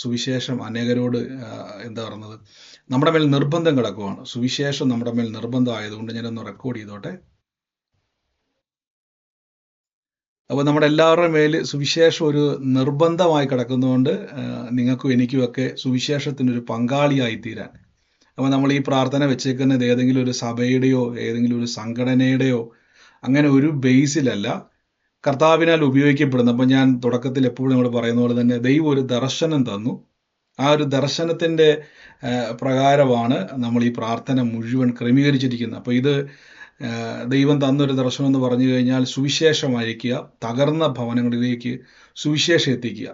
സുവിശേഷം അനേകരോട് എന്താ പറയുന്നത്, നമ്മുടെ മേൽ നിർബന്ധം കിടക്കുവാണ്. സുവിശേഷം നമ്മുടെ മേൽ നിർബന്ധം ആയതുകൊണ്ട് ഞാനൊന്ന് റെക്കോർഡ് ചെയ്തോട്ടെ. അപ്പോൾ നമ്മുടെ എല്ലാവരുടെയും മേൽ സുവിശേഷം ഒരു നിർബന്ധമായി കിടക്കുന്നതുകൊണ്ട് നിങ്ങൾക്കും എനിക്കുമൊക്കെ സുവിശേഷത്തിനൊരു പങ്കാളിയായി തീരാൻ. അപ്പോൾ നമ്മൾ ഈ പ്രാർത്ഥന വെച്ചേക്കുന്നത് ഏതെങ്കിലും ഒരു സഭയുടെയോ ഏതെങ്കിലും ഒരു സംഘടനയുടെയോ അങ്ങനെ ഒരു ബേസിലല്ല, കർത്താവിനാൽ ഉപയോഗിക്കപ്പെടുന്നു. അപ്പം ഞാൻ തുടക്കത്തിൽ എപ്പോഴും നമ്മൾ പറയുന്ന പോലെ തന്നെ ദൈവം ഒരു ദർശനം തന്നു. ആ ഒരു ദർശനത്തിൻ്റെ പ്രകാരമാണ് നമ്മൾ ഈ പ്രാർത്ഥന മുഴുവൻ ക്രമീകരിച്ചിരിക്കുന്നത്. അപ്പോൾ ഇത് ദൈവം തന്നൊരു ദർശനം എന്ന് പറഞ്ഞു കഴിഞ്ഞാൽ സുവിശേഷം അയക്കുക, തകർന്ന ഭവനങ്ങളിലേക്ക് സുവിശേഷം എത്തിക്കുക.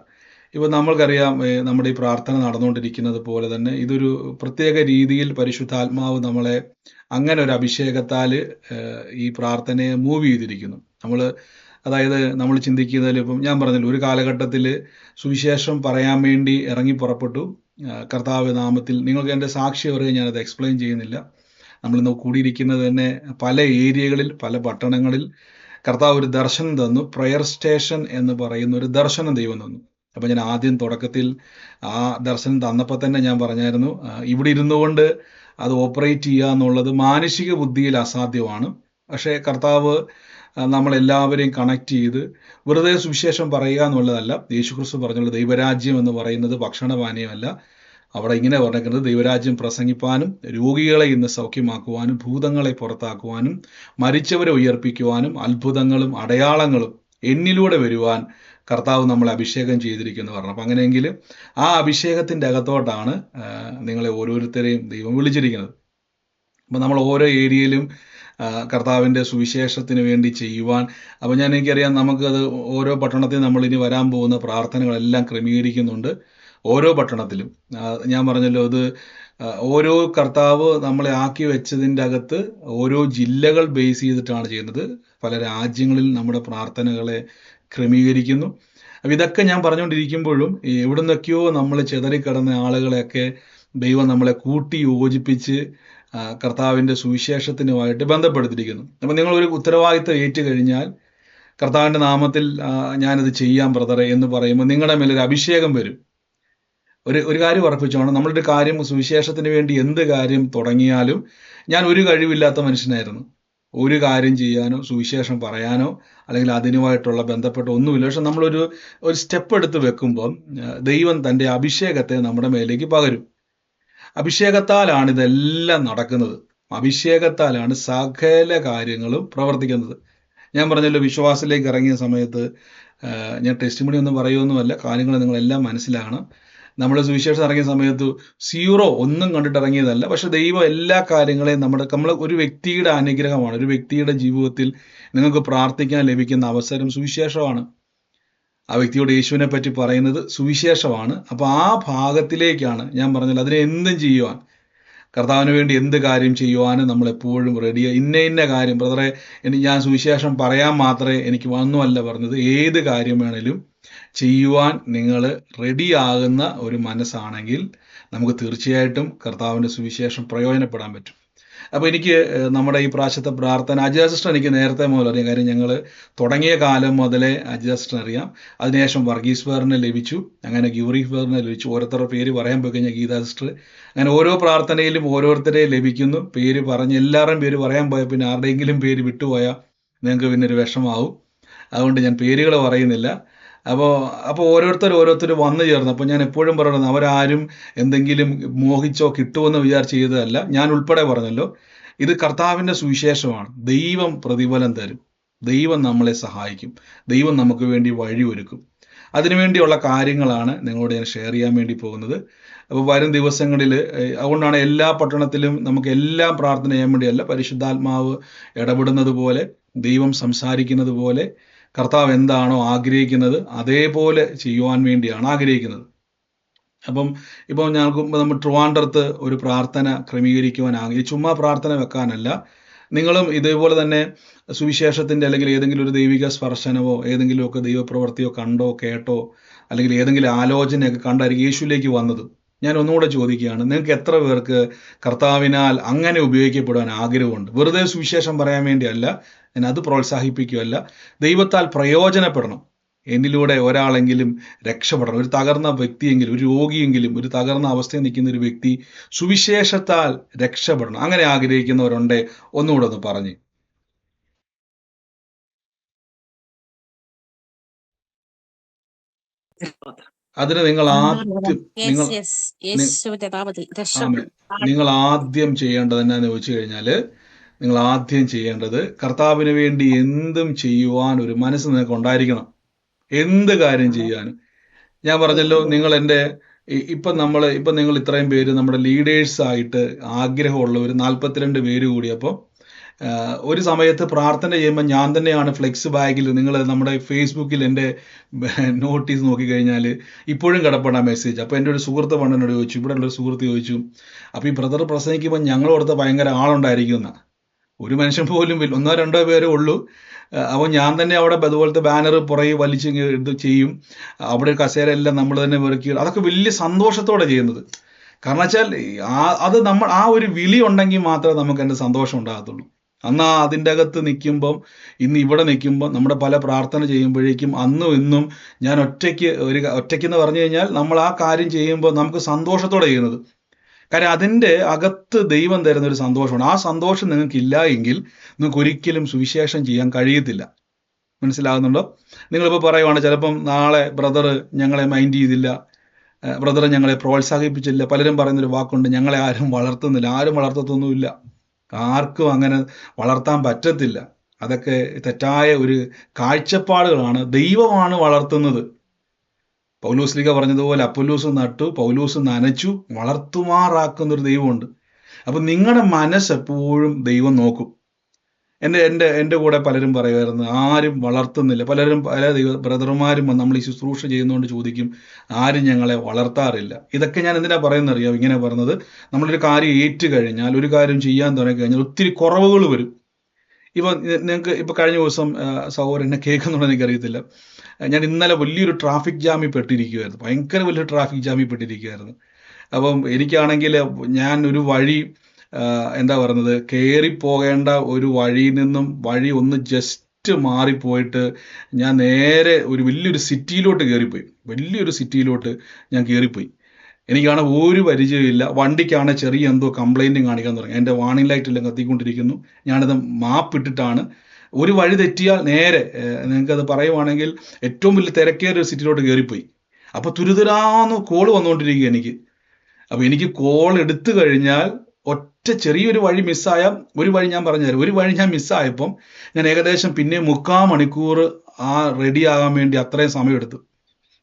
ഇപ്പോൾ നമ്മൾക്കറിയാം, നമ്മുടെ ഈ പ്രാർത്ഥന നടന്നുകൊണ്ടിരിക്കുന്നത് പോലെ തന്നെ ഇതൊരു പ്രത്യേക രീതിയിൽ പരിശുദ്ധാത്മാവ് നമ്മളെ അങ്ങനെ ഒരു അഭിഷേകത്താൽ ഈ പ്രാർത്ഥനയെ മൂവ് ചെയ്തിരിക്കുന്നു. അതായത് നമ്മൾ ചിന്തിക്കുന്നതിൽ ഇപ്പം ഞാൻ പറഞ്ഞല്ലോ, ഒരു കാലഘട്ടത്തിൽ സുവിശേഷം പറയാൻ വേണ്ടി ഇറങ്ങി പുറപ്പെട്ടു. കർത്താവ് നാമത്തിൽ നിങ്ങൾക്ക് എൻ്റെ സാക്ഷി പറയുക, ഞാനത് എക്സ്പ്ലെയിൻ ചെയ്യുന്നില്ല. നമ്മളിന്ന് കൂടിയിരിക്കുന്നത് തന്നെ പല ഏരിയകളിൽ, പല പട്ടണങ്ങളിൽ കർത്താവ് ഒരു ദർശനം തന്നു. പ്രയർ സ്റ്റേഷൻ എന്ന് പറയുന്ന ഒരു ദർശനം ദൈവം തന്നു. അപ്പം ഞാൻ ആദ്യം തുടക്കത്തിൽ ആ ദർശനം തന്നപ്പോൾ തന്നെ ഞാൻ പറഞ്ഞായിരുന്നു, ഇവിടെ ഇരുന്നുകൊണ്ട് അത് ഓപ്പറേറ്റ് ചെയ്യുക എന്നുള്ളത് മാനുഷിക ബുദ്ധിയിൽ അസാധ്യമാണ്. പക്ഷേ കർത്താവ് നമ്മളെല്ലാവരെയും കണക്ട് ചെയ്ത് വെറുതെ സുവിശേഷം പറയുക എന്നുള്ളതല്ല. യേശുക്രിസ്തു പറഞ്ഞുള്ള ദൈവരാജ്യം എന്ന് പറയുന്നത് ഭക്ഷണപാനീയമല്ല. അവിടെ ഇങ്ങനെ പറഞ്ഞിരിക്കുന്നത്, ദൈവരാജ്യം പ്രസംഗിപ്പാനും രോഗികളെ ഇന്ന് സൗഖ്യമാക്കുവാനും ഭൂതങ്ങളെ പുറത്താക്കുവാനും മരിച്ചവരെ ഉയർപ്പിക്കുവാനും അത്ഭുതങ്ങളും അടയാളങ്ങളും എന്നിലൂടെ വരുവാൻ കർത്താവ് നമ്മളെ അഭിഷേകം ചെയ്തിരിക്കുന്നു പറഞ്ഞു. അപ്പം അങ്ങനെയെങ്കിൽ ആ അഭിഷേകത്തിൻ്റെ അകത്തോട്ടാണ് നിങ്ങളെ ഓരോരുത്തരെയും ദൈവം വിളിച്ചിരിക്കുന്നത്. അപ്പം നമ്മൾ ഓരോ ഏരിയയിലും കർത്താവിൻ്റെ സുവിശേഷത്തിന് വേണ്ടി ചെയ്യുവാൻ, അപ്പം എനിക്കറിയാം നമുക്കത് ഓരോ പട്ടണത്തിൽ നമ്മളിനി വരാൻ പോകുന്ന പ്രാർത്ഥനകളെല്ലാം ക്രമീകരിക്കുന്നുണ്ട്. ഓരോ പട്ടണത്തിലും ഞാൻ പറഞ്ഞല്ലോ, അത് ഓരോ കർത്താവ് നമ്മളെ ആക്കി വെച്ചതിൻ്റെ അകത്ത് ഓരോ ജില്ലകൾ ബേസ് ചെയ്തിട്ടാണ് ചെയ്യുന്നത്. പല രാജ്യങ്ങളിൽ നമ്മുടെ പ്രാർത്ഥനകളെ ക്രമീകരിക്കുന്നു. അപ്പം ഇതൊക്കെ ഞാൻ പറഞ്ഞുകൊണ്ടിരിക്കുമ്പോഴും എവിടെ നിന്നൊക്കെയോ നമ്മൾ ചിതറിക്കിടന്ന ആളുകളെയൊക്കെ ദൈവം നമ്മളെ കൂട്ടി യോജിപ്പിച്ച് കർത്താവിൻ്റെ സുവിശേഷത്തിനുമായിട്ട് ബന്ധപ്പെടുത്തിയിരിക്കുന്നു. അപ്പം നിങ്ങളൊരു ഉത്തരവാദിത്തം ഏറ്റു കഴിഞ്ഞാൽ, കർത്താവിൻ്റെ നാമത്തിൽ ഞാനത് ചെയ്യാം ബ്രദറെ എന്ന് പറയുമ്പോൾ നിങ്ങളുടെ മേലൊരു അഭിഷേകം വരും. ഒരു കാര്യം ഉറപ്പിച്ചോണം, നമ്മളൊരു കാര്യം സുവിശേഷത്തിന് വേണ്ടി എന്ത് കാര്യം തുടങ്ങിയാലും, ഞാൻ ഒരു കഴിവില്ലാത്ത മനുഷ്യനായിരുന്നു. ഒരു കാര്യം ചെയ്യാനോ സുവിശേഷം പറയാനോ അല്ലെങ്കിൽ അതിനുമായിട്ടുള്ള ബന്ധപ്പെട്ട ഒന്നുമില്ല. പക്ഷെ നമ്മളൊരു സ്റ്റെപ്പ് എടുത്ത് വെക്കുമ്പം ദൈവം തൻ്റെ അഭിഷേകത്തെ നമ്മുടെ മേലേക്ക് പകരും. അഭിഷേകത്താലാണ് ഇതെല്ലാം നടക്കുന്നത്. അഭിഷേകത്താലാണ് സകല കാര്യങ്ങളും പ്രവർത്തിക്കുന്നത്. ഞാൻ പറഞ്ഞല്ലോ, വിശ്വാസത്തിലേക്ക് ഇറങ്ങിയ സമയത്ത് ഞാൻ ടെസ്റ്റിമണി ഒന്നും പറയുമൊന്നുമല്ല, കാര്യങ്ങൾ നിങ്ങളെല്ലാം മനസ്സിലാകണം. നമ്മൾ സുവിശേഷം ഇറങ്ങിയ സമയത്ത് ഒന്നും കണ്ടിട്ട് ഇറങ്ങിയതല്ല. പക്ഷെ ദൈവം എല്ലാ കാര്യങ്ങളെയും നമ്മൾ ഒരു വ്യക്തിയുടെ അനുഗ്രഹമാണ്. ഒരു വ്യക്തിയുടെ ജീവിതത്തിൽ നിങ്ങൾക്ക് പ്രാർത്ഥിക്കാൻ ലഭിക്കുന്ന അവസരം സുവിശേഷമാണ്. ആ വ്യക്തിയോട് യേശുവിനെ പറ്റി പറയുന്നത് സുവിശേഷമാണ്. അപ്പോൾ ആ ഭാഗത്തിലേക്കാണ് ഞാൻ പറഞ്ഞത്, അതിനെ എന്തും ചെയ്യുവാൻ, കർത്താവിന് വേണ്ടി എന്ത് കാര്യം ചെയ്യുവാനും നമ്മളെപ്പോഴും റെഡിയാണ്. ഇന്ന കാര്യം ബ്രദറെ, ഞാൻ സുവിശേഷം പറയാൻ മാത്രമേ എനിക്ക് ഒന്നുമല്ല പറഞ്ഞത്, ഏത് കാര്യം വേണേലും ചെയ്യുവാൻ നിങ്ങൾ റെഡിയാകുന്ന ഒരു മനസ്സാണെങ്കിൽ നമുക്ക് തീർച്ചയായിട്ടും കർത്താവിൻ്റെ സുവിശേഷം പ്രയോജനപ്പെടാൻ പറ്റും. അപ്പോൾ എനിക്ക് നമ്മുടെ ഈ പ്രാവശ്യത്തെ പ്രാർത്ഥന അജയ സിസ്റ്റർ എനിക്ക് നേരത്തെ മുതൽ അറിയാം. കാര്യം ഞങ്ങൾ തുടങ്ങിയ കാലം മുതലേ അജയ സിസ്റ്റർ അറിയാം. അതിനുശേഷം വർഗീസ് ഫേറിനെ ലഭിച്ചു, അങ്ങനെ ഗ്യൂറി ഫേറിനെ ലഭിച്ചു. ഓരോരുത്തരുടെ പേര് പറയാൻ പോയി കഴിഞ്ഞാൽ ഗീതാ സിസ്റ്റർ, അങ്ങനെ ഓരോ പ്രാർത്ഥനയിലും ഓരോരുത്തരെ ലഭിക്കുന്നു. പേര് പറഞ്ഞ് എല്ലാവരുടെയും പേര് പറയാൻ പോയാൽ പിന്നെ ആരുടെയെങ്കിലും പേര് വിട്ടുപോയാൽ നിങ്ങൾക്ക് പിന്നെ ഒരു വിഷമാവും. അതുകൊണ്ട് ഞാൻ പേരുകൾ പറയുന്നില്ല. അപ്പോൾ ഓരോരുത്തർ വന്നു ചേർന്നു. അപ്പോൾ ഞാൻ എപ്പോഴും പറയുന്നത്, അവരാരും എന്തെങ്കിലും മോഹിച്ചോ കിട്ടുമെന്ന് വിചാരിച്ച് ചെയ്തതല്ല. ഞാൻ ഉൾപ്പെടെ പറഞ്ഞല്ലോ, ഇത് കർത്താവിൻ്റെ സുവിശേഷമാണ്. ദൈവം പ്രതിഫലം തരും, ദൈവം നമ്മളെ സഹായിക്കും, ദൈവം നമുക്ക് വേണ്ടി വഴിയൊരുക്കും. അതിനുവേണ്ടിയുള്ള കാര്യങ്ങളാണ് നിങ്ങളോട് ഞാൻ ഷെയർ ചെയ്യാൻ വേണ്ടി പോകുന്നത്. അപ്പോൾ വരും ദിവസങ്ങളിൽ, അതുകൊണ്ടാണ് എല്ലാ പട്ടണത്തിലും നമുക്ക് എല്ലാം പ്രാർത്ഥന ചെയ്യാൻ വേണ്ടിയല്ല, പരിശുദ്ധാത്മാവ് ഇടപെടുന്നത് പോലെ, ദൈവം സംസാരിക്കുന്നത് പോലെ, കർത്താവ് എന്താണോ ആഗ്രഹിക്കുന്നത് അതേപോലെ ചെയ്യുവാൻ വേണ്ടിയാണ് ആഗ്രഹിക്കുന്നത്. ഇപ്പം നമ്മൾ ട്രിവാൻഡ്രത്ത് ഒരു പ്രാർത്ഥന ക്രമീകരിക്കുവാൻ ചുമ്മാ പ്രാർത്ഥന വെക്കാനല്ല. നിങ്ങളും ഇതേപോലെ തന്നെ സുവിശേഷത്തിൻ്റെ അല്ലെങ്കിൽ ഏതെങ്കിലും ഒരു ദൈവിക സ്പർശനമോ ഏതെങ്കിലുമൊക്കെ ദൈവപ്രവൃത്തിയോ കണ്ടോ കേട്ടോ അല്ലെങ്കിൽ ഏതെങ്കിലും ആലോചനയൊക്കെ കണ്ടായിരിക്കും യേശുവിലേക്ക് വന്നത്. ഞാൻ ഒന്നുകൂടെ ചോദിക്കുകയാണ്, നിങ്ങൾക്ക് എത്ര പേർക്ക് കർത്താവിനാൽ അങ്ങനെ ഉപയോഗിക്കപ്പെടാൻ ആഗ്രഹമുണ്ട്? വെറുതെ സുവിശേഷം പറയാൻ വേണ്ടിയല്ല, ഞാൻ അത് പ്രോത്സാഹിപ്പിക്കുകയല്ല, ദൈവത്താൽ പ്രയോജനപ്പെടണം. എന്നിലൂടെ ഒരാളെങ്കിലും രക്ഷപ്പെടണം. ഒരു തകർന്ന വ്യക്തിയെങ്കിലും, ഒരു രോഗിയെങ്കിലും, ഒരു തകർന്ന അവസ്ഥയിൽ നിൽക്കുന്ന ഒരു വ്യക്തി സുവിശേഷത്താൽ രക്ഷപ്പെടണം. അങ്ങനെ ആഗ്രഹിക്കുന്നവരുണ്ടേ ഒന്നുകൂടെ ഒന്ന് പറഞ്ഞു. അതിന് നിങ്ങൾ ആദ്യം നിങ്ങൾ നിങ്ങൾ ആദ്യം ചെയ്യേണ്ടത് എന്നാന്ന് ചോദിച്ചു കഴിഞ്ഞാല്, നിങ്ങൾ ആദ്യം ചെയ്യേണ്ടത് കർത്താവിന് വേണ്ടി എന്തും ചെയ്യുവാൻ ഒരു മനസ്സ് നിങ്ങൾക്ക് ഉണ്ടായിരിക്കണം. എന്ത് കാര്യം ചെയ്യാനും. ഞാൻ പറഞ്ഞല്ലോ, നിങ്ങൾ എൻ്റെ ഇപ്പം നിങ്ങൾ ഇത്രയും പേര് നമ്മുടെ ലീഡേഴ്സ് ആയിട്ട് ആഗ്രഹമുള്ള ഒരു 42 പേര് കൂടിയപ്പോൾ ഒരു സമയത്ത് പ്രാർത്ഥന ചെയ്യുമ്പോൾ ഞാൻ തന്നെയാണ് ഫ്ലെക്സ് ബാഗിൽ, നിങ്ങൾ നമ്മുടെ ഫേസ്ബുക്കിൽ എൻ്റെ നോട്ടീസ് നോക്കിക്കഴിഞ്ഞാൽ ഇപ്പോഴും കിടപ്പുണ്ട് മെസ്സേജ്. അപ്പോൾ എൻ്റെ ഒരു സുഹൃത്ത് പണ്ടെന്നോട് ചോദിച്ചു, ഇവിടെ ഉള്ളൊരു സുഹൃത്ത് ചോദിച്ചു, അപ്പോൾ ഈ ബ്രദർ പ്രസംഗിക്കുമ്പോൾ ഞങ്ങളോടത്ത് ഭയങ്കര ആളുണ്ടായിരിക്കുന്ന, ഒരു മനുഷ്യൻ പോലും 1-2 പേരേ ഉള്ളൂ. അപ്പോൾ ഞാൻ തന്നെ അവിടെ അതുപോലത്തെ ബാനർ പുറകെ വലിച്ച് ഇത് ചെയ്യും. അവിടെ കസേരയെല്ലാം നമ്മൾ തന്നെ വെറുക്കി, അതൊക്കെ വലിയ സന്തോഷത്തോടെ ചെയ്യുന്നത്. കാരണം വെച്ചാൽ അത് നമ്മൾ ആ ഒരു വിളി ഉണ്ടെങ്കിൽ മാത്രമേ നമുക്ക് എൻ്റെ സന്തോഷം ഉണ്ടാകത്തുള്ളൂ. അന്ന് അതിൻ്റെ അകത്ത് നിൽക്കുമ്പം, ഇന്ന് ഇവിടെ നിൽക്കുമ്പോൾ നമ്മുടെ പല പ്രാർത്ഥന ചെയ്യുമ്പോഴേക്കും അന്നും ഇന്നും ഞാൻ ഒറ്റയ്ക്കെന്ന് പറഞ്ഞു കഴിഞ്ഞാൽ നമ്മൾ ആ കാര്യം ചെയ്യുമ്പോൾ നമുക്ക് സന്തോഷത്തോടെ ചെയ്യുന്നത്. കാര്യം അതിൻ്റെ അകത്ത് ദൈവം തരുന്ന ഒരു സന്തോഷമാണ്. ആ സന്തോഷം നിങ്ങൾക്കില്ല എങ്കിൽ നിങ്ങൾക്ക് ഒരിക്കലും സുവിശേഷം ചെയ്യാൻ കഴിയത്തില്ല. മനസ്സിലാകുന്നുണ്ടോ? നിങ്ങളിപ്പോൾ പറയുവാണ്, ചിലപ്പം നാളെ ബ്രദർ ഞങ്ങളെ മൈൻഡ് ചെയ്തില്ല, ബ്രദർ ഞങ്ങളെ പ്രോത്സാഹിപ്പിച്ചില്ല. പലരും പറയുന്നൊരു വാക്കുണ്ട്, ഞങ്ങളെ ആരും വളർത്തുന്നില്ല. ആരും വളർത്തത്തൊന്നുമില്ല. ആർക്കും അങ്ങനെ വളർത്താൻ പറ്റത്തില്ല. അതൊക്കെ തെറ്റായ ഒരു കാഴ്ചപ്പാടുകളാണ്. ദൈവമാണ് വളർത്തുന്നത്. പൗലോസ്ലീഹ പറഞ്ഞതുപോലെ അപ്പൊല്ലോസ് നട്ടു, പൗലോസ് നനച്ചു, വളർത്തുമാറാക്കുന്നൊരു ദൈവമുണ്ട്. അപ്പം നിങ്ങളുടെ മനസ്സെപ്പോഴും ദൈവം നോക്കും. എൻ്റെ കൂടെ പലരും പറയുമായിരുന്നു, ആരും വളർത്തുന്നില്ല. പല ബ്രദർമാരും നമ്മൾ ഈ ശുശ്രൂഷ ചെയ്യുന്നതുകൊണ്ട് ചോദിക്കും, ആരും ഞങ്ങളെ വളർത്താറില്ല. ഇതൊക്കെ ഞാൻ എന്തിനാ പറയുന്നറിയാം? ഇങ്ങനെ പറഞ്ഞത്, നമ്മളൊരു കാര്യം ഏറ്റു കഴിഞ്ഞാൽ, ഒരു കാര്യം ചെയ്യാൻ തുടങ്ങി കഴിഞ്ഞാൽ ഒത്തിരി കുറവുകൾ വരും. ഇപ്പം നിങ്ങൾക്ക് ഇപ്പം കഴിഞ്ഞ ദിവസം സഹോദരൻ എന്നെ കേൾക്കുന്നുണ്ടെന്ന് എനിക്കറിയത്തില്ല, ഞാൻ ഇന്നലെ വലിയൊരു ട്രാഫിക് ജാമിൽ പെട്ടിരിക്കുമായിരുന്നു. ഭയങ്കര വലിയൊരു ട്രാഫിക് ജാമിൽ പെട്ടിരിക്കുകയായിരുന്നു. അപ്പം എനിക്കാണെങ്കിൽ ഞാൻ ഒരു വഴി എന്താ പറയുന്നത്, കയറിപ്പോകേണ്ട ഒരു വഴിയിൽ നിന്നും വഴി ഒന്ന് ജസ്റ്റ് മാറിപ്പോയിട്ട് ഞാൻ നേരെ ഒരു വലിയൊരു സിറ്റിയിലോട്ട് കയറിപ്പോയി. വലിയൊരു സിറ്റിയിലോട്ട് ഞാൻ കയറിപ്പോയി. എനിക്കാണ് ഒരു പരിചയമില്ല. വണ്ടിക്കാണ് ചെറിയ എന്തോ കംപ്ലൈൻറ്റും കാണിക്കാൻ തുടങ്ങി. എൻ്റെ വാർണിംഗ് ലൈറ്റ് എല്ലാം കത്തിക്കൊണ്ടിരിക്കുന്നു. ഞാനത് മാപ്പിട്ടിട്ടാണ്, ഒരു വഴി തെറ്റിയാൽ നേരെ നിങ്ങൾക്കത് പറയുവാണെങ്കിൽ ഏറ്റവും വലിയ തിരക്കേറിയ ഒരു സിറ്റിയിലോട്ട് കയറിപ്പോയി. അപ്പോൾ തുരുതുരാന്ന് കോൾ വന്നുകൊണ്ടിരിക്കുക എനിക്ക്. അപ്പോൾ എനിക്ക് കോൾ എടുത്തു കഴിഞ്ഞാൽ ഒറ്റ ചെറിയൊരു വഴി മിസ്സായ, ഒരു വഴി ഞാൻ പറഞ്ഞുതരാം, ഒരു വഴി ഞാൻ മിസ്സായപ്പം ഞാൻ ഏകദേശം പിന്നെ 3/4 മണിക്കൂർ ആ റെഡിയാകാൻ വേണ്ടി അത്രയും സമയമെടുത്തു.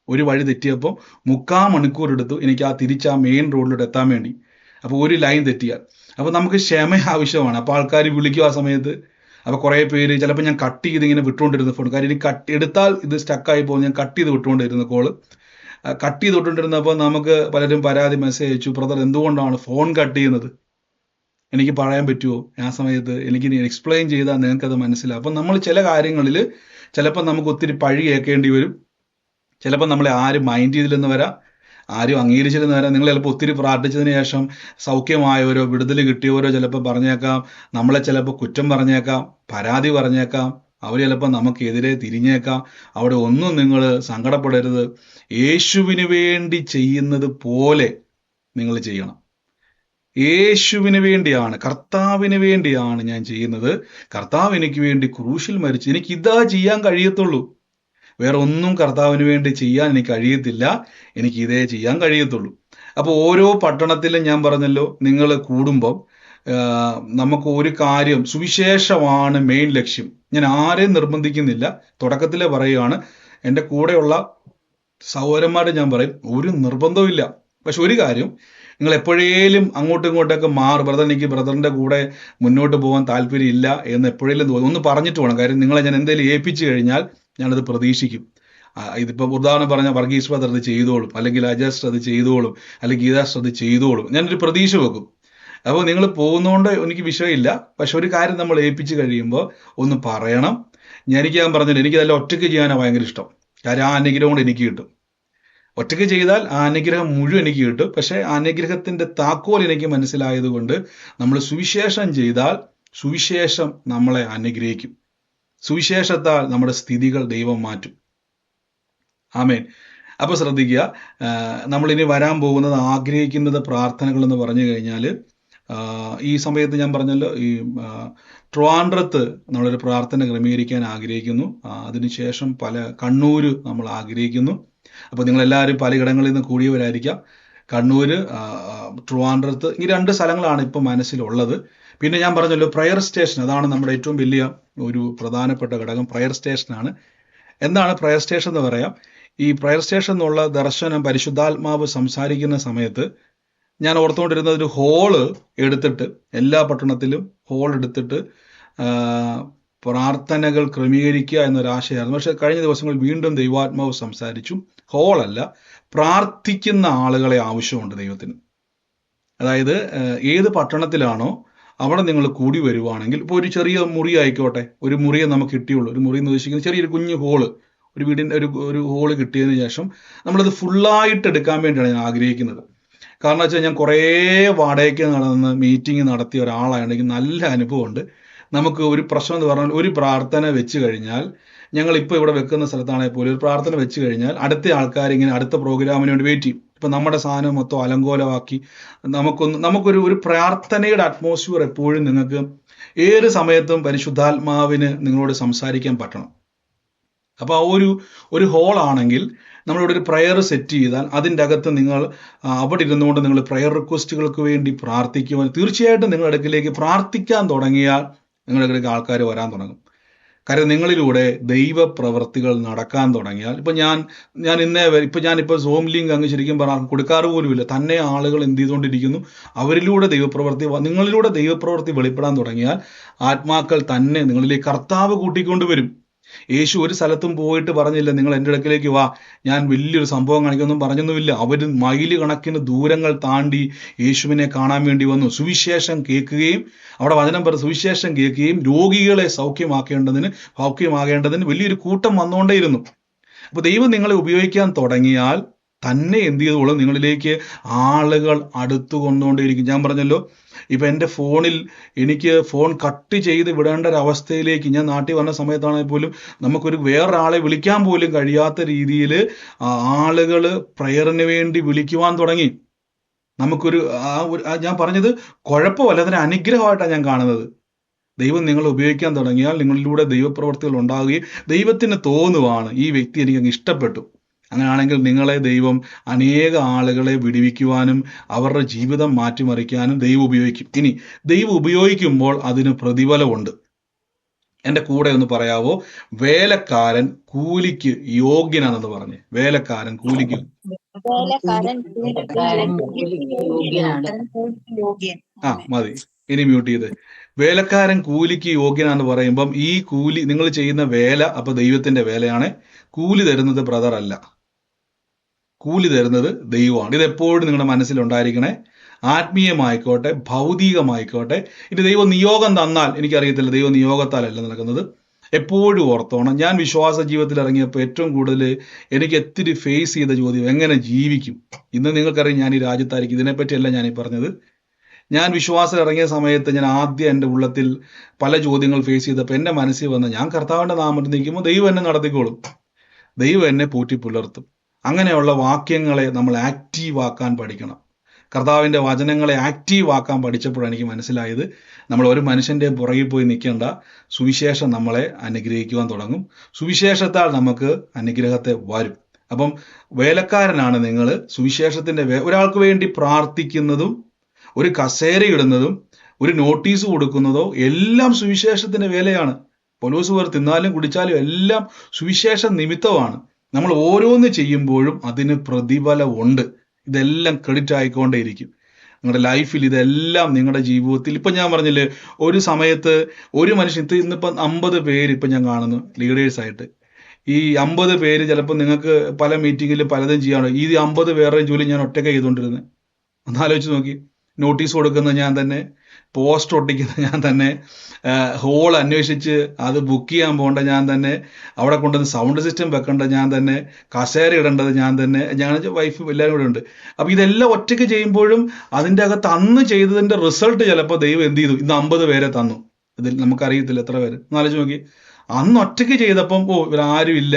ഒരു വഴി തെറ്റിയപ്പോൾ 3/4 മണിക്കൂർ എടുത്തു എനിക്ക് ആ തിരിച്ച് ആ മെയിൻ റോഡിലോട്ട് എത്താൻ വേണ്ടി. അപ്പോൾ ഒരു ലൈൻ തെറ്റിയാൽ, അപ്പോൾ നമുക്ക് ക്ഷമ ആവശ്യമാണ്. അപ്പോൾ ആൾക്കാർ വിളിക്കും ആ സമയത്ത്. അപ്പോൾ കുറേ പേര് ചിലപ്പോൾ ഞാൻ കട്ട് ചെയ്ത് ഇങ്ങനെ വിട്ടുകൊണ്ടിരുന്ന ഫോൺ, കാര്യം ഇനി എടുത്താൽ ഇത് സ്റ്റക്കായി പോകും. ഞാൻ കട്ട് ചെയ്ത് വിട്ടുകൊണ്ടിരുന്ന കോള് കട്ട് ചെയ്ത് വിട്ടുകൊണ്ടിരുന്നപ്പോൾ നമുക്ക് പലരും പരാതി മെസ്സേജ് അയച്ചു, ബ്രദർ എന്തുകൊണ്ടാണ് ഫോൺ കട്ട് ചെയ്യുന്നത്, എനിക്ക് പറയാൻ പറ്റുമോ? ആ സമയത്ത് എനിക്ക് എക്സ്പ്ലെയിൻ ചെയ്താൽ നിങ്ങൾക്കത് മനസ്സിലാവും. അപ്പം നമ്മൾ ചില കാര്യങ്ങളിൽ ചിലപ്പോൾ നമുക്ക് ഒത്തിരി പഴി കേൾക്കേണ്ടി വരും. ചിലപ്പോൾ നമ്മളെ ആരും മൈൻഡ് ചെയ്തില്ലെന്ന് വരാം, ആരും അംഗീകരിച്ചില്ലെന്ന് വരാം. നിങ്ങൾ ചിലപ്പോൾ ഒത്തിരി പ്രാർത്ഥിച്ചതിന് ശേഷം സൗഖ്യമായവരോ വിടുതൽ കിട്ടിയവരോ ചിലപ്പോൾ പറഞ്ഞേക്കാം, നമ്മളെ ചിലപ്പോൾ കുറ്റം പറഞ്ഞേക്കാം, പരാതി പറഞ്ഞേക്കാം, അവർ ചിലപ്പോൾ നമുക്കെതിരെ തിരിഞ്ഞേക്കാം. അവിടെ ഒന്നും നിങ്ങൾ സങ്കടപ്പെടരുത്. യേശുവിന് വേണ്ടി ചെയ്യുന്നത് പോലെ നിങ്ങൾ ചെയ്യണം. യേശുവിന് വേണ്ടിയാണ്, കർത്താവിന് വേണ്ടിയാണ് ഞാൻ ചെയ്യുന്നത്. കർത്താവ് എനിക്ക് വേണ്ടി ക്രൂശിൽ മരിച്ചു. എനിക്ക് ഇതാ ചെയ്യാൻ കഴിയത്തുള്ളൂ. വേറെ ഒന്നും കർത്താവിന് വേണ്ടി ചെയ്യാൻ എനിക്ക് കഴിയത്തില്ല. എനിക്ക് ഇതേ ചെയ്യാൻ കഴിയത്തുള്ളൂ. അപ്പോൾ ഓരോ പട്ടണത്തിലും ഞാൻ പറഞ്ഞല്ലോ, നിങ്ങൾ കൂടുമ്പം നമുക്ക് ഒരു കാര്യം, സുവിശേഷമാണ് മെയിൻ ലക്ഷ്യം. ഞാൻ ആരെയും നിർബന്ധിക്കുന്നില്ല, തുടക്കത്തിലേ പറയുകയാണ്. എൻ്റെ കൂടെയുള്ള സഹോദരന്മാരെ ഞാൻ പറയും, ഒരു നിർബന്ധവും ഇല്ല. പക്ഷെ ഒരു കാര്യം, നിങ്ങൾ എപ്പോഴേലും അങ്ങോട്ടും ഇങ്ങോട്ടൊക്കെ ബ്രദർ എനിക്ക് ബ്രദറിൻ്റെ കൂടെ മുന്നോട്ട് പോകാൻ താല്പര്യമില്ല എന്ന് എപ്പോഴേലും തോന്നും, ഒന്ന് പറഞ്ഞിട്ട് വേണം. കാര്യം നിങ്ങളെ ഞാൻ എന്തെങ്കിലും ഏൽപ്പിച്ചു കഴിഞ്ഞാൽ ഞാനത് പ്രതീക്ഷിക്കും. ഇതിപ്പോൾ ഉദാഹരണം പറഞ്ഞാൽ വർഗീസ് ബ്രദർ അത് ചെയ്തോളും, അല്ലെങ്കിൽ അജസ്റ്റ് അത് ചെയ്തോളും, അല്ലെങ്കിൽ ഗീതാസ് അത് ചെയ്തോളും, ഞാനൊരു പ്രതീക്ഷ വെക്കും. അപ്പോൾ നിങ്ങൾ പോകുന്നതുകൊണ്ട് എനിക്ക് വിഷയമില്ല. പക്ഷെ ഒരു കാര്യം നമ്മൾ ഏൽപ്പിച്ച് കഴിയുമ്പോൾ ഒന്ന് പറയണം. എനിക്ക് ഞാൻ പറഞ്ഞില്ല, എനിക്കതെല്ലാം ഒറ്റയ്ക്ക് ചെയ്യാനാണ് ഭയങ്കര ഇഷ്ടം. കാര്യം ആ അനുഗ്രഹം കൊണ്ട് എനിക്ക് കിട്ടും. ഒറ്റയ്ക്ക് ചെയ്താൽ ആ അനുഗ്രഹം മുഴുവൻ എനിക്ക് കിട്ടും. പക്ഷേ ആ അനുഗ്രഹത്തിൻ്റെ താക്കോൽ എനിക്ക് മനസ്സിലായത് കൊണ്ട് നമ്മൾ സുവിശേഷം ചെയ്താൽ സുവിശേഷം നമ്മളെ അനുഗ്രഹിക്കും. സുവിശേഷത്താൽ നമ്മുടെ സ്ഥിതികൾ ദൈവം മാറ്റും. ആമേൻ. അപ്പൊ ശ്രദ്ധിക്കുക, നമ്മളിനി വരാൻ പോകുന്നത് ആഗ്രഹിക്കുന്നത് പ്രാർത്ഥനകൾ എന്ന് പറഞ്ഞു കഴിഞ്ഞാൽ, ഈ സമയത്ത് ഞാൻ പറഞ്ഞല്ലോ, ഈ ട്രിവാൻഡ്രത്ത് നമ്മളൊരു പ്രാർത്ഥന ക്രമീകരിക്കാൻ ആഗ്രഹിക്കുന്നു. അതിനുശേഷം കണ്ണൂര് നമ്മൾ ആഗ്രഹിക്കുന്നു. അപ്പോൾ നിങ്ങളെല്ലാവരും പലയിടങ്ങളിൽ നിന്ന് കൂടിയവരായിരിക്കാം. കണ്ണൂര്, ട്രിവാൻഡ്രത്ത്, ഈ 2 സ്ഥലങ്ങളാണ് ഇപ്പം മനസ്സിലുള്ളത്. പിന്നെ ഞാൻ പറഞ്ഞല്ലോ പ്രയർ സ്റ്റേഷൻ, അതാണ് നമ്മുടെ ഏറ്റവും വലിയ ഒരു പ്രധാനപ്പെട്ട ഘടകം. പ്രയർ സ്റ്റേഷനാണ്. എന്താണ് പ്രയർ സ്റ്റേഷൻ എന്ന് പറയാം? ഈ പ്രയർ സ്റ്റേഷൻ എന്നുള്ള ദർശനം പരിശുദ്ധാത്മാവ് സംസാരിക്കുന്ന സമയത്ത് ഞാൻ ഓർത്തുകൊണ്ടിരുന്നത്, ഒരു ഹോള് എടുത്തിട്ട്, എല്ലാ പട്ടണത്തിലും ഹോൾ എടുത്തിട്ട് പ്രാർത്ഥനകൾ ക്രമീകരിക്കുക എന്നൊരാശയമായിരുന്നു. പക്ഷെ കഴിഞ്ഞ ദിവസങ്ങളിൽ വീണ്ടും ദൈവാത്മാവ് സംസാരിച്ചു, ഹോളല്ല, പ്രാർത്ഥിക്കുന്ന ആളുകളെ ആവശ്യമുണ്ട് ദൈവത്തിന്. അതായത് ഏത് പട്ടണത്തിലാണോ അവിടെ നിങ്ങൾ കൂടി വരുവാണെങ്കിൽ, ഇപ്പോൾ ഒരു ചെറിയ മുറി ആയിക്കോട്ടെ, ഒരു മുറിയെ നമുക്ക് കിട്ടിയുള്ളൂ. ഒരു മുറി എന്ന് ഉദ്ദേശിക്കുന്നത് ചെറിയൊരു കുഞ്ഞു ഹോള്, ഒരു വീടിൻ്റെ ഒരു ഹോള് കിട്ടിയതിന് ശേഷം നമ്മളത് ഫുള്ളായിട്ട് എടുക്കാൻ വേണ്ടിയാണ് ഞാൻ ആഗ്രഹിക്കുന്നത്. കാരണം വെച്ചാൽ ഞാൻ കുറേ വാടകയ്ക്ക് നടന്ന് മീറ്റിംഗ് നടത്തിയ ഒരാളാണെങ്കിൽ നല്ല അനുഭവമുണ്ട്. നമുക്ക് ഒരു പ്രശ്നം എന്ന് പറഞ്ഞാൽ, ഒരു പ്രാർത്ഥന വെച്ച് കഴിഞ്ഞാൽ, ഞങ്ങൾ ഇപ്പോൾ ഇവിടെ വെക്കുന്ന സ്ഥലത്താണെങ്കിൽ പോലും ഒരു പ്രാർത്ഥന വെച്ച് കഴിഞ്ഞാൽ അടുത്ത ആൾക്കാർ ഇങ്ങനെ അടുത്ത പ്രോഗ്രാമിന് വേണ്ടി വെയിറ്റ് ചെയ്യും. ഇപ്പം നമ്മുടെ സാധനം മൊത്തം അലങ്കോലമാക്കി നമുക്കൊരു പ്രാർത്ഥനയുടെ അറ്റ്മോസ്ഫിയർ എപ്പോഴും നിങ്ങൾക്ക് ഏത് സമയത്തും പരിശുദ്ധാത്മാവിന് നിങ്ങളോട് സംസാരിക്കാൻ പറ്റണം. അപ്പോൾ ആ ഒരു ഹോളാണെങ്കിൽ നമ്മളിവിടെ ഒരു പ്രയർ സെറ്റ് ചെയ്താൽ അതിൻ്റെ അകത്ത് നിങ്ങൾ അവിടെ ഇരുന്നുകൊണ്ട് നിങ്ങൾ പ്രയർ റിക്വസ്റ്റുകൾക്ക് വേണ്ടി പ്രാർത്ഥിക്കുവാൻ, തീർച്ചയായിട്ടും നിങ്ങളുടെ അടുക്കിലേക്ക് പ്രാർത്ഥിക്കാൻ തുടങ്ങിയാൽ നിങ്ങളുടെ അടുക്കിലേക്ക് ആൾക്കാർ വരാൻ തുടങ്ങും. കാര്യം നിങ്ങളിലൂടെ ദൈവപ്രവർത്തികൾ നടക്കാൻ തുടങ്ങിയാൽ, ഇപ്പം ഞാനിപ്പോൾ സോം ലിങ്ക് അങ്ങ് ശരിക്കും പറഞ്ഞാൽ കൊടുക്കാറ് പോലുമില്ല. തന്നെ ആളുകൾ എന്ത് ചെയ്തുകൊണ്ടിരിക്കുന്നു, അവരിലൂടെ നിങ്ങളിലൂടെ ദൈവപ്രവൃത്തി വെളിപ്പെടാൻ തുടങ്ങിയാൽ ആത്മാക്കൾ തന്നെ നിങ്ങളിലേക്ക് കർത്താവ് കൂട്ടിക്കൊണ്ടുവരും. യേശു ഒരു സ്ഥലത്തും പോയിട്ട് പറഞ്ഞില്ല, നിങ്ങൾ എൻ്റെ അടുക്കിലേക്ക് വാ, ഞാൻ വലിയൊരു സംഭവം കാണിക്കൊന്നും പറഞ്ഞൊന്നുമില്ല. അവർ മൈല് കണക്കിന് ദൂരങ്ങൾ താണ്ടി യേശുവിനെ കാണാൻ വേണ്ടി വന്നു. സുവിശേഷം കേൾക്കുകയും, അവിടെ വചനം സുവിശേഷം കേൾക്കുകയും രോഗികളെ സൗഖ്യമാകേണ്ടതിന് വലിയൊരു കൂട്ടം വന്നുകൊണ്ടേയിരുന്നു. അപ്പൊ ദൈവം നിങ്ങളെ ഉപയോഗിക്കാൻ തുടങ്ങിയാൽ തന്നെ എന്ത് ചെയ്തോളും, നിങ്ങളിലേക്ക് ആളുകൾ അടുത്തു കൊണ്ടുകൊണ്ടേയിരിക്കും. ഞാൻ പറഞ്ഞല്ലോ, ഇപ്പൊ എൻ്റെ ഫോണിൽ എനിക്ക് ഫോൺ കട്ട് ചെയ്ത് വിടേണ്ട ഒരു അവസ്ഥയിലേക്ക് ഞാൻ നാട്ടിൽ വന്ന സമയത്താണെങ്കിൽ പോലും നമുക്കൊരു വേറൊരാളെ വിളിക്കാൻ പോലും കഴിയാത്ത രീതിയിൽ ആളുകൾ പ്രയറിന് വേണ്ടി വിളിക്കുവാൻ തുടങ്ങി. ഞാൻ പറഞ്ഞത് കുഴപ്പമല്ല, അതിന് അനുഗ്രഹമായിട്ടാണ് ഞാൻ കാണുന്നത്. ദൈവം നിങ്ങളെ ഉപയോഗിക്കാൻ തുടങ്ങിയാൽ നിങ്ങളിലൂടെ ദൈവപ്രവർത്തികൾ ഉണ്ടാവുകയും ദൈവത്തിന് തോന്നുവാണ് ഈ വ്യക്തി എനിക്ക് ഇഷ്ടപ്പെട്ടു. അങ്ങനെയാണെങ്കിൽ നിങ്ങളെ ദൈവം അനേക ആളുകളെ വിടുവിക്കുവാനും അവരുടെ ജീവിതം മാറ്റിമറിക്കാനും ദൈവം ഉപയോഗിക്കും. ഇനി ദൈവം ഉപയോഗിക്കുമ്പോൾ അതിന് പ്രതിഫലമുണ്ട്. എൻ്റെ കൂടെ ഒന്ന് പറയാവോ? വേലക്കാരൻ കൂലിക്ക് യോഗ്യനാണെന്ന് പറഞ്ഞ്. വേലക്കാരൻ കൂലിക്ക് മതി, ഇനി മ്യൂട്ട് ചെയ്ത്. വേലക്കാരൻ കൂലിക്ക് യോഗ്യനാന്ന് പറയുമ്പം ഈ കൂലി, നിങ്ങൾ ചെയ്യുന്ന വേല അപ്പൊ ദൈവത്തിന്റെ വേലയാണ്. കൂലി തരുന്നത് ബ്രദർ അല്ല, കൂലി തരുന്നത് ദൈവമാണ്. ഇതെപ്പോഴും നിങ്ങളുടെ മനസ്സിലുണ്ടായിരിക്കണേ. ആത്മീയമായിക്കോട്ടെ, ഭൗതികമായിക്കോട്ടെ. ഇനി ദൈവം നിയോഗം തന്നാൽ, എനിക്കറിയത്തില്ല, ദൈവം നിയോഗത്താലല്ല നടക്കുന്നത്. എപ്പോഴും ഓർത്തോണം, ഞാൻ വിശ്വാസ ജീവിതത്തിൽ ഇറങ്ങിയപ്പോൾ ഏറ്റവും കൂടുതൽ എനിക്ക് ഒത്തിരി ഫേസ് ചെയ്ത ചോദ്യം, എങ്ങനെ ജീവിക്കും? ഇന്ന് നിങ്ങൾക്കറിയാം ഞാൻ ഈ രാജ്യത്തായിരിക്കും. ഇതിനെപ്പറ്റിയല്ല ഞാൻ ഈ പറഞ്ഞത്. ഞാൻ വിശ്വാസം ഇറങ്ങിയ സമയത്ത് ഞാൻ ആദ്യം എൻ്റെ ഉള്ളത്തിൽ പല ചോദ്യങ്ങൾ ഫേസ് ചെയ്തപ്പോൾ എൻ്റെ മനസ്സിൽ വന്ന്, ഞാൻ കർത്താവിൻ്റെ നാമത്തിൽ നിൽക്കുമ്പോൾ ദൈവം എന്നെ നടത്തിക്കോളും, ദൈവം എന്നെ പൂറ്റി പുലർത്തും. അങ്ങനെയുള്ള വാക്യങ്ങളെ നമ്മൾ ആക്റ്റീവ് ആക്കാൻ പഠിക്കണം. കർത്താവിൻ്റെ വചനങ്ങളെ ആക്റ്റീവ് ആക്കാൻ പഠിച്ചപ്പോഴാണ് എനിക്ക് മനസ്സിലായത്, നമ്മൾ ഒരു മനുഷ്യൻ്റെ പുറകിൽ പോയി നിൽക്കേണ്ട, സുവിശേഷം നമ്മളെ അനുഗ്രഹിക്കുവാൻ തുടങ്ങും. സുവിശേഷത്താൽ നമുക്ക് അനുഗ്രഹത്തെ വരും. അപ്പം വേലക്കാരനാണ് നിങ്ങൾ. സുവിശേഷത്തിൻ്റെ ഒരാൾക്ക് വേണ്ടി പ്രാർത്ഥിക്കുന്നതും ഒരു കസേരയിടുന്നതും ഒരു നോട്ടീസ് കൊടുക്കുന്നതോ എല്ലാം സുവിശേഷത്തിന്റെ വേലയാണ്. പൗലോസ് പേർ തിന്നാലും കുടിച്ചാലും എല്ലാം സുവിശേഷ നിമിത്തമാണ്. നമ്മൾ ഓരോന്ന് ചെയ്യുമ്പോഴും അതിന് പ്രതിഫലമുണ്ട്. ഇതെല്ലാം ക്രെഡിറ്റ് ആയിക്കൊണ്ടേയിരിക്കും നിങ്ങളുടെ ലൈഫിൽ. ഇതെല്ലാം നിങ്ങളുടെ ജീവിതത്തിൽ, ഇപ്പം ഞാൻ പറഞ്ഞില്ലേ, ഒരു സമയത്ത് ഒരു മനുഷ്യൻ, ഇന്നിപ്പം 50 പേര് ഇപ്പം ഞാൻ കാണുന്നു ലീഡേഴ്സായിട്ട്. ഈ 50 പേര് ചിലപ്പോൾ നിങ്ങൾക്ക് പല മീറ്റിങ്ങിലും പലതും ചെയ്യാണോ. ഈ 50 പേരുടെയും ജോലി ഞാൻ ഒറ്റയ്ക്ക് ചെയ്തുകൊണ്ടിരുന്നത്. ഒന്നാലോചിച്ച് നോക്കി. നോട്ടീസ് കൊടുക്കുന്നത് ഞാൻ തന്നെ, പോസ്റ്റർ ഒട്ടിക്കുന്നത് ഞാൻ തന്നെ, ഹോൾ അന്വേഷിച്ച് അത് ബുക്ക് ചെയ്യാൻ പോകേണ്ട ഞാൻ തന്നെ, അവിടെ കൊണ്ടുവന്ന് സൗണ്ട് സിസ്റ്റം വെക്കേണ്ട ഞാൻ തന്നെ, കസേര ഇടേണ്ടത് ഞാൻ തന്നെ, ഞാൻ വൈഫ് എല്ലാവരും കൂടെ ഉണ്ട്. അപ്പം ഇതെല്ലാം ഒറ്റയ്ക്ക് ചെയ്യുമ്പോഴും അതിൻ്റെ അകത്ത് അന്ന് ചെയ്തതിൻ്റെ റിസൾട്ട് ചിലപ്പോൾ ദൈവം എന്ത് ചെയ്തു, ഇന്ന് 50 പേരെ തന്നു. ഇതിൽ നമുക്കറിയത്തില്ല എത്ര പേര്. എന്നാലോചിച്ച് നോക്കി. അന്ന് ഒറ്റയ്ക്ക് ചെയ്തപ്പം ഇവരാരും ഇല്ല,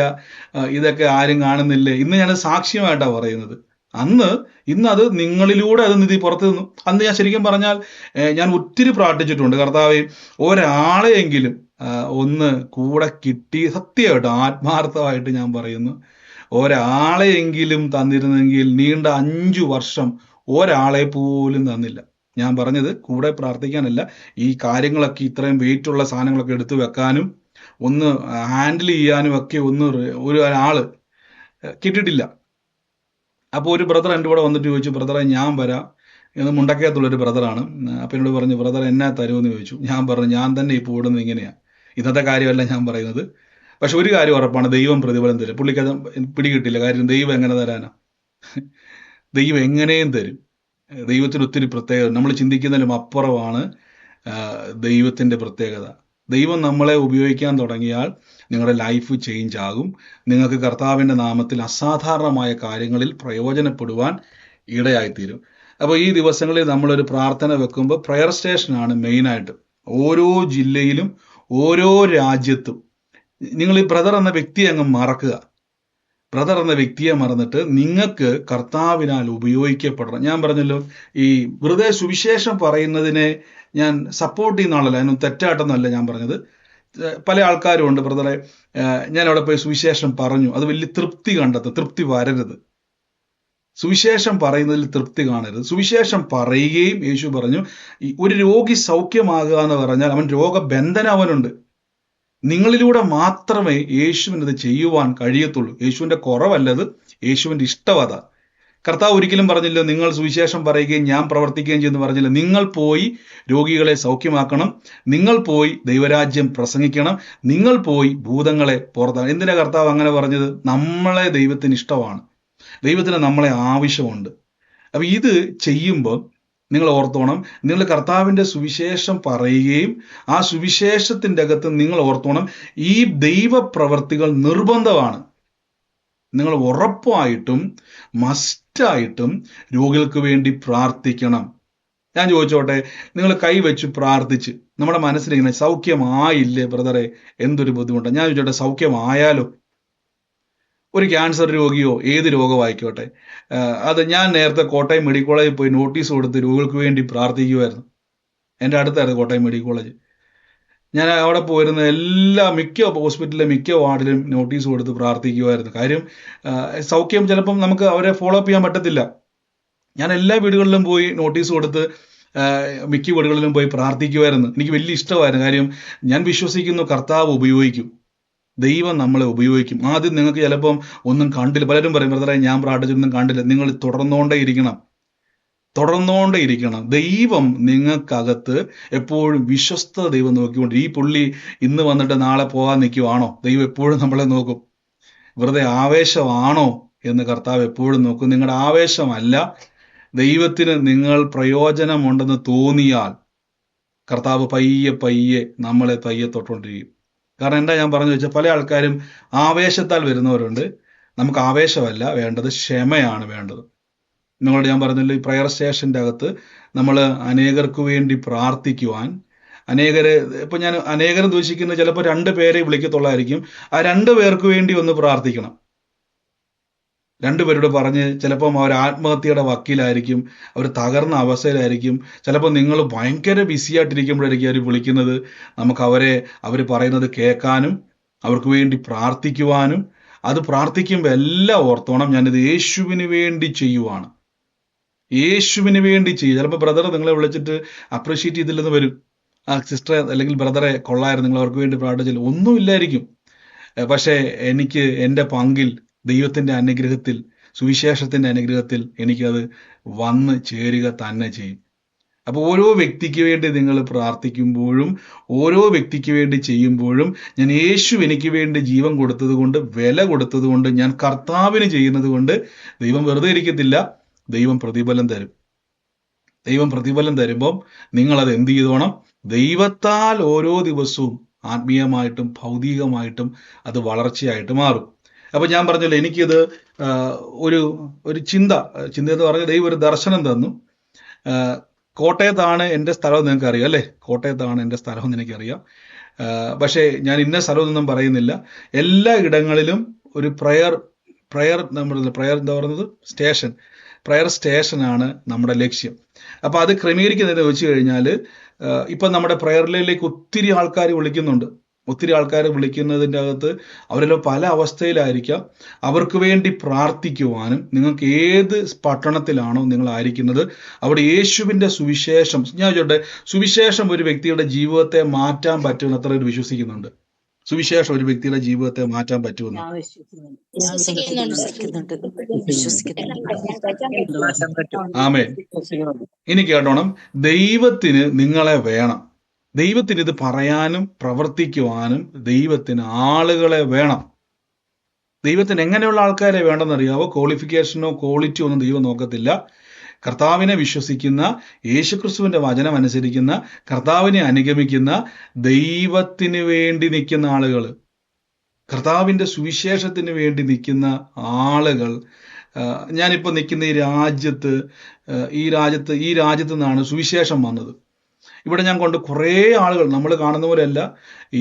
ഇതൊക്കെ ആരും കാണുന്നില്ലേ. ഇന്ന് ഞാൻ സാക്ഷ്യമായിട്ടാണ് പറയുന്നത്. ഇന്ന് അത് നിങ്ങളിലൂടെ അത് നിധി പുറത്തു നിന്നു. അന്ന് ഞാൻ ശരിക്കും പറഞ്ഞാൽ ഞാൻ ഒത്തിരി പ്രാർത്ഥിച്ചിട്ടുണ്ട്, കർത്താവേ ഒരാളെയെങ്കിലും ഒന്ന് കൂടെ കിട്ടി. സത്യമായിട്ട് ആത്മാർത്ഥമായിട്ട് ഞാൻ പറയുന്നു, ഒരാളെയെങ്കിലും തന്നിരുന്നെങ്കിൽ. നീണ്ട 5 വർഷം ഒരാളെ പോലും തന്നില്ല. ഞാൻ പറഞ്ഞത് കൂടെ പ്രാർത്ഥിക്കാനല്ല, ഈ കാര്യങ്ങളൊക്കെ ഇത്രയും വെയിറ്റ് ഉള്ള സാധനങ്ങളൊക്കെ എടുത്തു വെക്കാനും ഒന്ന് ഹാൻഡിൽ ചെയ്യാനും ഒക്കെ ഒരാള് കിട്ടിയിട്ടില്ല. അപ്പോൾ ഒരു ബ്രദർ എൻ്റെ കൂടെ വന്നിട്ട് ചോദിച്ചു, ബ്രദറെ ഞാൻ വരാം എന്ന്. മുണ്ടക്കയത്തുള്ളൊരു ബ്രദറാണ്. അപ്പം എന്നോട് പറഞ്ഞു, ബ്രദർ എന്നാ തരുമെന്ന് ചോദിച്ചു. ഞാൻ പറഞ്ഞു, ഞാൻ തന്നെ ഇപ്പോൾ ഓടുന്നത് ഇങ്ങനെയാണ്. ഇന്നത്തെ കാര്യമല്ല ഞാൻ പറയുന്നത്, പക്ഷെ ഒരു കാര്യം ഉറപ്പാണ്, ദൈവം പ്രതിഫലം തരും. പുള്ളിക്കത് പിടികിട്ടില്ല. കാര്യം ദൈവം എങ്ങനെ തരാനാ? ദൈവം എങ്ങനെയും തരും. ദൈവത്തിന് ഒത്തിരി പ്രത്യേകത, നമ്മൾ ചിന്തിക്കുന്നതിലും അപ്പുറമാണ് ദൈവത്തിൻ്റെ പ്രത്യേകത. ദൈവം നമ്മളെ ഉപയോഗിക്കാൻ തുടങ്ങിയാൽ നിങ്ങളുടെ ലൈഫ് ചേഞ്ച് ആകും. നിങ്ങൾക്ക് കർത്താവിൻ്റെ നാമത്തിൽ അസാധാരണമായ കാര്യങ്ങളിൽ പ്രയോജനപ്പെടുവാൻ ഇടയായിത്തീരും. അപ്പോൾ ഈ ദിവസങ്ങളിൽ നമ്മളൊരു പ്രാർത്ഥന വെക്കുമ്പോൾ പ്രയർ സ്റ്റേഷനാണ് മെയിനായിട്ട്. ഓരോ ജില്ലയിലും ഓരോ രാജ്യത്തും നിങ്ങൾ ഈ ബ്രദർ എന്ന വ്യക്തിയെ അങ്ങ് മറക്കുക. ബ്രദർ എന്ന വ്യക്തിയെ മറന്നിട്ട് നിങ്ങൾക്ക് കർത്താവിനാൽ ഉപയോഗിക്കപ്പെടണം. ഞാൻ പറഞ്ഞല്ലോ, ഈ വെറുതെ സുവിശേഷം പറയുന്നതിനെ ഞാൻ സപ്പോർട്ട് ചെയ്യുന്ന ആളല്ല, അതിനൊന്നും തെറ്റായിട്ടൊന്നുമല്ല ഞാൻ പറഞ്ഞത്. പല ആൾക്കാരും ഉണ്ട്, ബ്രദറെ ഞാൻ അവിടെ പോയി സുവിശേഷം പറഞ്ഞു, അത് വലിയ തൃപ്തി വരരുത്. സുവിശേഷം പറയുന്നതിൽ തൃപ്തി കാണരുത്. സുവിശേഷം പറയുകയും, യേശു പറഞ്ഞു, ഒരു രോഗി സൗഖ്യമാകുക എന്ന് പറഞ്ഞാൽ അവൻ രോഗബന്ധനം അവനുണ്ട്. നിങ്ങളിലൂടെ മാത്രമേ യേശുവിനത് ചെയ്യുവാൻ കഴിയത്തുള്ളൂ. യേശുവിൻ്റെ കുറവല്ലത്, യേശുവിൻ്റെ ഇഷ്ടവത. കർത്താവ് ഒരിക്കലും പറഞ്ഞില്ല നിങ്ങൾ സുവിശേഷം പറയുകയും ഞാൻ പ്രവർത്തിക്കുകയും ചെയ്യുമെന്ന് പറഞ്ഞില്ല. നിങ്ങൾ പോയി രോഗികളെ സൗഖ്യമാക്കണം, നിങ്ങൾ പോയി ദൈവരാജ്യം പ്രസംഗിക്കണം, നിങ്ങൾ പോയി ഭൂതങ്ങളെ പുറത്താക്കണം. എന്തിനാ കർത്താവ് അങ്ങനെ പറഞ്ഞത്? നമ്മളെ ദൈവത്തിന് ഇഷ്ടമാണ്, ദൈവത്തിന് നമ്മളെ ആവശ്യമുണ്ട്. അപ്പൊ ഇത് ചെയ്യുമ്പോൾ നിങ്ങൾ ഓർത്തോണം, നിങ്ങൾ കർത്താവിൻ്റെ സുവിശേഷം പറയുകയും ആ സുവിശേഷത്തിൻ്റെ അകത്ത് നിങ്ങൾ ഓർത്തോണം, ഈ ദൈവപ്രവർത്തികൾ നിർബന്ധമാണ്. നിങ്ങൾ ഉറപ്പായിട്ടും മസ്റ്റായിട്ടും രോഗികൾക്ക് വേണ്ടി പ്രാർത്ഥിക്കണം. ഞാൻ ചോദിച്ചോട്ടെ, നിങ്ങൾ കൈവച്ച് പ്രാർത്ഥിച്ച് നമ്മുടെ മനസ്സിലിങ്ങനെ സൗഖ്യമായില്ലേ ബ്രദറെ, എന്തൊരു ബുദ്ധിമുട്ടാണ്. ഞാൻ ചോദിച്ചോട്ടെ, സൗഖ്യമായാലോ? ഒരു ക്യാൻസർ രോഗിയോ ഏത് രോഗമായിക്കോട്ടെ, അത് ഞാൻ നേരത്തെ കോട്ടയം മെഡിക്കൽ കോളേജിൽ പോയി നോട്ടീസ് കൊടുത്ത് രോഗികൾക്ക് വേണ്ടി പ്രാർത്ഥിക്കുമായിരുന്നു. എൻ്റെ അടുത്തായിരുന്നു കോട്ടയം മെഡിക്കൽ കോളേജ്. ഞാൻ അവിടെ പോയിരുന്ന മിക്ക ഹോസ്പിറ്റലിലെ മിക്ക വാർഡിലും നോട്ടീസ് കൊടുത്ത് പ്രാർത്ഥിക്കുമായിരുന്നു. കാര്യം സൗഖ്യം ചിലപ്പം നമുക്ക് അവരെ ഫോളോ അപ്പ് ചെയ്യാൻ പറ്റത്തില്ല. ഞാൻ എല്ലാ വീടുകളിലും പോയി നോട്ടീസ് കൊടുത്ത് മിക്ക വീടുകളിലും പോയി പ്രാർത്ഥിക്കുമായിരുന്നു. എനിക്ക് വലിയ ഇഷ്ടമായിരുന്നു. കാര്യം ഞാൻ വിശ്വസിക്കുന്നു കർത്താവ് ഉപയോഗിക്കും, ദൈവം നമ്മളെ ഉപയോഗിക്കും. ആദ്യം നിങ്ങൾക്ക് ചിലപ്പം ഒന്നും കണ്ടില്ല, പലരും പറയും ബ്രദറെ ഞാൻ പ്രാർത്ഥിച്ചൊന്നും കണ്ടില്ല. നിങ്ങൾ തുടർന്നുകൊണ്ടേ ഇരിക്കണം. ദൈവം നിങ്ങൾക്കകത്ത് എപ്പോഴും വിശ്വസ്ത ദൈവം നോക്കിക്കൊണ്ട്, ഈ പുള്ളി ഇന്ന് വന്നിട്ട് നാളെ പോകാൻ നിൽക്കുവാണോ? ദൈവം എപ്പോഴും നമ്മളെ നോക്കും. വെറുതെ ആവേശമാണോ എന്ന് കർത്താവ് എപ്പോഴും നോക്കും. നിങ്ങളുടെ ആവേശമല്ല, ദൈവത്തിന് നിങ്ങൾ പ്രയോജനമുണ്ടെന്ന് തോന്നിയാൽ കർത്താവ് പയ്യെ നമ്മളെ തൊട്ടുകൊണ്ടിരിക്കും. കാരണം എന്താ ഞാൻ പറഞ്ഞു വെച്ചാൽ, പല ആൾക്കാരും ആവേശത്താൽ വരുന്നവരുണ്ട്. നമുക്ക് ആവേശമല്ല വേണ്ടത്, ക്ഷമയാണ് വേണ്ടത്. നിങ്ങളോട് ഞാൻ പറഞ്ഞല്ലോ, ഈ പ്രയർ സ്റ്റേഷൻ്റെ അകത്ത് നമ്മൾ അനേകർക്ക് വേണ്ടി പ്രാർത്ഥിക്കുവാൻ, ഇപ്പം ഞാൻ അനേകർ ഉദ്ദേശിക്കുന്നത് ചിലപ്പോൾ 2 പേരെ വിളിക്കത്തുള്ളായിരിക്കും. ആ 2 പേർക്ക് വേണ്ടി ഒന്ന് പ്രാർത്ഥിക്കണം. 2 പേരോട് പറഞ്ഞ്, ചിലപ്പം അവർ ആത്മഹത്യയുടെ വക്കീലായിരിക്കും, അവർ തകർന്ന അവസ്ഥയിലായിരിക്കും. ചിലപ്പോൾ നിങ്ങൾ ഭയങ്കര ബിസിയായിട്ടിരിക്കുമ്പോഴായിരിക്കും അവർ വിളിക്കുന്നത്. നമുക്ക് അവർ പറയുന്നത് കേൾക്കാനും അവർക്ക് വേണ്ടി പ്രാർത്ഥിക്കുവാനും. അത് പ്രാർത്ഥിക്കുമ്പോൾ എല്ലാം ഓർത്തോണം, ഞാനിത് യേശുവിന് വേണ്ടി ചെയ്യുവാണ്, യേശുവിന് വേണ്ടി ചെയ്യും. ചിലപ്പോൾ ബ്രദർ നിങ്ങളെ വിളിച്ചിട്ട് അപ്രീഷിയേറ്റ് ചെയ്തില്ലെന്ന് വരും. ആ സിസ്റ്ററെ അല്ലെങ്കിൽ ബ്രദറെ കൊള്ളായിരുന്നു, നിങ്ങൾ അവർക്ക് വേണ്ടി പ്രാർത്ഥിച്ചില്ല, ഒന്നുമില്ലായിരിക്കും. പക്ഷേ എനിക്ക് എൻ്റെ പങ്കിൽ ദൈവത്തിൻ്റെ അനുഗ്രഹത്തിൽ, സുവിശേഷത്തിൻ്റെ അനുഗ്രഹത്തിൽ എനിക്കത് വന്ന് ചേരുക തന്നെ ചെയ്യും. അപ്പോൾ ഓരോ വ്യക്തിക്ക് വേണ്ടി നിങ്ങൾ പ്രാർത്ഥിക്കുമ്പോഴും, ഓരോ വ്യക്തിക്ക് വേണ്ടി ചെയ്യുമ്പോഴും, ഞാൻ യേശു എനിക്ക് വേണ്ടി ജീവൻ കൊടുത്തത് കൊണ്ട്, വില കൊടുത്തത് കൊണ്ട്, ഞാൻ കർത്താവിന് ചെയ്യുന്നത് കൊണ്ട് ദൈവം വെറുതെ ഇരിക്കത്തില്ല, ദൈവം പ്രതിഫലം തരും. ദൈവം പ്രതിഫലം തരുമ്പം നിങ്ങളത് എന്ത് ചെയ്തോണം? ദൈവത്താൽ ഓരോ ദിവസവും ആത്മീയമായിട്ടും ഭൗതികമായിട്ടും അത് വളർച്ചയായിട്ട് മാറും. അപ്പൊ ഞാൻ പറഞ്ഞല്ലോ, എനിക്കിത് ഒരു ചിന്ത എന്ന് പറഞ്ഞാൽ ദൈവം ഒരു ദർശനം തന്നു. കോട്ടയത്താണ് എൻ്റെ സ്ഥലം, നിങ്ങൾക്ക് അറിയാം അല്ലേ? കോട്ടയത്താണ് എൻ്റെ സ്ഥലം എന്ന് എനിക്കറിയാം. പക്ഷേ ഞാൻ ഇന്ന സ്ഥലമൊന്നും പറയുന്നില്ല. എല്ലാ ഇടങ്ങളിലും ഒരു പ്രയർ എന്താ പറയുന്നത്, പ്രയർ സ്റ്റേഷനാണ് നമ്മുടെ ലക്ഷ്യം. അപ്പൊ അത് ക്രമീകരിക്കുന്നതെന്ന് വെച്ച് കഴിഞ്ഞാൽ, ഇപ്പൊ നമ്മുടെ പ്രയറിലേക്ക് ഒത്തിരി ആൾക്കാർ വിളിക്കുന്നുണ്ട്. ഒത്തിരി ആൾക്കാർ വിളിക്കുന്നതിൻ്റെ അകത്ത് അവരെല്ലാം പല അവസ്ഥയിലായിരിക്കാം. അവർക്ക് വേണ്ടി പ്രാർത്ഥിക്കുവാനും, നിങ്ങൾക്ക് ഏത് പട്ടണത്തിലാണോ നിങ്ങൾ ആയിരിക്കുന്നത് അവിടെ യേശുവിൻ്റെ സുവിശേഷം, ഞാൻ ചോട്ടെ, സുവിശേഷം ഒരു വ്യക്തിയുടെ ജീവിതത്തെ മാറ്റാൻ പറ്റുമെന്ന് എത്ര പേര് വിശ്വസിക്കുന്നുണ്ട്? സുവിശേഷം ഒരു വ്യക്തിയുടെ ജീവിതത്തെ മാറ്റാൻ പറ്റുമെന്ന്? ആമേൻ. ഇനി കേട്ടോണം, ദൈവത്തിന് നിങ്ങളെ വേണം. ദൈവത്തിന് ഇത് പറയാനും പ്രവർത്തിക്കുവാനും ദൈവത്തിന് ആളുകളെ വേണം. ദൈവത്തിന് എങ്ങനെയുള്ള ആൾക്കാരെ വേണ്ടെന്നറിയാവോ? ക്വാളിഫിക്കേഷനോ ക്വാളിറ്റിയോ ഒന്നും ദൈവം നോക്കത്തില്ല. കർത്താവിനെ വിശ്വസിക്കുന്ന, യേശുക്രിസ്തുവിന്റെ വചനം അനുസരിക്കുന്ന, കർത്താവിനെ അനുഗമിക്കുന്ന, ദൈവത്തിന് വേണ്ടി നിൽക്കുന്ന ആളുകൾ, കർത്താവിന്റെ സുവിശേഷത്തിന് വേണ്ടി നിൽക്കുന്ന ആളുകൾ. ഞാനിപ്പോൾ നിൽക്കുന്ന ഈ രാജ്യത്ത് നിന്നാണ് സുവിശേഷം വന്നത്. ഇവിടെ ഞാൻ കൊണ്ട് കുറേ ആളുകൾ, നമ്മൾ കാണുന്ന പോലെയല്ല,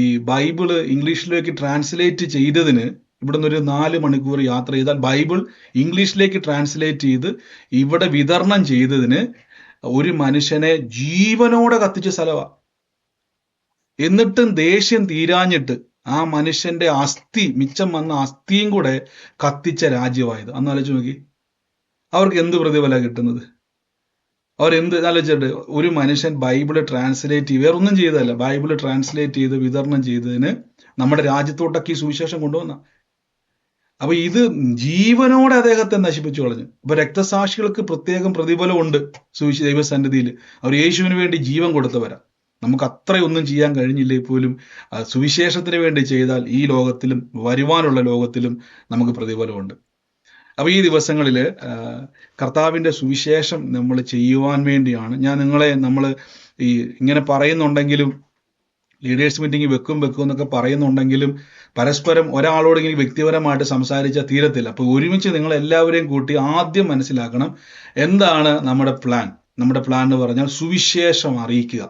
ഈ ബൈബിള് ഇംഗ്ലീഷിലേക്ക് ട്രാൻസ്ലേറ്റ് ചെയ്തതിന് ഇവിടുന്ന് ഒരു 4 മണിക്കൂർ യാത്ര ചെയ്താൽ ബൈബിൾ ഇംഗ്ലീഷിലേക്ക് ട്രാൻസ്ലേറ്റ് ചെയ്ത് ഇവിടെ വിതരണം ചെയ്തതിന് ഒരു മനുഷ്യനെ ജീവനോടെ കത്തിച്ച സ്ഥലമാണ്. എന്നിട്ടും ദേഷ്യം തീരാഞ്ഞിട്ട് ആ മനുഷ്യന്റെ മിച്ചം വന്ന അസ്ഥിയും കൂടെ കത്തിച്ച രാജ്യമായത്. അന്ന് ആലോചിച്ച് നോക്കി, അവർക്ക് എന്ത് പ്രതിഫലമാണ് കിട്ടുന്നത്? അവരെന്ത് ആലോചിച്ചിട്ട്, ഒരു മനുഷ്യൻ ബൈബിള് ട്രാൻസ്ലേറ്റ് ചെയ്ത്, വേറൊന്നും ചെയ്തതല്ല, ബൈബിള് ട്രാൻസ്ലേറ്റ് ചെയ്ത് വിതരണം ചെയ്തതിന് നമ്മുടെ രാജ്യത്തോട്ടൊക്കെ ഈ സുവിശേഷം കൊണ്ടുവന്ന. അപ്പൊ ഇത് ജീവനോടെ അദ്ദേഹത്തെ നശിപ്പിച്ചു കളഞ്ഞു. അപ്പൊ രക്തസാക്ഷികൾക്ക് പ്രത്യേകം പ്രതിഫലമുണ്ട് ദൈവസന്നിധിയിൽ. അവർ യേശുവിന് വേണ്ടി ജീവൻ കൊടുത്തവരാ. നമുക്ക് അത്രയൊന്നും ചെയ്യാൻ കഴിഞ്ഞില്ലേ പോലും സുവിശേഷത്തിന് വേണ്ടി ചെയ്താൽ ഈ ലോകത്തിലും വരുവാനുള്ള ലോകത്തിലും നമുക്ക് പ്രതിഫലമുണ്ട്. അപ്പൊ ഈ ദിവസങ്ങളിൽ കർത്താവിന്റെ സുവിശേഷം നമ്മൾ ചെയ്യുവാൻ വേണ്ടിയാണ് നമ്മൾ ഈ ഇങ്ങനെ പറയുന്നുണ്ടെങ്കിലും, ലീഡേഴ്സ് മീറ്റിംഗ് വെക്കും എന്നൊക്കെ പറയുന്നുണ്ടെങ്കിലും, പരസ്പരം ഒരാളോടെങ്കിലും വ്യക്തിപരമായിട്ട് സംസാരിച്ചാൽ തീരത്തില്ല. അപ്പൊ ഒരുമിച്ച് നിങ്ങൾ എല്ലാവരെയും കൂട്ടി ആദ്യം മനസ്സിലാക്കണം എന്താണ് നമ്മുടെ പ്ലാൻ. നമ്മുടെ പ്ലാൻ എന്ന് പറഞ്ഞാൽ സുവിശേഷം അറിയിക്കുക.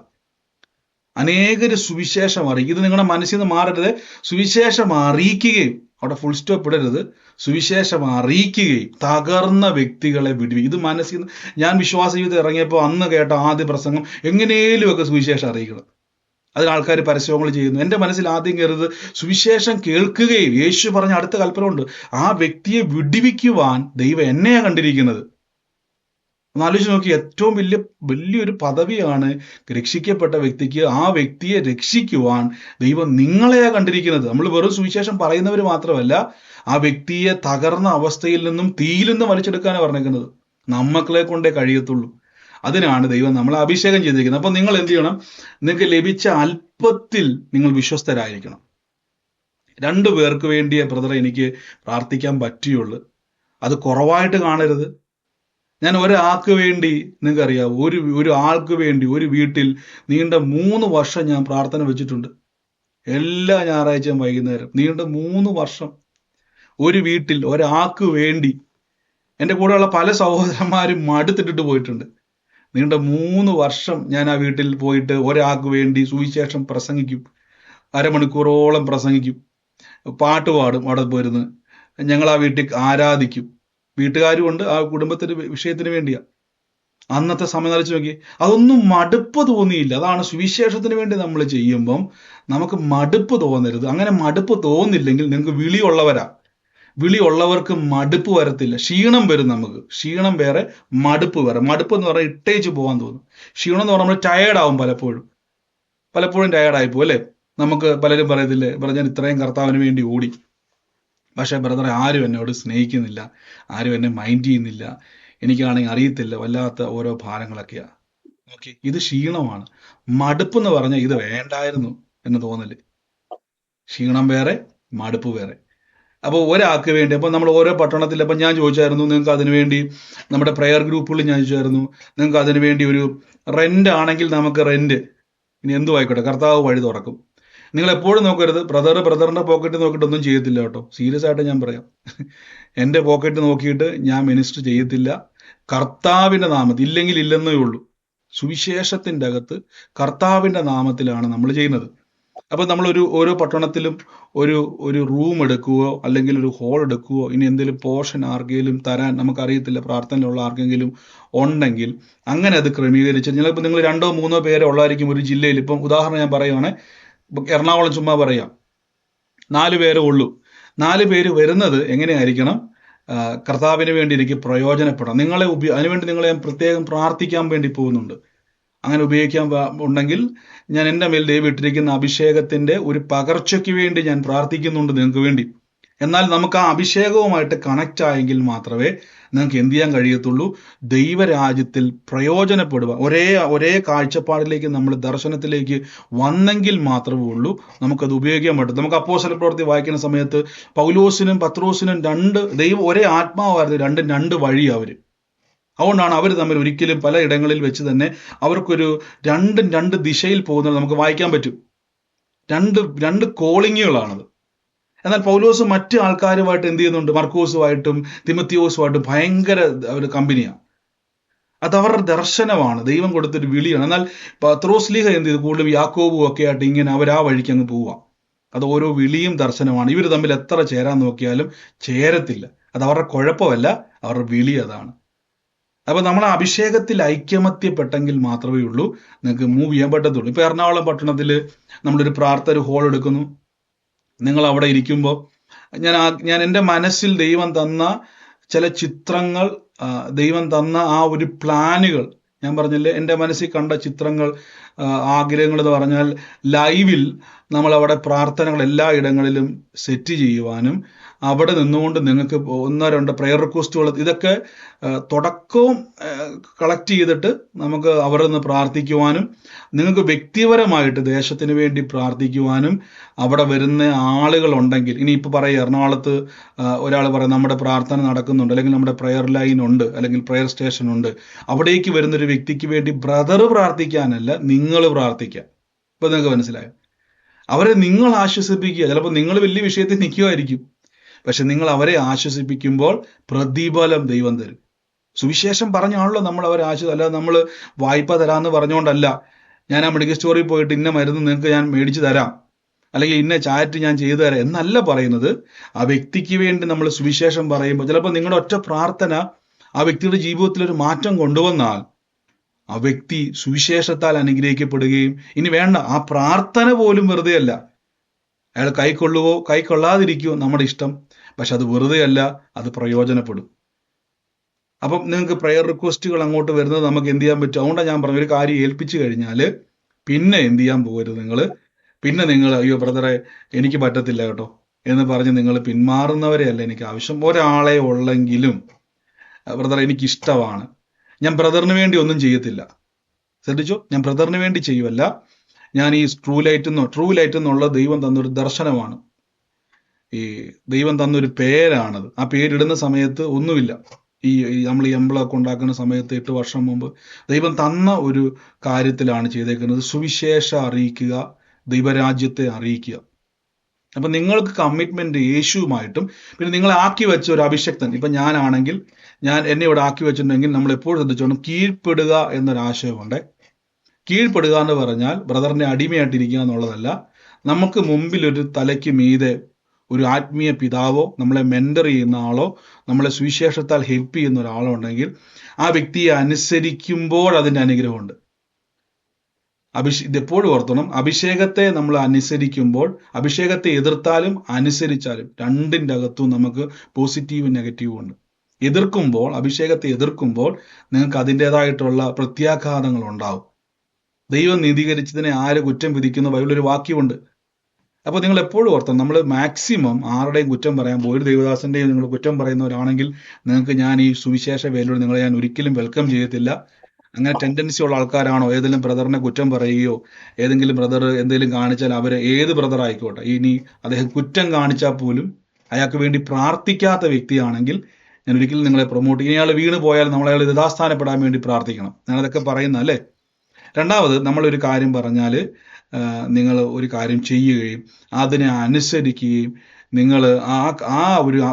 അനേകര് സുവിശേഷം അറിയിക്കും. ഇത് നിങ്ങളുടെ മനസ്സിൽ നിന്ന് മാറരുത്. സുവിശേഷം അറിയിക്കുകയും, അവിടെ ഫുൾ സ്റ്റോപ്പ് ഇടരുത്, സുവിശേഷം അറിയിക്കുകയും തകർന്ന വ്യക്തികളെ വിടുവിക്കും. ഇത് മനസ്സിൽ നിന്ന്, ഞാൻ വിശ്വാസ ജീവിതം ഇറങ്ങിയപ്പോൾ അന്ന് കേട്ട ആദ്യ പ്രസംഗം, എങ്ങനെയും ഒക്കെ സുവിശേഷം അറിയിക്കണം. അതിന് ആൾക്കാർ പരസ്യങ്ങൾ ചെയ്യുന്നു. എൻ്റെ മനസ്സിൽ ആദ്യം കയറുന്നത് സുവിശേഷം കേൾക്കുകയും, യേശു പറഞ്ഞ അടുത്ത കൽപ്പന ഉണ്ട്, ആ വ്യക്തിയെ വിടുവിക്കുവാൻ ദൈവം എന്നെയാണ് കണ്ടിരിക്കുന്നത്. ഒന്നാലോചിച്ച് നോക്കി, ഏറ്റവും വലിയൊരു പദവിയാണ് രക്ഷിക്കപ്പെട്ട വ്യക്തിക്ക്. ആ വ്യക്തിയെ രക്ഷിക്കുവാൻ ദൈവം നിങ്ങളെയാണ് കണ്ടിരിക്കുന്നത്. നമ്മൾ വെറും സുവിശേഷം പറയുന്നവർ മാത്രമല്ല, ആ വ്യക്തിയെ തകർന്ന അവസ്ഥയിൽ നിന്നും തീയിൽ നിന്നും വലിച്ചെടുക്കാനാണ് പറഞ്ഞേക്കുന്നത്. നമ്മളെ കൊണ്ടേ കഴിയത്തുള്ളൂ. അതിനാണ് ദൈവം നമ്മളെ അഭിഷേകം ചെയ്തിരിക്കുന്നത്. അപ്പൊ നിങ്ങൾ എന്ത് ചെയ്യണം? നിങ്ങൾക്ക് ലഭിച്ച അല്പത്തിൽ നിങ്ങൾ വിശ്വസ്തരായിരിക്കണം. 2 പേർക്ക് വേണ്ടിയേ ബ്രദറെ എനിക്ക് പ്രാർത്ഥിക്കാൻ പറ്റുള്ളൂ. അത് കുറവായിട്ട് കാണരുത്. ഞാൻ ഒരാൾക്ക് വേണ്ടി, നിങ്ങൾക്കറിയാം, ഒരു ആൾക്ക് വേണ്ടി ഒരു വീട്ടിൽ നീണ്ട 3 വർഷം ഞാൻ പ്രാർത്ഥന വെച്ചിട്ടുണ്ട്. എല്ലാ ഞായറാഴ്ചയും വൈകുന്നേരം നീണ്ട 3 വർഷം ഒരു വീട്ടിൽ ഒരാൾക്ക് വേണ്ടി. എൻ്റെ കൂടെയുള്ള പല സഹോദരന്മാരും മടുത്തിട്ടിട്ട് പോയിട്ടുണ്ട്. നീണ്ട 3 വർഷം ഞാൻ ആ വീട്ടിൽ പോയിട്ട് ഒരാൾക്ക് വേണ്ടി സുവിശേഷം പ്രസംഗിക്കും. അരമണിക്കൂറോളം പ്രസംഗിക്കും, പാട്ട് പാടും. അവിടെ പോയിരുന്ന് ഞങ്ങൾ ആ വീട്ടിൽ ആരാധിക്കും. വീട്ടുകാരും ഉണ്ട്, ആ കുടുംബത്തിന്റെ വിഷയത്തിന് വേണ്ടിയാ. അന്നത്തെ സമയം നിലച്ചു നോക്കി, അതൊന്നും മടുപ്പ് തോന്നിയില്ല. അതാണ് സുവിശേഷത്തിന് വേണ്ടി നമ്മൾ ചെയ്യുമ്പം നമുക്ക് മടുപ്പ് തോന്നരുത്. അങ്ങനെ മടുപ്പ് തോന്നില്ലെങ്കിൽ നിങ്ങൾക്ക് വിളിയുള്ളവർക്ക് മടുപ്പ് വരത്തില്ല. ക്ഷീണം വരും. നമുക്ക് ക്ഷീണം വേറെ, മടുപ്പ് വേറെ. മടുപ്പ് എന്ന് പറഞ്ഞാൽ ഇട്ടേച്ച് പോകാൻ തോന്നും. ക്ഷീണം എന്ന് പറഞ്ഞാൽ നമ്മൾ ടയേർഡാവും. പലപ്പോഴും ടയേർഡായി പോകും അല്ലേ? നമുക്ക് പലരും പറയത്തില്ലേ, ഞാൻ ഇത്രയും കർത്താവിന് വേണ്ടി ഓടി, പക്ഷെ ബ്രദറെ ആരും എന്നോട് സ്നേഹിക്കുന്നില്ല, ആരും എന്നെ മൈൻഡ് ചെയ്യുന്നില്ല, എനിക്കാണെങ്കിൽ അറിയത്തില്ല, വല്ലാത്ത ഓരോ ഭാരങ്ങളൊക്കെയാ. ഓക്കെ, ഇത് ക്ഷീണമാണ്. മടുപ്പ് എന്ന് പറഞ്ഞാൽ ഇത് വേണ്ടായിരുന്നു എന്ന് തോന്നല്. ക്ഷീണം വേറെ, മടുപ്പ് വേറെ. അപ്പോൾ ഒരാൾക്ക് വേണ്ടി, അപ്പം നമ്മൾ ഓരോ പട്ടണത്തിൽ, അപ്പം ഞാൻ ചോദിച്ചായിരുന്നു നിങ്ങൾക്ക് അതിനു വേണ്ടി, നമ്മുടെ പ്രെയർ ഗ്രൂപ്പുകളിൽ ഞാൻ ചോദിച്ചായിരുന്നു, നിങ്ങൾക്ക് അതിനു വേണ്ടി ഒരു റെന്റ് ആണെങ്കിൽ നമുക്ക് റെന്റ്, ഇനി എന്തു ആയിക്കോട്ടെ, കർത്താവ് വഴി തുറക്കും. നിങ്ങൾ എപ്പോഴും നോക്കരുത്, ബ്രദറിന്റെ പോക്കറ്റ് നോക്കിയിട്ട് ഒന്നും ചെയ്യത്തില്ല കേട്ടോ. സീരിയസ് ആയിട്ട് ഞാൻ പറയാം. എൻ്റെ പോക്കറ്റ് നോക്കിയിട്ട് ഞാൻ മിനിസ്റ്റർ ചെയ്യത്തില്ല. കർത്താവിൻ്റെ നാമത്തിൽ, ഇല്ലെങ്കിൽ ഇല്ലെന്നേ ഉള്ളൂ. സുവിശേഷത്തിൻ്റെ അകത്ത് കർത്താവിൻ്റെ നാമത്തിലാണ് നമ്മൾ ചെയ്യുന്നത്. അപ്പൊ നമ്മൾ ഓരോ പട്ടണത്തിലും ഒരു ഒരു റൂം എടുക്കുകയോ അല്ലെങ്കിൽ ഒരു ഹോൾ എടുക്കുകയോ ഇനി എന്തെങ്കിലും പോർഷൻ ആർക്കെങ്കിലും തരാൻ നമുക്കറിയത്തില്ല, പ്രാർത്ഥനയിലുള്ള ആർക്കെങ്കിലും ഉണ്ടെങ്കിൽ അങ്ങനെ അത് ക്രമീകരിച്ച് ചിലപ്പോൾ നിങ്ങൾ 2-3 പേരെ ഉള്ളായിരിക്കും ഒരു ജില്ലയിൽ. ഇപ്പം ഉദാഹരണം ഞാൻ പറയുവാണെ, എറണാകുളം ചുമ്മാ പറയാം, 4 പേരേ ഉള്ളൂ. 4 പേര് വരുന്നത് എങ്ങനെയായിരിക്കണം? കർത്താവിന് വേണ്ടി എനിക്ക് പ്രയോജനപ്പെടാം. അതിനുവേണ്ടി നിങ്ങളെ ഞാൻ പ്രത്യേകം പ്രാർത്ഥിക്കാൻ വേണ്ടി പോകുന്നുണ്ട്. അങ്ങനെ ഉപയോഗിക്കാൻ ഉണ്ടെങ്കിൽ ഞാൻ എൻ്റെ മേൽ ദൈവം ഇട്ടിരിക്കുന്ന അഭിഷേകത്തിന്റെ ഒരു പകർച്ചയ്ക്ക് വേണ്ടി ഞാൻ പ്രാർത്ഥിക്കുന്നുണ്ട് നിങ്ങൾക്ക് വേണ്ടി. എന്നാൽ നമുക്ക് ആ അഭിഷേകവുമായിട്ട് കണക്റ്റ് ആയെങ്കിൽ മാത്രമേ നിങ്ങൾക്ക് എന്ത് ചെയ്യാൻ കഴിയത്തുള്ളൂ? ദൈവരാജ്യത്തിൽ പ്രയോജനപ്പെടുക. ഒരേ കാഴ്ചപ്പാടിലേക്ക് നമ്മൾ ദർശനത്തിലേക്ക് വന്നെങ്കിൽ മാത്രമേ ഉള്ളൂ നമുക്കത് ഉപയോഗിക്കാൻ പറ്റും. നമുക്ക് അപ്പോസ്തല പ്രവൃത്തി വായിക്കുന്ന സമയത്ത് പൗലോസിനും പത്രോസിനും ദൈവം ഒരേ ആത്മാവായിരുന്നു, രണ്ട് വഴി അവര്. അതുകൊണ്ടാണ് അവർ തമ്മിൽ ഒരിക്കലും പല ഇടങ്ങളിൽ വെച്ച് തന്നെ അവർക്കൊരു രണ്ട് ദിശയിൽ പോകുന്നത് നമുക്ക് വായിക്കാൻ പറ്റും. രണ്ട് കോളിങ്ങുകളാണത്. എന്നാൽ പൗലോസ് മറ്റ് ആൾക്കാരുമായിട്ട് എന്ത് ചെയ്യുന്നുണ്ട്? മർക്കോസുമായിട്ടും തിമത്തിയോസുമായിട്ടും ഭയങ്കര ഒരു കമ്പനിയാണ്. അത് അവരുടെ ദർശനമാണ്, ദൈവം കൊടുത്തൊരു വിളിയാണ്. എന്നാൽ പത്രോസ്ലീഹ എന്ത് ചെയ്തു? കൂടുതലും യാക്കോബും ഒക്കെ ആയിട്ട് ഇങ്ങനെ അവർ ആ വഴിക്ക് അങ്ങ് പോവാം. അത് ഓരോ വിളിയും ദർശനമാണ്. ഇവർ തമ്മിൽ എത്ര ചേരാൻ നോക്കിയാലും ചേരത്തില്ല. അത് അവരുടെ കുഴപ്പമല്ല, അവരുടെ വിളി അതാണ്. അപ്പൊ നമ്മൾ അഭിഷേകത്തിൽ ഐക്യമത്യപ്പെട്ടെങ്കിൽ മാത്രമേ ഉള്ളൂ നിങ്ങൾക്ക് മൂവ് ചെയ്യാൻ പറ്റത്തുള്ളൂ. ഇപ്പൊ എറണാകുളം പട്ടണത്തിൽ നമ്മളൊരു പ്രാർത്ഥന ഹോൾ എടുക്കുന്നു. നിങ്ങൾ അവിടെ ഇരിക്കുമ്പോൾ ഞാൻ എൻ്റെ മനസ്സിൽ ദൈവം തന്ന ചില ചിത്രങ്ങൾ, ദൈവം തന്ന ആ ഒരു പ്ലാനുകൾ, ഞാൻ പറഞ്ഞില്ലേ, എൻ്റെ മനസ്സിൽ കണ്ട ചിത്രങ്ങൾ, ആഗ്രഹങ്ങൾ എന്ന് പറഞ്ഞാൽ ലൈവിൽ നമ്മൾ അവിടെ പ്രാർത്ഥനകൾ എല്ലാ ഇടങ്ങളിലും സെറ്റ് ചെയ്യുവാനും അവിടെ നിന്നുകൊണ്ട് നിങ്ങൾക്ക് 1-2 പ്രെയർ റിക്വസ്റ്റുകൾ ഇതൊക്കെ തുടക്കവും കളക്ട് ചെയ്തിട്ട് നമുക്ക് അവിടെ നിന്ന് പ്രാർത്ഥിക്കുവാനും നിങ്ങൾക്ക് വ്യക്തിപരമായിട്ട് ദേശത്തിന് വേണ്ടി പ്രാർത്ഥിക്കുവാനും അവിടെ വരുന്ന ആളുകൾ ഉണ്ടെങ്കിൽ, ഇനിയിപ്പോൾ പറയുക എറണാകുളത്ത് ഒരാൾ പറയും നമ്മുടെ പ്രാർത്ഥന നടക്കുന്നുണ്ട്, അല്ലെങ്കിൽ നമ്മുടെ പ്രെയർ ലൈൻ ഉണ്ട്, അല്ലെങ്കിൽ പ്രെയർ സ്റ്റേഷൻ ഉണ്ട്, അവിടേക്ക് വരുന്നൊരു വ്യക്തിക്ക് വേണ്ടി ബ്രദർ പ്രാർത്ഥിക്കാനല്ല, നിങ്ങൾ പ്രാർത്ഥിക്കുക. ഇപ്പൊ നിങ്ങൾക്ക് മനസ്സിലായോ? അവരെ നിങ്ങൾ ആശ്വസിപ്പിക്കുക. ചിലപ്പോൾ നിങ്ങൾ വലിയ വിഷയത്തിൽ നിൽക്കുമായിരിക്കും, പക്ഷെ നിങ്ങൾ അവരെ ആശ്വസിപ്പിക്കുമ്പോൾ പ്രതിഫലം ദൈവം തരും. സുവിശേഷം പറഞ്ഞാണല്ലോ നമ്മൾ അവരെ അല്ലാതെ നമ്മൾ വായ്പ തരാമെന്ന് പറഞ്ഞുകൊണ്ടല്ല. ഞാൻ ആ മെഡിക്കൽ സ്റ്റോറിൽ പോയിട്ട് ഇന്ന മരുന്ന് നിങ്ങൾക്ക് ഞാൻ മേടിച്ചു തരാം, അല്ലെങ്കിൽ ഇന്ന ചാറ്റ് ഞാൻ ചെയ്തു തരാം എന്നല്ല പറയുന്നത്. ആ വ്യക്തിക്ക് വേണ്ടി നമ്മൾ സുവിശേഷം പറയുമ്പോൾ ചിലപ്പോൾ നിങ്ങളുടെ ഒറ്റ പ്രാർത്ഥന ആ വ്യക്തിയുടെ ജീവിതത്തിൽ ഒരു മാറ്റം കൊണ്ടുവന്നാൽ ആ വ്യക്തി സുവിശേഷത്താൽ അനുഗ്രഹിക്കപ്പെടുകയും, ഇനി വേണ്ട ആ പ്രാർത്ഥന പോലും വെറുതെ അല്ല, അയാൾ കൈക്കൊള്ളുവോ കൈക്കൊള്ളാതിരിക്കുവോ നമ്മുടെ ഇഷ്ടം, പക്ഷെ അത് വെറുതെ അല്ല, അത് പ്രയോജനപ്പെടും. അപ്പം നിങ്ങൾക്ക് പ്രെയർ റിക്വസ്റ്റുകൾ അങ്ങോട്ട് വരുന്നത് നമുക്ക് എന്ത് ചെയ്യാൻ പറ്റും? അതുകൊണ്ടാണ് ഞാൻ പറഞ്ഞ ഒരു കാര്യം ഏൽപ്പിച്ചു കഴിഞ്ഞാൽ പിന്നെ എന്ത് ചെയ്യാൻ പോകരുത് നിങ്ങൾ. പിന്നെ നിങ്ങൾ അയ്യോ ബ്രദറെ എനിക്ക് പറ്റത്തില്ല കേട്ടോ എന്ന് പറഞ്ഞ് നിങ്ങൾ പിന്മാറുന്നവരെയല്ല എനിക്ക് ആവശ്യം. ഒരാളെ ഉള്ളെങ്കിലും ബ്രദർ എനിക്കിഷ്ടമാണ്, ഞാൻ ബ്രദറിന് വേണ്ടി ഒന്നും ചെയ്യത്തില്ല, ശ്രദ്ധിച്ചോ, ഞാൻ ബ്രദറിന് വേണ്ടി ചെയ്യുമല്ല, ഞാൻ ഈ ട്രൂ ലൈറ്റ് എന്നുള്ള ദൈവം തന്നൊരു ദർശനമാണ്, ഈ ദൈവം തന്നൊരു പേരാണത്. ആ പേരിടുന്ന സമയത്ത് ഒന്നുമില്ല, ഈ നമ്മൾ ഈ എംബ്ലമൊക്കെ ഉണ്ടാക്കുന്ന സമയത്ത് 8 വർഷം മുമ്പ് ദൈവം തന്ന ഒരു കാര്യത്തിലാണ് ചെയ്തേക്കുന്നത്. സുവിശേഷം അറിയിക്കുക, ദൈവരാജ്യത്തെ അറിയിക്കുക. അപ്പൊ നിങ്ങൾക്ക് കമ്മിറ്റ്മെന്റ് യേശുവുമായിട്ടും, പിന്നെ നിങ്ങളെ ആക്കി വെച്ച ഒരു അഭിഷക്തൻ, ഇപ്പൊ ഞാനാണെങ്കിൽ എന്നെ ഇവിടെ ആക്കി വെച്ചിട്ടുണ്ടെങ്കിൽ നമ്മൾ എപ്പോഴും ശ്രദ്ധിച്ചോണം, കീഴ്പ്പെടുക എന്നൊരാശയമുണ്ട്. കീഴ്പ്പെടുക എന്ന് പറഞ്ഞാൽ ബ്രദറിന്റെ അടിമയായിട്ടിരിക്കുക എന്നുള്ളതല്ല. നമുക്ക് മുമ്പിൽ ഒരു തലയ്ക്ക് മീതെ ഒരു ആത്മീയ പിതാവോ നമ്മളെ മെന്റർ ചെയ്യുന്ന ആളോ നമ്മളെ സുവിശേഷത്താൽ ഹെൽപ്പ് ചെയ്യുന്ന ഒരാളോ ഉണ്ടെങ്കിൽ ആ വ്യക്തിയെ അനുസരിക്കുമ്പോൾ അതിന്റെ അനുഗ്രഹമുണ്ട്. ഇതെപ്പോഴും ഓർത്തണം, അഭിഷേകത്തെ നമ്മൾ അനുസരിക്കുമ്പോൾ, അഭിഷേകത്തെ എതിർത്താലും അനുസരിച്ചാലും രണ്ടിൻ്റെ അകത്തും നമുക്ക് പോസിറ്റീവും നെഗറ്റീവും ഉണ്ട്. അഭിഷേകത്തെ എതിർക്കുമ്പോൾ നിങ്ങൾക്ക് അതിൻ്റെതായിട്ടുള്ള പ്രത്യാഘാതങ്ങൾ ഉണ്ടാവും. ദൈവം നീതീകരിച്ചതിനെ ആര് കുറ്റം വിധിക്കുന്ന ബൈബിളൊരു വാക്യമുണ്ട്. അപ്പൊ നിങ്ങൾ എപ്പോഴും ഓർത്തണം, നമ്മൾ മാക്സിമം ആരുടെയും കുറ്റം പറയാൻ ഒരു ദൈവദാസന്റെയും നിങ്ങൾ കുറ്റം പറയുന്നവരാണെങ്കിൽ നിങ്ങൾക്ക് ഞാൻ ഈ സുവിശേഷ വേലയോട് നിങ്ങളെ ഞാൻ ഒരിക്കലും വെൽക്കം ചെയ്യത്തില്ല. അങ്ങനെ ടെൻഡൻസി ഉള്ള ആൾക്കാരാണോ ഏതെങ്കിലും ബ്രദറിനെ കുറ്റം പറയുകയോ ഏതെങ്കിലും ബ്രദർ എന്തെങ്കിലും കാണിച്ചാൽ അവരെ ഏത് ബ്രദർ ആയിക്കോട്ടെ, ഇനി അദ്ദേഹം കുറ്റം കാണിച്ചാൽ പോലും അയാൾക്ക് വേണ്ടി പ്രാർത്ഥിക്കാത്ത വ്യക്തിയാണെങ്കിൽ ഞാൻ ഒരിക്കലും നിങ്ങളെ പ്രൊമോട്ട് ചെയ്യും. ഇയാൾ വീണ് പോയാൽ നമ്മൾ അയാൾ യഥാസ്ഥാനപ്പെടാൻ വേണ്ടി പ്രാർത്ഥിക്കണം. ഞാനതൊക്കെ പറയുന്ന അല്ലേ. രണ്ടാമത്, നമ്മളൊരു കാര്യം പറഞ്ഞാൽ നിങ്ങൾ ഒരു കാര്യം ചെയ്യുകയും അതിനെ അനുസരിക്കുകയും നിങ്ങൾ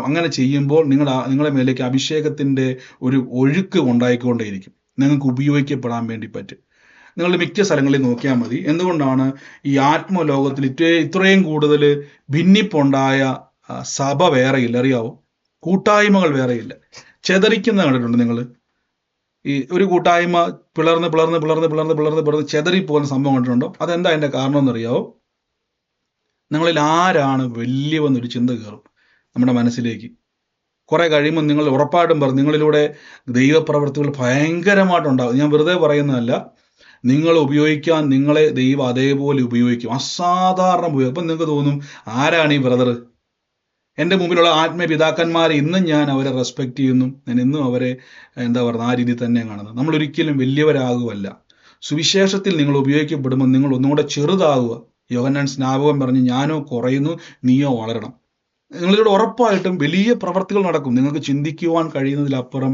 അങ്ങനെ ചെയ്യുമ്പോൾ നിങ്ങളുടെ മേലേക്ക് അഭിഷേകത്തിന്റെ ഒരു ഒഴുക്ക് ഉണ്ടായിക്കൊണ്ടേയിരിക്കും. നിങ്ങൾക്ക് ഉപയോഗിക്കപ്പെടാൻ വേണ്ടി പറ്റും. നിങ്ങൾ മിക്ക സ്ഥലങ്ങളിൽ നോക്കിയാൽ മതി. എന്തുകൊണ്ടാണ് ഈ ആത്മലോകത്തിൽ ഇത്രയും കൂടുതൽ ഭിന്നിപ്പുണ്ടായ സഭ വേറെയില്ല? അറിയാവോ? കൂട്ടായ്മകൾ വേറെയില്ല. ചെതറിക്കുന്ന കണ്ടിട്ടുണ്ട് നിങ്ങൾ? ഈ ഒരു കൂട്ടായ്മ പിളർന്ന് പിളർന്ന് പിളർന്ന് പിളർന്ന് പിളർന്ന് പിളർന്ന് ചെതറി പോകുന്ന സംഭവം കണ്ടിട്ടുണ്ടോ? അതെന്താ അതിന്റെ കാരണം എന്നറിയാവോ? നിങ്ങളിൽ ആരാണ് വലിയവെന്നൊരു ചിന്ത കയറും നമ്മുടെ മനസ്സിലേക്ക്. കുറെ കഴിയുമ്പോൾ നിങ്ങൾ ഉറപ്പായിട്ടും പറയും, നിങ്ങളിലൂടെ ദൈവപ്രവർത്തികൾ ഭയങ്കരമായിട്ടുണ്ടാകും. ഞാൻ വെറുതെ പറയുന്നതല്ല, നിങ്ങൾ ഉപയോഗിക്കാൻ നിങ്ങളെ ദൈവം അതേപോലെ ഉപയോഗിക്കും, അസാധാരണ ഉപയോഗിക്കും. അപ്പം നിങ്ങൾക്ക് തോന്നും, ആരാണ് ഈ ബ്രദർ? എൻ്റെ മുമ്പിലുള്ള ആത്മീയ പിതാക്കന്മാരെ ഇന്നും ഞാൻ അവരെ റെസ്പെക്ട് ചെയ്യുന്നു, ഞാൻ ഇന്നും അവരെ എന്താ പറയുക, ആ രീതിയിൽ തന്നെ കാണുന്നത്. നമ്മൾ ഒരിക്കലും വലിയവരാകുമല്ല. സുവിശേഷത്തിൽ നിങ്ങൾ ഉപയോഗിക്കപ്പെടുമ്പോൾ നിങ്ങൾ ഒന്നുകൂടെ ചെറുതാകുക. യോഹന്നാൻ സ്നാപകൻ പറഞ്ഞു, ഞാനോ കുറയുന്നു, നീയോ വളരണം. നിങ്ങളിലൂടെ ഉറപ്പായിട്ടും വലിയ പ്രവർത്തികൾ നടക്കും. നിങ്ങൾക്ക് ചിന്തിക്കുവാൻ കഴിയുന്നതിലപ്പുറം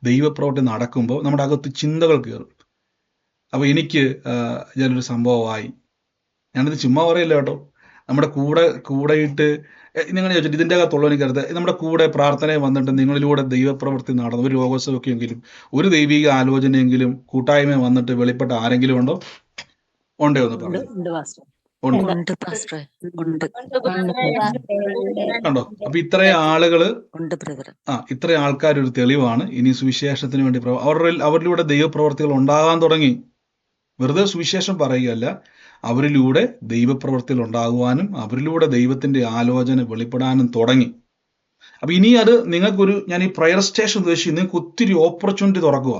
ദൈവപ്രവർത്തി നടക്കുമ്പോൾ നമ്മുടെ അകത്ത് ചിന്തകൾ കയറും. അപ്പൊ എനിക്ക് ഞാനൊരു സംഭവമായി, ഞാനിത് ചുമ്മാ പറയില്ല കേട്ടോ. നമ്മുടെ കൂടെയിട്ട് നിങ്ങൾ ചോദിച്ചിട്ട് ഇതിൻ്റെ അകത്തുള്ള എനിക്കറിയാം, നമ്മുടെ കൂടെ പ്രാർത്ഥനയെ വന്നിട്ട് നിങ്ങളിലൂടെ ദൈവപ്രവൃത്തി നടന്നു, ഒരു രോഗസൗഖ്യമെങ്കിലും ഒരു ദൈവിക ആലോചനയെങ്കിലും കൂട്ടായ്മ വന്നിട്ട് വെളിപ്പെട്ട ആരെങ്കിലും ഉണ്ടോ? ഉണ്ടോ എന്ന് പറഞ്ഞു. കണ്ടോ? അപ്പൊ ഇത്രയും ആളുകള്, ഇത്രയും ആൾക്കാരൊരു തെളിവാണ്. ഇനി സുവിശേഷത്തിന് വേണ്ടി അവരിലൂടെ ദൈവപ്രവർത്തികൾ ഉണ്ടാകാൻ തുടങ്ങി. വെറുതെ സുവിശേഷം പറയുകയല്ല, അവരിലൂടെ ദൈവപ്രവർത്തികൾ ഉണ്ടാകുവാനും അവരിലൂടെ ദൈവത്തിന്റെ ആലോചന വെളിപ്പെടാനും തുടങ്ങി. അപ്പൊ ഇനി അത് നിങ്ങൾക്കൊരു, ഞാൻ ഈ പ്രയർ സ്റ്റേഷൻ ഉദ്ദേശിച്ച് നിങ്ങൾക്ക് ഒത്തിരി ഓപ്പർച്യൂണിറ്റി തുറക്കുക.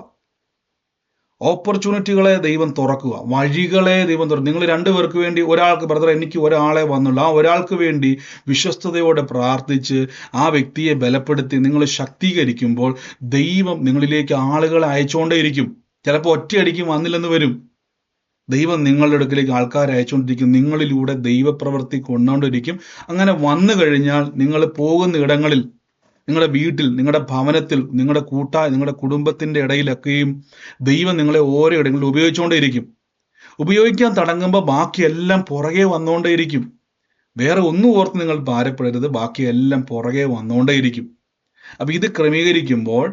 ഓപ്പർച്യൂണിറ്റികളെ ദൈവം തുറക്കുക, വഴികളെ ദൈവം തുറക്കുക. നിങ്ങൾ രണ്ടുപേർക്ക് വേണ്ടി, ഒരാൾക്ക് ബ്രദർ എനിക്ക് ഒരാളെ വന്നുള്ളൂ, ആ ഒരാൾക്ക് വേണ്ടി വിശ്വസ്തയോടെ പ്രാർത്ഥിച്ച് ആ വ്യക്തിയെ ബലപ്പെടുത്തി നിങ്ങൾ ശക്തീകരിക്കുമ്പോൾ ദൈവം നിങ്ങളിലേക്ക് ആളുകളെ അയച്ചുകൊണ്ടേയിരിക്കും. ചിലപ്പോൾ ഒറ്റയടിക്ക് വന്നില്ലെന്ന് വരും. ദൈവം നിങ്ങളുടെ അടുക്കിലേക്ക് ആൾക്കാരെ അയച്ചുകൊണ്ടിരിക്കും, നിങ്ങളിലൂടെ ദൈവപ്രവൃത്തി കൊണ്ടുകൊണ്ടിരിക്കും. അങ്ങനെ വന്നു കഴിഞ്ഞാൽ നിങ്ങൾ പോകുന്ന ഇടങ്ങളിൽ, നിങ്ങളുടെ വീട്ടിൽ, നിങ്ങളുടെ ഭവനത്തിൽ, നിങ്ങളുടെ കുടുംബത്തിന്റെ ഇടയിലൊക്കെയും ദൈവം നിങ്ങളെ ഓരോ ഇടങ്ങളിൽ ഉപയോഗിച്ചുകൊണ്ടേയിരിക്കും. ഉപയോഗിക്കാൻ തുടങ്ങുമ്പോൾ ബാക്കിയെല്ലാം പുറകെ വന്നുകൊണ്ടേയിരിക്കും. വേറെ ഒന്നും ഓർത്ത് നിങ്ങൾ ഭാരപ്പെടരുത്, ബാക്കിയെല്ലാം പുറകെ വന്നുകൊണ്ടേയിരിക്കും. അപ്പൊ ഇത് ക്രമീകരിക്കുമ്പോൾ,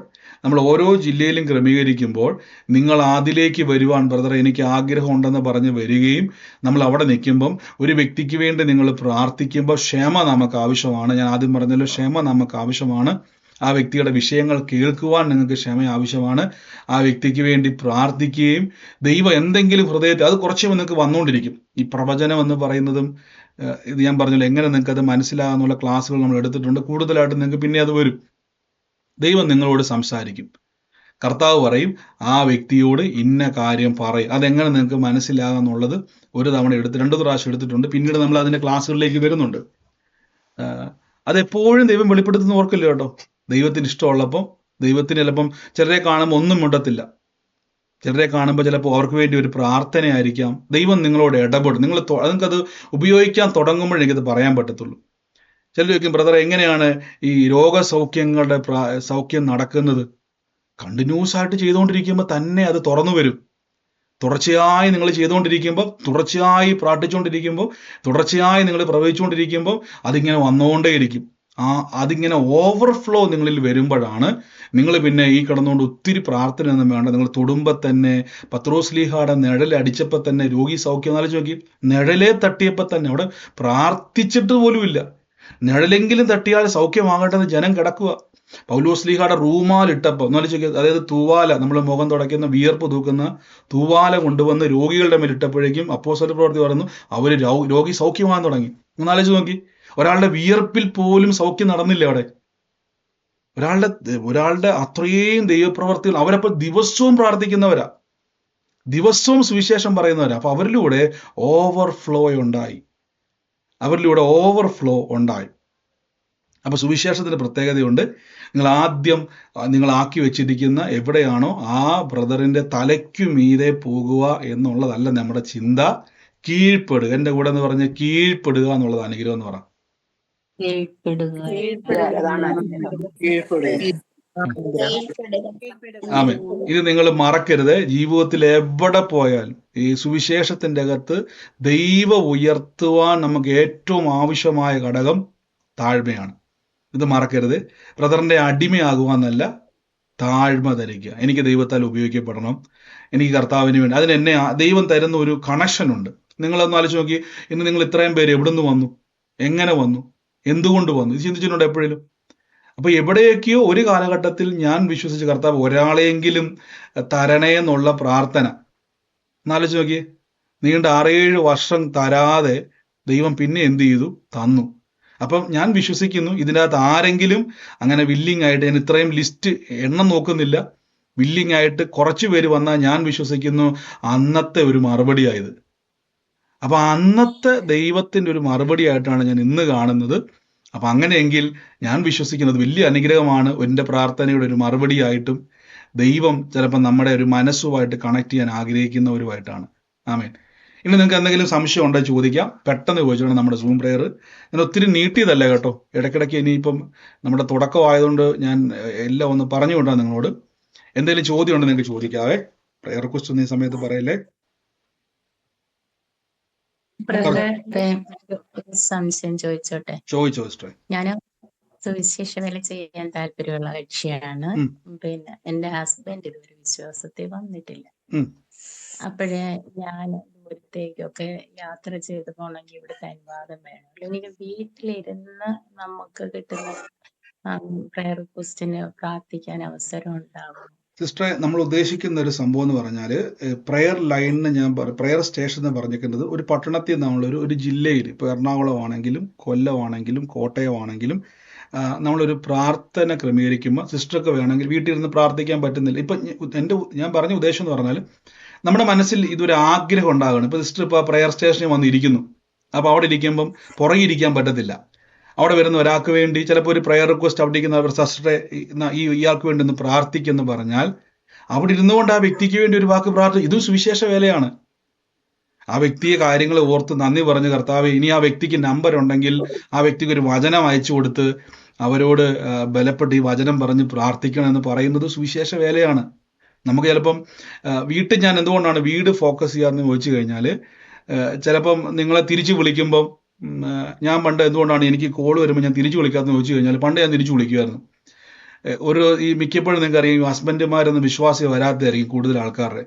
നമ്മൾ ഓരോ ജില്ലയിലും ക്രമീകരിക്കുമ്പോൾ, നിങ്ങൾ അതിലേക്ക് വരുവാൻ ബ്രദർ എനിക്ക് ആഗ്രഹം ഉണ്ടെന്ന് പറഞ്ഞ് വരികയും നമ്മൾ അവിടെ നിൽക്കുമ്പം ഒരു വ്യക്തിക്ക് വേണ്ടി നിങ്ങൾ പ്രാർത്ഥിക്കുമ്പോൾ ക്ഷമ നമുക്ക് ആവശ്യമാണ്. ഞാൻ ആദ്യം പറഞ്ഞല്ലോ, ക്ഷമ നമുക്ക് ആവശ്യമാണ്. ആ വ്യക്തിയുടെ വിഷയങ്ങൾ കേൾക്കുവാൻ നിങ്ങൾക്ക് ക്ഷമ ആവശ്യമാണ്. ആ വ്യക്തിക്ക് വേണ്ടി പ്രാർത്ഥിക്കുകയും ദൈവം എന്തെങ്കിലും ഹൃദയത്തിൽ, അത് കുറച്ച് നിങ്ങൾക്ക് വന്നുകൊണ്ടിരിക്കും. ഈ പ്രവചനം എന്ന് പറയുന്നതും ഇത് ഞാൻ പറഞ്ഞല്ലോ, എങ്ങനെ നിങ്ങൾക്ക് അത് മനസ്സിലാകാന്നുള്ള ക്ലാസ്സുകൾ നമ്മൾ എടുത്തിട്ടുണ്ട്. കൂടുതലായിട്ട് നിങ്ങൾക്ക് പിന്നെ അത് വരും. ദൈവം നിങ്ങളോട് സംസാരിക്കും. കർത്താവ് പറയും, ആ വ്യക്തിയോട് ഇന്ന കാര്യം പറയും. അതെങ്ങനെ നിങ്ങൾക്ക് മനസ്സിലാകാന്നുള്ളത് ഒരു തവണ രണ്ട് പ്രാവശ്യം എടുത്തിട്ടുണ്ട്. പിന്നീട് നമ്മൾ അതിന്റെ ക്ലാസ്സുകളിലേക്ക് വരുന്നുണ്ട്. അതെപ്പോഴും ദൈവം വെളിപ്പെടുത്തുന്ന ഓർക്കില്ല കേട്ടോ. ദൈവത്തിന് ഇഷ്ടമുള്ളപ്പം, ദൈവത്തിന് ചിലപ്പം ചിലരെ കാണുമ്പോൾ ഒന്നും മിണ്ടത്തില്ല, ചിലരെ കാണുമ്പോൾ ചിലപ്പോൾ അവർക്ക് വേണ്ടി ഒരു പ്രാർത്ഥനയായിരിക്കാം. ദൈവം നിങ്ങളോട് ഇടപെടും. നിങ്ങൾക്കത് ഉപയോഗിക്കാൻ തുടങ്ങുമ്പോഴേ എനിക്കത് പറയാൻ പറ്റത്തുള്ളൂ. ചിലർ ചോദിക്കും, ബ്രദർ എങ്ങനെയാണ് ഈ രോഗസൗഖ്യങ്ങളുടെ സൗഖ്യം നടക്കുന്നത്? കണ്ടിന്യൂസ് ആയിട്ട് ചെയ്തുകൊണ്ടിരിക്കുമ്പോൾ തന്നെ അത് തുറന്നു വരും. തുടർച്ചയായി നിങ്ങൾ ചെയ്തുകൊണ്ടിരിക്കുമ്പോൾ, തുടർച്ചയായി പ്രാർത്ഥിച്ചുകൊണ്ടിരിക്കുമ്പോൾ, തുടർച്ചയായി നിങ്ങൾ പ്രവചിച്ചുകൊണ്ടിരിക്കുമ്പോൾ അതിങ്ങനെ വന്നുകൊണ്ടേയിരിക്കും. അതിങ്ങനെ ഓവർഫ്ലോ നിങ്ങളിൽ വരുമ്പോഴാണ് നിങ്ങൾ പിന്നെ ഈ കിടന്നുകൊണ്ട് ഒത്തിരി പ്രാർത്ഥന ഒന്നും വേണ്ട. നിങ്ങൾ തൊടുമ്പോൾ തന്നെ, പത്രോസ്ലീഹയുടെ നിഴൽ അടിച്ചപ്പോൾ തന്നെ രോഗി സൗഖ്യം. എന്നാലും നോക്കി, നിഴലെ തട്ടിയപ്പോൾ തന്നെ, അവിടെ പ്രാർത്ഥിച്ചിട്ട് പോലുമില്ല, നിഴലെങ്കിലും തട്ടിയാൽ സൗഖ്യമാകേണ്ടത് ജനം കിടക്കുക. പൗലോസ്ലീഹയുടെ റൂമാൽ ഇട്ടപ്പോൾ എന്നാലും, അതായത് തൂവാല, നമ്മൾ മുഖം തുടയ്ക്കുന്ന, വിയർപ്പ് തൂക്കുന്ന തൂവാല കൊണ്ടുവന്ന് രോഗികളുടെ മേൽ ഇട്ടപ്പോഴേക്കും അപ്പോസ്തല പ്രവൃത്തി പറയുന്നു, അവര് രോഗി സൗഖ്യമാകാൻ തുടങ്ങി. ഒന്നാലോചിച്ച് നോക്കി, ഒരാളുടെ വിയർപ്പിൽ പോലും സൗഖ്യം നടന്നില്ല അവിടെ. ഒരാളുടെ അത്രയും ദൈവപ്രവർത്തികൾ, അവരപ്പോൾ ദിവസവും പ്രാർത്ഥിക്കുന്നവരാ, ദിവസവും സുവിശേഷം പറയുന്നവരാ. അപ്പൊ അവരിലൂടെ ഓവർഫ്ലോ ഉണ്ടായി. അപ്പൊ സുവിശേഷത്തിന്റെ പ്രത്യേകതയുണ്ട്. നിങ്ങൾ ആക്കി വെച്ചിരിക്കുന്ന എവിടെയാണോ ആ ബ്രദറിന്റെ തലയ്ക്കു മീതെ പോകുക എന്നുള്ളതല്ല നമ്മുടെ ചിന്ത. കീഴ്പ്പെടുക. എന്റെ കൂടെ എന്ന് പറഞ്ഞ കീഴ്പ്പെടുക എന്നുള്ളത് അനുഗ്രഹം എന്ന് പറ. ആമേൻ. ഇത് നിങ്ങൾ മറക്കരുത്. ജീവിതത്തിൽ എവിടെ പോയാലും ഈ സുവിശേഷത്തിന്റെ അകത്ത് ദൈവം ഉയർത്തുവാൻ നമുക്ക് ഏറ്റവും ആവശ്യമായ ഘടകം താഴ്മയാണ്. ഇത് മറക്കരുത്. ബ്രദറിന്റെ അടിമയാകുവാന്നല്ല, താഴ്മ ധരിക്കുക. എനിക്ക് ദൈവത്താൽ ഉപയോഗിക്കപ്പെടണം, എനിക്ക് കർത്താവിന് വേണ്ടി. അതിന് എന്നെ ദൈവം തരുന്ന ഒരു കണക്ഷൻ ഉണ്ട്. നിങ്ങളൊന്ന് ആലോചിച്ച് നോക്കി, ഇന്ന് നിങ്ങൾ ഇത്രയും പേര് എവിടെ നിന്ന് വന്നു, എങ്ങനെ വന്നു, എന്തുകൊണ്ട് വന്നു, ഇത് ചിന്തിച്ചിട്ടുണ്ടോ എപ്പോഴേലും? അപ്പൊ എവിടെയൊക്കെയോ ഒരു കാലഘട്ടത്തിൽ ഞാൻ വിശ്വസിച്ച കർത്താവ് ഒരാളെങ്കിലും തരണേ എന്നുള്ള പ്രാർത്ഥന, എന്നാലോചിച്ച് നോക്കിയേ. നീണ്ട 6-7 വർഷം തരാതെ ദൈവം പിന്നെ എന്ത് ചെയ്തു? തന്നു. അപ്പം ഞാൻ വിശ്വസിക്കുന്നു ഇതിനകത്ത് ആരെങ്കിലും അങ്ങനെ വില്ലിങ് ആയിട്ട്, ഞാൻ ഇത്രയും ലിസ്റ്റ് എണ്ണം നോക്കുന്നില്ല, വില്ലിങ് ആയിട്ട് കുറച്ച് പേര് വന്നാൽ ഞാൻ വിശ്വസിക്കുന്നു അന്നത്തെ ഒരു മറുപടി ആയത്. അപ്പൊ അന്നത്തെ ദൈവത്തിന്റെ ഒരു മറുപടി ആയിട്ടാണ് ഞാൻ ഇന്ന് കാണുന്നത്. അപ്പൊ അങ്ങനെയെങ്കിൽ ഞാൻ വിശ്വസിക്കുന്നത് വലിയ അനുഗ്രഹമാണ്. എൻ്റെ പ്രാർത്ഥനയുടെ ഒരു മറുപടി ആയിട്ടും ദൈവം ചിലപ്പോൾ നമ്മുടെ ഒരു മനസ്സുമായിട്ട് കണക്ട് ചെയ്യാൻ ആഗ്രഹിക്കുന്നവരുമായിട്ടാണ്. ആമേൻ. ഇനി നിങ്ങൾക്ക് എന്തെങ്കിലും സംശയം ഉണ്ടെങ്കിൽ ചോദിക്കാം, പെട്ടെന്ന് ചോദിച്ചോണം. നമ്മുടെ സൂം പ്രെയർ ഞാൻ ഒത്തിരി നീട്ടിയതല്ല കേട്ടോ, ഇടയ്ക്കിടയ്ക്ക് ഇനിയിപ്പം നമ്മുടെ തുടക്കമായതുകൊണ്ട് ഞാൻ എല്ലാം ഒന്ന് പറഞ്ഞുകൊണ്ടാണ് നിങ്ങളോട്. എന്തെങ്കിലും ചോദ്യം ഉണ്ടെങ്കിൽ നിങ്ങൾക്ക് ചോദിക്കാവേ. പ്രെയർ റിക്വസ്റ്റ് ഒന്നും ഈ സമയത്ത് പറയല്ലേ. സംശയം ചോദിച്ചോട്ടെ? ചോദിച്ചോ. ഞാൻ സുവിശേഷ വേല ചെയ്യാൻ താല്പര്യമുള്ള കക്ഷിയാണ്. പിന്നെ എന്റെ ഹസ്ബൻഡ് ഇതൊരു വിശ്വാസത്തിൽ വന്നിട്ടില്ല. അപ്പോഴേ ഞാൻ ദൂരത്തേക്കൊക്കെ യാത്ര ചെയ്ത് പോകണമെങ്കിൽ ഇവിടുത്തെ അനുവാദം വേണം. എനിക്ക് വീട്ടിലിരുന്ന് നമുക്ക് കിട്ടുന്ന പ്രയർ റിക്വസ്റ്റിന് പ്രാർത്ഥിക്കാൻ അവസരം ഉണ്ടാവും? സിസ്റ്ററെ, നമ്മൾ ഉദ്ദേശിക്കുന്ന ഒരു സംഭവം എന്ന് പറഞ്ഞാൽ പ്രെയർ ലൈനിന് ഞാൻ പ്രെയർ സ്റ്റേഷൻ എന്ന് പറഞ്ഞിരിക്കുന്നത് ഒരു പട്ടണത്തിൽ നമ്മളൊരു ഒരു ജില്ലയിൽ, ഇപ്പോൾ എറണാകുളം ആണെങ്കിലും കൊല്ലമാണെങ്കിലും കോട്ടയമാണെങ്കിലും നമ്മളൊരു പ്രാർത്ഥന ക്രമീകരിക്കുമ്പോൾ സിസ്റ്റർക്ക് വേണമെങ്കിൽ വീട്ടിൽ ഇരുന്ന് പ്രാർത്ഥിക്കാൻ പറ്റുന്നില്ല. ഇപ്പം ഞാൻ പറഞ്ഞ ഉദ്ദേശം എന്ന് പറഞ്ഞാൽ നമ്മുടെ മനസ്സിൽ ഇതൊരു ആഗ്രഹം ഉണ്ടാകണം. ഇപ്പൊ സിസ്റ്റർ ഇപ്പോൾ പ്രെയർ സ്റ്റേഷനിൽ വന്നിരിക്കുന്നു, അപ്പോൾ അവിടെ ഇരിക്കുമ്പം പുറകെ ഇരിക്കാൻ പറ്റത്തില്ല. അവിടെ വരുന്ന ഒരാൾക്ക് വേണ്ടി ചിലപ്പോൾ ഒരു പ്രെയർ റിക്വസ്റ്റ് അവിടെ ഇരിക്കുന്ന സിസ്റ്ററെ ഇയാൾക്ക് വേണ്ടി ഒന്ന് പ്രാർത്ഥിക്കുമെന്ന് പറഞ്ഞാൽ അവിടെ ഇരുന്നുകൊണ്ട് ആ വ്യക്തിക്ക് വേണ്ടി ഒരു വാക്ക് പ്രാർത്ഥിക്കും. ഇതും സുവിശേഷ വേലയാണ്. ആ വ്യക്തിയെ കാര്യങ്ങൾ ഓർത്ത് നന്ദി പറഞ്ഞ് കർത്താവ്, ഇനി ആ വ്യക്തിക്ക് നമ്പർ ഉണ്ടെങ്കിൽ ആ വ്യക്തിക്ക് ഒരു വചനം അയച്ചു കൊടുത്ത് അവരോട് ബലപ്പെട്ട് ഈ വചനം പറഞ്ഞ് പ്രാർത്ഥിക്കണം എന്ന് പറയുന്നത് സുവിശേഷ വേലയാണ്. നമുക്ക് ചിലപ്പം വീട്ടിൽ ഞാൻ എന്തുകൊണ്ടാണ് വീട് ഫോക്കസ് ചെയ്യാമെന്ന് ചോദിച്ചു കഴിഞ്ഞാൽ, ചിലപ്പം നിങ്ങളെ തിരിച്ചു വിളിക്കുമ്പം ഞാൻ പണ്ട് എന്തുകൊണ്ടാണ് എനിക്ക് കോൾ വരുമ്പോൾ ഞാൻ തിരിച്ചു വിളിക്കാമെന്ന് ചോദിച്ചു കഴിഞ്ഞാൽ, പണ്ട് ഞാൻ തിരിച്ചു വിളിക്കുമായിരുന്നു. ഈ മിക്കപ്പോഴും നിങ്ങൾക്ക് അറിയാം, ഹസ്ബൻഡുമാരൊന്നും വിശ്വാസം വരാത്തതായിരിക്കും കൂടുതൽ ആൾക്കാരുടെ.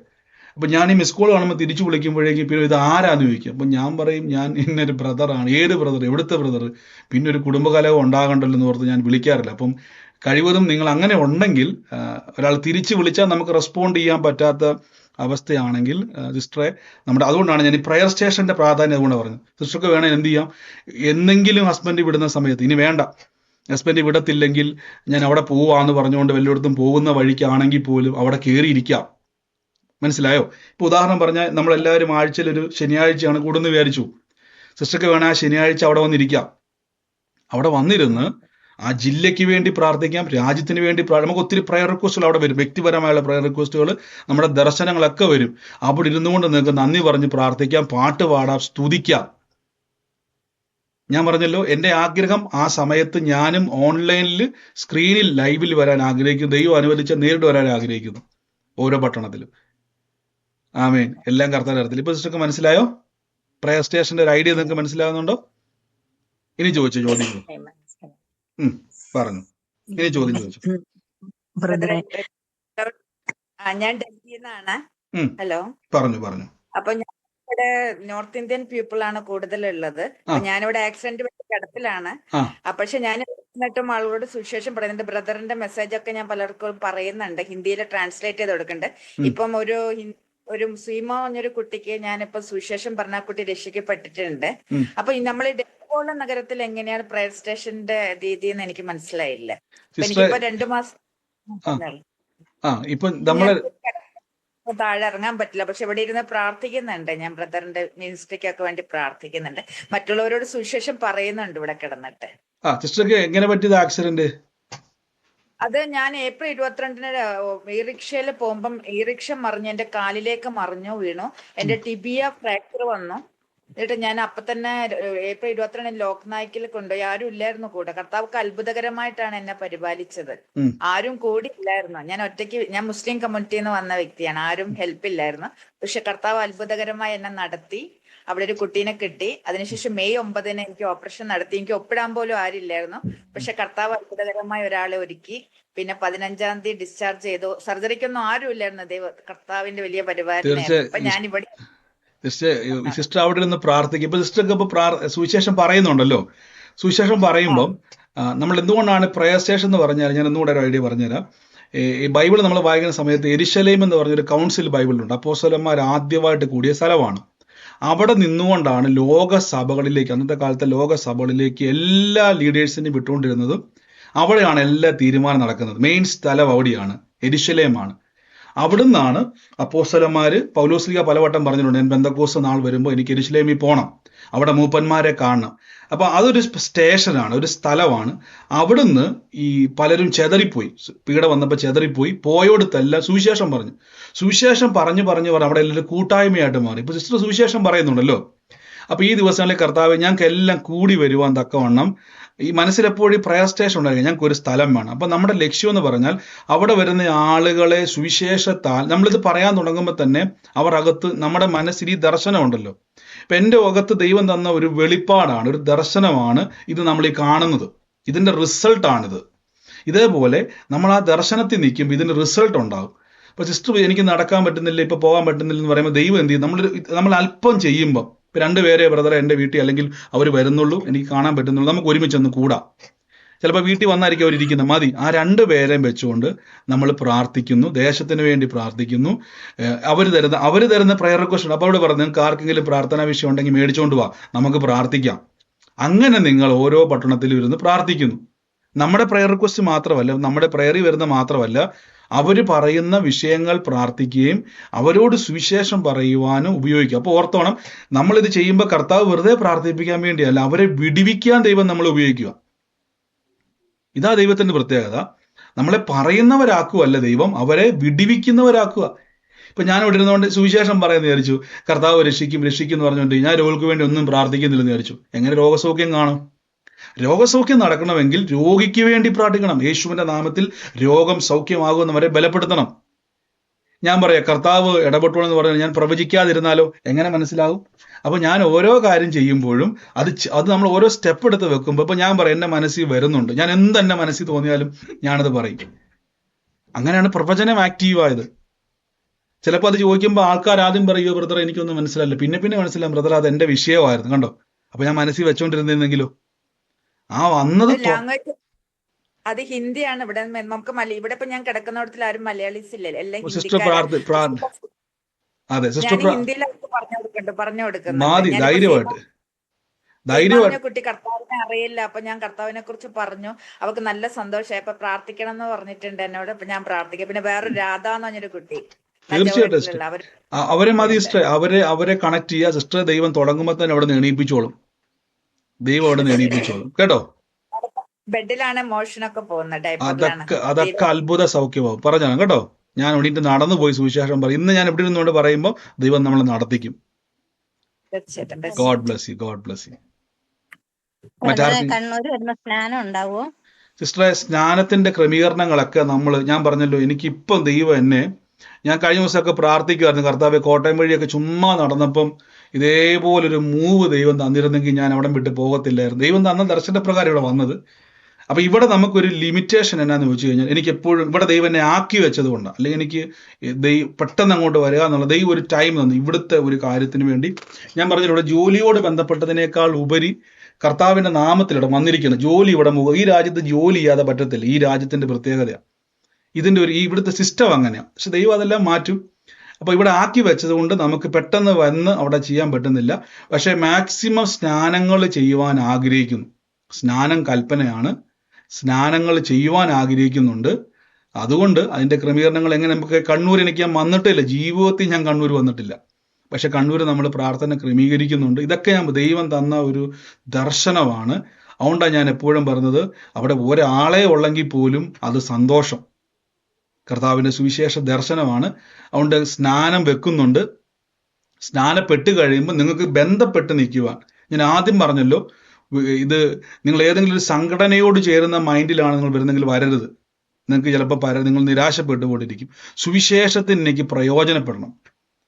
അപ്പം ഞാൻ ഈ മിസ് കോൾ കാണുമ്പോൾ തിരിച്ചു വിളിക്കുമ്പോഴേക്കും പിന്നെ ഇത് ആരാന്ന് ചോദിക്കും. അപ്പം ഞാൻ പറയും ഞാൻ ഇന്നൊരു ബ്രദറാണ്. ഏത് ബ്രദർ, എവിടുത്തെ ബ്രദർ, പിന്നെ ഒരു കുടുംബകലഹം ഉണ്ടാകണ്ടല്ലോ എന്ന് ഓർത്ത് ഞാൻ വിളിക്കാറില്ല. അപ്പം കഴിവതും നിങ്ങൾ അങ്ങനെ ഉണ്ടെങ്കിൽ, ഒരാൾ തിരിച്ചു വിളിച്ചാൽ നമുക്ക് റെസ്പോണ്ട് ചെയ്യാൻ പറ്റാത്ത അവസ്ഥയാണെങ്കിൽ സിസ്റ്ററെ, അതുകൊണ്ടാണ് ഞാൻ ഈ പ്രയർ സ്റ്റേഷന്റെ പ്രാധാന്യം അതുകൊണ്ടാണ് പറഞ്ഞത്. സിസ്റ്റർക്ക് വേണേൽ എന്ത് ചെയ്യാം, എന്നെങ്കിലും ഹസ്ബൻഡ് വിടുന്ന സമയത്ത്, ഇനി വേണ്ട ഹസ്ബൻഡ് വിടത്തില്ലെങ്കിൽ ഞാൻ അവിടെ പോവാന്ന് പറഞ്ഞുകൊണ്ട് വല്ലയിടത്തും പോകുന്ന വഴിക്കാണെങ്കിൽ പോലും അവിടെ കയറിയിരിക്കാം. മനസ്സിലായോ? ഇപ്പൊ ഉദാഹരണം പറഞ്ഞാൽ നമ്മളെല്ലാവരും ആഴ്ചയിൽ ഒരു ശനിയാഴ്ചയാണ് കൂടുന്നു വിചാരിച്ചു. സിസ്റ്റർക്ക് വേണേൽ ആ ശനിയാഴ്ച അവിടെ വന്നിരിക്കാം. അവിടെ വന്നിരുന്ന് ആ ജില്ലയ്ക്ക് വേണ്ടി പ്രാർത്ഥിക്കാം, രാജ്യത്തിന് വേണ്ടി നമുക്ക് ഒത്തിരി പ്രയർ റിക്വസ്റ്റുകൾ അവിടെ വരും. വ്യക്തിപരമായുള്ള പ്രയർ റിക്വസ്റ്റുകൾ, നമ്മുടെ ദർശനങ്ങളൊക്കെ വരും. അവിടെ ഇരുന്നുകൊണ്ട് നിങ്ങൾക്ക് നന്ദി പറഞ്ഞ് പ്രാർത്ഥിക്കാം, പാട്ട് പാടാം, സ്തുതിക്കാം. ഞാൻ പറഞ്ഞല്ലോ, എൻ്റെ ആഗ്രഹം ആ സമയത്ത് ഞാനും ഓൺലൈനിൽ സ്ക്രീനിൽ ലൈവിൽ വരാൻ ആഗ്രഹിക്കുന്നു. ദൈവം അനുവദിച്ച നേരിട്ട് വരാൻ ആഗ്രഹിക്കുന്നു ഓരോ പട്ടണത്തിലും. ആമേൻ. എല്ലാം കർത്താവിന്റെ കാര്യത്തിൽ. ഇപ്പൊ സിസ്റ്റർക്ക് മനസ്സിലായോ? പ്രയർ സ്റ്റേഷന്റെ ഒരു ഐഡിയ നിങ്ങൾക്ക് മനസ്സിലാവുന്നുണ്ടോ? ഇനി ചോദിച്ചു ചോദ്യം പറഞ്ഞു. ഇനി ചോദ്യം ചോദിച്ചു. ഞാൻ ഡൽഹിന്നാണ്. ഹലോ, പറഞ്ഞു. അപ്പൊ ഞാൻ ഇവിടെ നോർത്ത് ഇന്ത്യൻ പീപ്പിൾ ആണ് കൂടുതലുള്ളത്. ഞാനിവിടെ ആക്സിഡന്റ് പറ്റി കിടപ്പിലാണ്. പക്ഷെ ഞാൻ എന്നിട്ടും ആളുകളോട് സുവിശേഷം പറയുന്നുണ്ട്. ബ്രദറിന്റെ മെസ്സേജ് ഒക്കെ ഞാൻ പലർക്കും പറയുന്നുണ്ട്, ഹിന്ദിയിൽ ട്രാൻസ്ലേറ്റ് ചെയ്ത് കൊടുക്കുന്നുണ്ട്. ഇപ്പം ഒരു സീമ എന്നൊരു കുട്ടിക്ക് ഞാനിപ്പോ സുവിശേഷം പറഞ്ഞ കുട്ടി രക്ഷിക്കപ്പെട്ടിട്ടുണ്ട്. അപ്പൊ നമ്മൾ ഡൽഹി നഗരത്തിൽ എങ്ങനെയാണ് പ്രയർ സ്റ്റേഷന്റെ രീതി എന്ന് എനിക്ക് മനസ്സിലായില്ല. എനിക്കിപ്പോ 2 മാസം താഴെ ഇറങ്ങാൻ പറ്റില്ല. പക്ഷെ ഇവിടെ ഇരുന്ന് പ്രാർത്ഥിക്കുന്നുണ്ട്. ഞാൻ ബ്രദറിന്റെ മിനിസ്ട്രിക്കൊക്കെ വേണ്ടി പ്രാർത്ഥിക്കുന്നുണ്ട്. മറ്റുള്ളവരോട് സുവിശേഷം പറയുന്നുണ്ട് ഇവിടെ കിടന്നിട്ട്. എങ്ങനെ പറ്റിയത് ആക്സിഡന്റ്? അത് ഞാൻ ഏപ്രിൽ 22-ന് ഈ റിക്ഷയിൽ പോകുമ്പം ഈ റിക്ഷ മറിഞ്ഞു, എന്റെ കാലിലേക്ക് മറിഞ്ഞു വീണു. എന്റെ ടിബിയ ഫ്രാക്ചർ വന്നു. എന്നിട്ട് ഞാൻ അപ്പൊ തന്നെ ഏപ്രിൽ 22-ന് ലോക്നായ്ക്കിൽ കൊണ്ടുപോയി. ആരും ഇല്ലായിരുന്നു കൂടെ. കർത്താവ്ക്ക് അത്ഭുതകരമായിട്ടാണ് എന്നെ പരിപാലിച്ചത്. ആരും കൂടി ഇല്ലായിരുന്നു. ഞാൻ ഒറ്റയ്ക്ക്, ഞാൻ മുസ്ലിം കമ്മ്യൂണിറ്റിയിൽ നിന്ന് വന്ന വ്യക്തിയാണ്. ആരും ഹെൽപ്പ് ഇല്ലായിരുന്നു. പക്ഷെ കർത്താവ് അത്ഭുതകരമായി എന്നെ നടത്തി. അവിടെ ഒരു കുട്ടീനെ കിട്ടി. അതിനുശേഷം മെയ് 9-ന് എനിക്ക് ഓപ്പറേഷൻ നടത്തി. എനിക്ക് ഒപ്പിടാൻ പോലും ആരില്ലായിരുന്നു. പക്ഷെ കർത്താവ് അത്ഭുതകരമായ ഒരാളെ ഒരുക്കി. പിന്നെ 15-ാം തീയതി ഡിസ്ചാർജ് ചെയ്തു. സർജറിക്കൊന്നും ആരും ഇല്ലായിരുന്നു. കർത്താവിന്റെ വലിയ പരിപാലനയായിരുന്നു. അപ്പൊ ഞാനിവിടെ സിസ്റ്റർ അവിടെ നിന്ന് പ്രാർത്ഥിക്കും. ഇപ്പൊ സിസ്റ്റർക്ക് ഇപ്പൊ സുവിശേഷം പറയുന്നുണ്ടല്ലോ. സുവിശേഷം പറയുമ്പോൾ നമ്മൾ എന്തുകൊണ്ടാണ് പ്രയർ സ്റ്റേഷൻ എന്ന് പറഞ്ഞാൽ, ഞാൻ ഒന്നുകൂടെ ഒരു ഐഡിയ പറഞ്ഞുതരാം. ഈ ബൈബിൾ നമ്മൾ വായിക്കുന്ന സമയത്ത് യെരുശലേം എന്ന് പറഞ്ഞൊരു കൗൺസിൽ ബൈബിളിലുണ്ട്. അപ്പോസ്തലന്മാർ ആദ്യമായിട്ട് കൂടിയ സ്ഥലമാണ്. അവിടെ നിന്നുകൊണ്ടാണ് ലോകസഭകളിലേക്ക്, അന്നത്തെ കാലത്തെ ലോകസഭകളിലേക്ക് എല്ലാ ലീഡേഴ്സിനെയും വിട്ടുകൊണ്ടിരുന്നതും. അവിടെയാണ് എല്ലാ തീരുമാനം നടക്കുന്നത്. മെയിൻ സ്ഥലം അവിടെയാണ്, യെരുശലേമാണ്. അവിടുന്നാണ് അപ്പോസ്തലന്മാര്, പൗലോസ്ലീഹ പലവട്ടം പറഞ്ഞിട്ടുണ്ട്, ഞാൻ പെന്തക്കോസ്ത് നാൾ വരുമ്പോൾ എനിക്ക് യെരുശലേമിൽ പോകണം, അവിടെ മൂപ്പന്മാരെ കാണണം. അപ്പൊ അതൊരു സ്റ്റേഷനാണ്, ഒരു സ്ഥലമാണ്. അവിടുന്ന് ഈ പലരും ചെതറിപ്പോയി, പീഡ വന്നപ്പോൾ ചെതറിപ്പോയി. പോയോടത്തെല്ലാം സുവിശേഷം പറഞ്ഞു. സുവിശേഷം പറഞ്ഞു അവിടെ എല്ലാവരും കൂട്ടായ്മയായിട്ട് മാറി. ഇപ്പൊ സിസ്റ്റർ സുവിശേഷം പറയുന്നുണ്ടല്ലോ. അപ്പൊ ഈ ദിവസങ്ങളിൽ കർത്താവ് ഞങ്ങൾക്ക് എല്ലാം കൂടി വരുവാൻ തക്കവണ്ണം ഈ മനസ്സിലെപ്പോഴും പ്രയർ സ്റ്റേഷൻ ഉണ്ടായിരിക്കും. ഞങ്ങൾക്ക് ഒരു സ്ഥലം വേണം. അപ്പൊ നമ്മുടെ ലക്ഷ്യം എന്ന് പറഞ്ഞാൽ അവിടെ വരുന്ന ആളുകളെ സുവിശേഷത്താൽ, നമ്മളിത് പറയാൻ തുടങ്ങുമ്പോൾ തന്നെ അവർ അകത്ത്, നമ്മുടെ മനസ്സിൽ ഈ ദർശനമുണ്ടല്ലോ. ഇപ്പൊ എൻ്റെ അകത്ത് ദൈവം തന്ന ഒരു വെളിപ്പാടാണ്, ഒരു ദർശനമാണ് ഇത് നമ്മൾ ഈ കാണുന്നത്. ഇതിന്റെ റിസൾട്ടാണിത്. ഇതേപോലെ നമ്മൾ ആ ദർശനത്തിൽ നിൽക്കുമ്പോൾ ഇതിന്റെ റിസൾട്ട് ഉണ്ടാകും. ഇപ്പൊ സിസ്റ്റർ എനിക്ക് നടക്കാൻ പറ്റുന്നില്ല, ഇപ്പൊ പോകാൻ പറ്റുന്നില്ല എന്ന് പറയുമ്പോൾ ദൈവം എന്ത് ചെയ്യും? നമ്മൾ അല്പം ചെയ്യുമ്പോൾ, ഇപ്പൊ രണ്ടുപേരെ ബ്രദറെ എൻ്റെ വീട്ടിൽ, അല്ലെങ്കിൽ അവർ വരുന്നുള്ളൂ, എനിക്ക് കാണാൻ പറ്റുന്നുള്ളൂ, നമുക്ക് ഒരുമിച്ചൊന്ന് കൂടാം. ചിലപ്പോൾ വീട്ടിൽ വന്നായിരിക്കും അവരിയ്ക്കുന്നത്, മതി. ആ രണ്ടുപേരെയും വെച്ചുകൊണ്ട് നമ്മൾ പ്രാർത്ഥിക്കുന്നു, ദേശത്തിന് വേണ്ടി പ്രാർത്ഥിക്കുന്നു. അവർ തരുന്ന പ്രയർ റിക്വസ്റ്റ്. അപ്പോൾ അവിടെ പറഞ്ഞു, നിങ്ങൾക്ക് ആർക്കെങ്കിലും പ്രാർത്ഥനാ വിഷയം ഉണ്ടെങ്കിൽ മേടിച്ചുകൊണ്ട് വാ, നമുക്ക് പ്രാർത്ഥിക്കാം. അങ്ങനെ നിങ്ങൾ ഓരോ പട്ടണത്തിലും ഇരുന്ന് പ്രാർത്ഥിക്കുന്നു. നമ്മുടെ പ്രയർ റിക്വസ്റ്റ് മാത്രമല്ല, നമ്മുടെ പ്രയറിൽ വരുന്ന മാത്രമല്ല, അവർ പറയുന്ന വിഷയങ്ങൾ പ്രാർത്ഥിക്കുകയും അവരോട് സുവിശേഷം പറയുവാനും ഉപയോഗിക്കുക. അപ്പോൾ ഓർത്തോണം, നമ്മളിത് ചെയ്യുമ്പോൾ കർത്താവ് വെറുതെ പ്രാർത്ഥിപ്പിക്കാൻ വേണ്ടിയല്ല, അവരെ വിടിവിക്കാൻ ദൈവം നമ്മൾ ഉപയോഗിക്കുക. ഇതാ ദൈവത്തിന്റെ പ്രത്യേകത. നമ്മളെ പറയുന്നവരാക്കുവല്ല ദൈവം, അവരെ വിടിവിക്കുന്നവരാക്കുക. ഇപ്പൊ ഞാൻ ഇവിടെ ഇരുന്നുകൊണ്ട് സുവിശേഷം പറയുന്ന വിചാരിച്ചു, കർത്താവ് രക്ഷിക്കും എന്ന് പറഞ്ഞുകൊണ്ട് ഞാൻ രോഗിക്ക് വേണ്ടി ഒന്നും പ്രാർത്ഥിക്കുന്നില്ലെന്ന് വിചാരിച്ചു. എങ്ങനെ രോഗസൗഖ്യം കാണും? രോഗസൗഖ്യം നടക്കണമെങ്കിൽ രോഗിക്ക് വേണ്ടി പ്രാർത്ഥിക്കണം. യേശുവിന്റെ നാമത്തിൽ രോഗം സൗഖ്യമാകുന്നവരെ ബലപ്പെടുത്തണം. ഞാൻ പറയാം, കർത്താവ് ഇടപെട്ടോളെന്ന് പറഞ്ഞാൽ ഞാൻ പ്രവചിക്കാതിരുന്നാലോ എങ്ങനെ മനസ്സിലാവും? അപ്പൊ ഞാൻ ഓരോ കാര്യം ചെയ്യുമ്പോഴും അത് നമ്മൾ ഓരോ സ്റ്റെപ്പ് എടുത്ത് വെക്കുമ്പോൾ, ഇപ്പൊ ഞാൻ പറയാം, എന്റെ മനസ്സിൽ വരുന്നുണ്ട്, ഞാൻ എന്തെന്നെ മനസ്സിൽ തോന്നിയാലും ഞാനത് പറയും. അങ്ങനെയാണ് പ്രവചനം ആക്റ്റീവായത്. ചിലപ്പോൾ അത് ചോദിക്കുമ്പോൾ ആൾക്കാർ ആദ്യം പറയുമോ ബ്രദർ എനിക്കൊന്നും മനസ്സിലായില്ല, പിന്നെ മനസ്സിലാവും ബ്രദർ അത് എന്റെ വിഷയമായിരുന്നു, കണ്ടോ. അപ്പൊ ഞാൻ മനസ്സിൽ വെച്ചോണ്ടിരുന്നെങ്കിലോ ആ വന്നത് ലാംഗ്വേജ് അത് ഹിന്ദിയാണ്. ഇവിടെ നമുക്ക് ഇവിടെ ഇപ്പൊ ഞാൻ കിടക്കുന്നിടത്തിൽ ആരും മലയാളീസ് ഇല്ലല്ലോ, എല്ലാം ധൈര്യമായിട്ട് കുട്ടി കർത്താവിനെ അറിയില്ല. അപ്പൊ ഞാൻ കർത്താവിനെ കുറിച്ച് പറഞ്ഞു, അവർക്ക് നല്ല സന്തോഷമായി. അപ്പൊ പ്രാർത്ഥിക്കണം എന്ന് പറഞ്ഞിട്ടുണ്ട് എന്നോട്. അപ്പൊ ഞാൻ പ്രാർത്ഥിക്കാം. പിന്നെ വേറൊരു രാധ എന്ന് പറഞ്ഞൊരു കുട്ടി, തീർച്ചയായിട്ടും അവരെ മതി സിസ്റ്റർ, അവരെ കണക്ട് ചെയ്യുക സിസ്റ്റർ. ദൈവം തുടങ്ങുമ്പോൾ തന്നെ അവിടെ നിന്ന് എണീപ്പിച്ചോളും, ദൈവം അവിടെ നിന്ന് എണീപ്പിച്ചോളും കേട്ടോ. ബെഡിലാണ് മോഷനൊക്കെ പോകുന്നത്, അതൊക്കെ അത്ഭുത സൗഖ്യമാവും പറഞ്ഞാണ് കേട്ടോ. ഞാൻ എണീറ്റ് നടന്നു പോയി സുവിശേഷം പറയും. ഇന്ന് ഞാൻ ഇവിടെ ഇരുന്നുകൊണ്ട് പറയുമ്പോൾ ദൈവം നമ്മളെ നടത്തിക്കും. God bless you, God bless you. സിസ്റ്ററെ, സ്നാനത്തിന്റെ ക്രമീകരണങ്ങളൊക്കെ ഞാൻ പറഞ്ഞല്ലോ, എനിക്കിപ്പം ദൈവം എന്നെ, ഞാൻ കഴിഞ്ഞ ദിവസമൊക്കെ പ്രാർത്ഥിക്കുമായിരുന്നു, കർത്താവെ കോട്ടയം വഴിയൊക്കെ ചുമ്മാ നടന്നപ്പം ഇതേപോലൊരു മൂവ് ദൈവം തന്നിരുന്നെങ്കിൽ ഞാൻ അവിടെ വിട്ട് പോകത്തില്ലായിരുന്നു. ദൈവം തന്ന ദർശനപ്രകാരം ഇവിടെ വന്നത്. അപ്പൊ ഇവിടെ നമുക്കൊരു ലിമിറ്റേഷൻ എന്നാന്ന് ചോദിച്ചു കഴിഞ്ഞാൽ, എനിക്ക് എപ്പോഴും ഇവിടെ ദൈവം എന്നെ ആക്കി വെച്ചത് കൊണ്ടാണ്, അല്ലെങ്കിൽ എനിക്ക് പെട്ടെന്ന് അങ്ങോട്ട് വരിക എന്നുള്ള ദൈവം ഒരു ടൈം തന്നു ഇവിടുത്തെ ഒരു കാര്യത്തിന് വേണ്ടി. ഞാൻ പറഞ്ഞില്ല, ഇവിടെ ജോലിയോട് ബന്ധപ്പെട്ടതിനേക്കാൾ ഉപരി കർത്താവിന്റെ നാമത്തിൽ ഇവിടെ വന്നിരിക്കുന്നത്. ജോലി ഇവിടെ ഈ രാജ്യത്ത് ജോലി ചെയ്യാതെ പറ്റത്തില്ല, ഈ രാജ്യത്തിന്റെ പ്രത്യേകതയാണ്. ഇതിന്റെ ഇവിടുത്തെ സിസ്റ്റം അങ്ങനെയാണ്. പക്ഷെ ദൈവം അതെല്ലാം മാറ്റും. അപ്പൊ ഇവിടെ ആക്കി വെച്ചത് കൊണ്ട് നമുക്ക് പെട്ടെന്ന് വന്ന് അവിടെ ചെയ്യാൻ പറ്റുന്നില്ല. പക്ഷെ മാക്സിമം സ്നാനങ്ങൾ ചെയ്യുവാൻ ആഗ്രഹിക്കുന്നു. സ്നാനം കൽപ്പനയാണ്, സ്നാനങ്ങൾ ചെയ്യുവാൻ ആഗ്രഹിക്കുന്നുണ്ട്. അതുകൊണ്ട് അതിന്റെ ക്രമീകരണങ്ങൾ എങ്ങനെ, നമുക്ക് കണ്ണൂർ എനിക്ക് ഞാൻ വന്നിട്ടില്ല, ജീവിതത്തിൽ ഞാൻ കണ്ണൂർ വന്നിട്ടില്ല. പക്ഷെ കണ്ണൂർ നമ്മൾ പ്രാർത്ഥന ക്രമീകരിക്കുന്നുണ്ട്. ഇതൊക്കെ ഞാൻ ദൈവം തന്ന ഒരു ദർശനമാണ്. അതുകൊണ്ടാണ് ഞാൻ എപ്പോഴും പറഞ്ഞത്, അവിടെ ഒരാളെ ഉള്ളെങ്കിൽ പോലും അത് സന്തോഷം. കർത്താവിന്റെ സുവിശേഷ ദർശനമാണ്. അതുകൊണ്ട് സ്നാനം വെക്കുന്നുണ്ട്. സ്നാനപ്പെട്ട് കഴിയുമ്പോൾ നിങ്ങൾക്ക് ബന്ധപ്പെട്ട് നിൽക്കുവാൻ, ഞാൻ ആദ്യം പറഞ്ഞല്ലോ, ഇത് നിങ്ങൾ ഏതെങ്കിലും ഒരു സംഘടനയോട് ചേരുന്ന മൈൻഡിലാണ് നിങ്ങൾ വരുന്നെങ്കിൽ വരരുത്. നിങ്ങൾക്ക് ചിലപ്പോൾ നിങ്ങൾ നിരാശപ്പെട്ടു കൊണ്ടിരിക്കും. സുവിശേഷത്തിന് എനിക്ക് പ്രയോജനപ്പെടണം.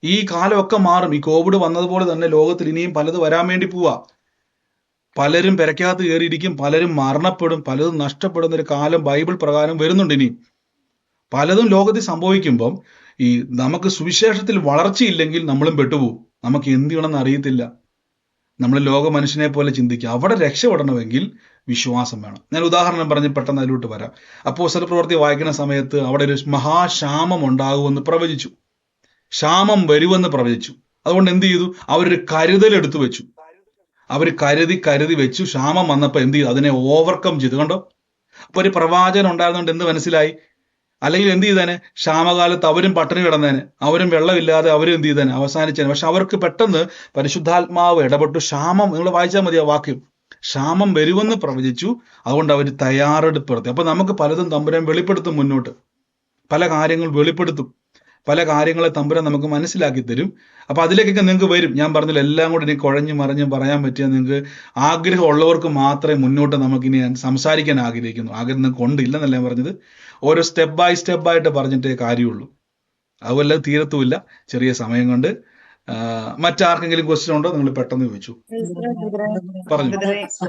ഈ കാലമൊക്കെ മാറും. ഈ കോവിഡ് വന്നതുപോലെ തന്നെ ലോകത്തിൽ ഇനിയും പലത് വരാൻ വേണ്ടി പോവാ. പലരും പെരക്കകത്ത് കയറിയിരിക്കും, പലരും മരണപ്പെടും, പലതും നഷ്ടപ്പെടുന്ന ഒരു കാലം ബൈബിൾ പ്രകാരം വരുന്നുണ്ട്. ഇനി പലതും ലോകത്തിൽ സംഭവിക്കുമ്പം ഈ നമുക്ക് സുവിശേഷത്തിൽ വളർച്ചയില്ലെങ്കിൽ നമ്മളും പെട്ടുപോകും. നമുക്ക് എന്ത് ചെയ്യണമെന്ന് അറിയത്തില്ല. നമ്മൾ ലോക മനുഷ്യനെ പോലെ ചിന്തിക്കുക. അവിടെ രക്ഷപ്പെടണമെങ്കിൽ വിശ്വാസം വേണം. ഞാൻ ഉദാഹരണം പറഞ്ഞ് പെട്ടെന്ന് അതിലോട്ട് വരാം. അപ്പോസ്തല പ്രവൃത്തി വായിക്കുന്ന സമയത്ത് അവിടെ ഒരു മഹാക്ഷാമം ഉണ്ടാകുമെന്ന് പ്രവചിച്ചു, ക്ഷാമം വരുമെന്ന് പ്രവചിച്ചു. അതുകൊണ്ട് എന്ത് ചെയ്തു? അവരൊരു കരുതൽ എടുത്തു വെച്ചു. അവർ കരുതി വെച്ചു. ക്ഷാമം വന്നപ്പോൾ എന്ത് ചെയ്തു? അതിനെ ഓവർകം ചെയ്തു. കണ്ടോ? അപ്പൊ ഒരു പ്രവാചകൻ ഉണ്ടായിരുന്നുകൊണ്ട് എന്ത് മനസ്സിലായി? അല്ലെങ്കിൽ എന്ത് ചെയ്തേനെ? ക്ഷാമകാലത്ത് അവരും പട്ടിണി കിടന്നേനെ, അവരും വെള്ളമില്ലാതെ അവരും എന്ത് ചെയ്തേനെ? അവസാനിച്ചേനെ. പക്ഷെ അവർക്ക് പെട്ടെന്ന് പരിശുദ്ധാത്മാവ് ഇടപെട്ടു. ക്ഷാമം, നിങ്ങൾ വായിച്ചാൽ മതി ആ വാക്യം, ക്ഷാമം വരുമെന്ന് പ്രവചിച്ചു. അതുകൊണ്ട് അവർ തയ്യാറെടുപ്പ് നടത്തി. അപ്പൊ നമുക്ക് പലതും തമ്പുരാൻ വെളിപ്പെടുത്തും. മുന്നോട്ട് പല കാര്യങ്ങൾ വെളിപ്പെടുത്തും, പല കാര്യങ്ങളെ തമ്പുരാൻ നമുക്ക് മനസ്സിലാക്കി തരും. അപ്പൊ അതിലേക്കൊക്കെ നിങ്ങൾക്ക് വരും. ഞാൻ പറഞ്ഞില്ല, എല്ലാം കൂടി ഇനി കുഴഞ്ഞു മറിഞ്ഞ് പറയാൻ പറ്റിയ നിങ്ങൾക്ക് ആഗ്രഹമുള്ളവർക്ക് മാത്രമേ മുന്നോട്ട് നമുക്കിനി ഞാൻ സംസാരിക്കാൻ ആഗ്രഹിക്കുന്നു. ആഗ്രഹം നിങ്ങൾക്ക് ഉണ്ടില്ലെന്നല്ല ഞാൻ പറഞ്ഞത്. ഓരോ സ്റ്റെപ്പ് ബൈ ആയിട്ട് പറഞ്ഞിട്ടേ കാര്യമുള്ളൂ. അതുപോലെ തീരത്തുമില്ല ചെറിയ സമയം കൊണ്ട്. മറ്റാർക്കെങ്കിലും ക്വസ്റ്റ്യൻ ഉണ്ടോ? നിങ്ങൾ പെട്ടെന്ന് ചോദിച്ചു. പറഞ്ഞു.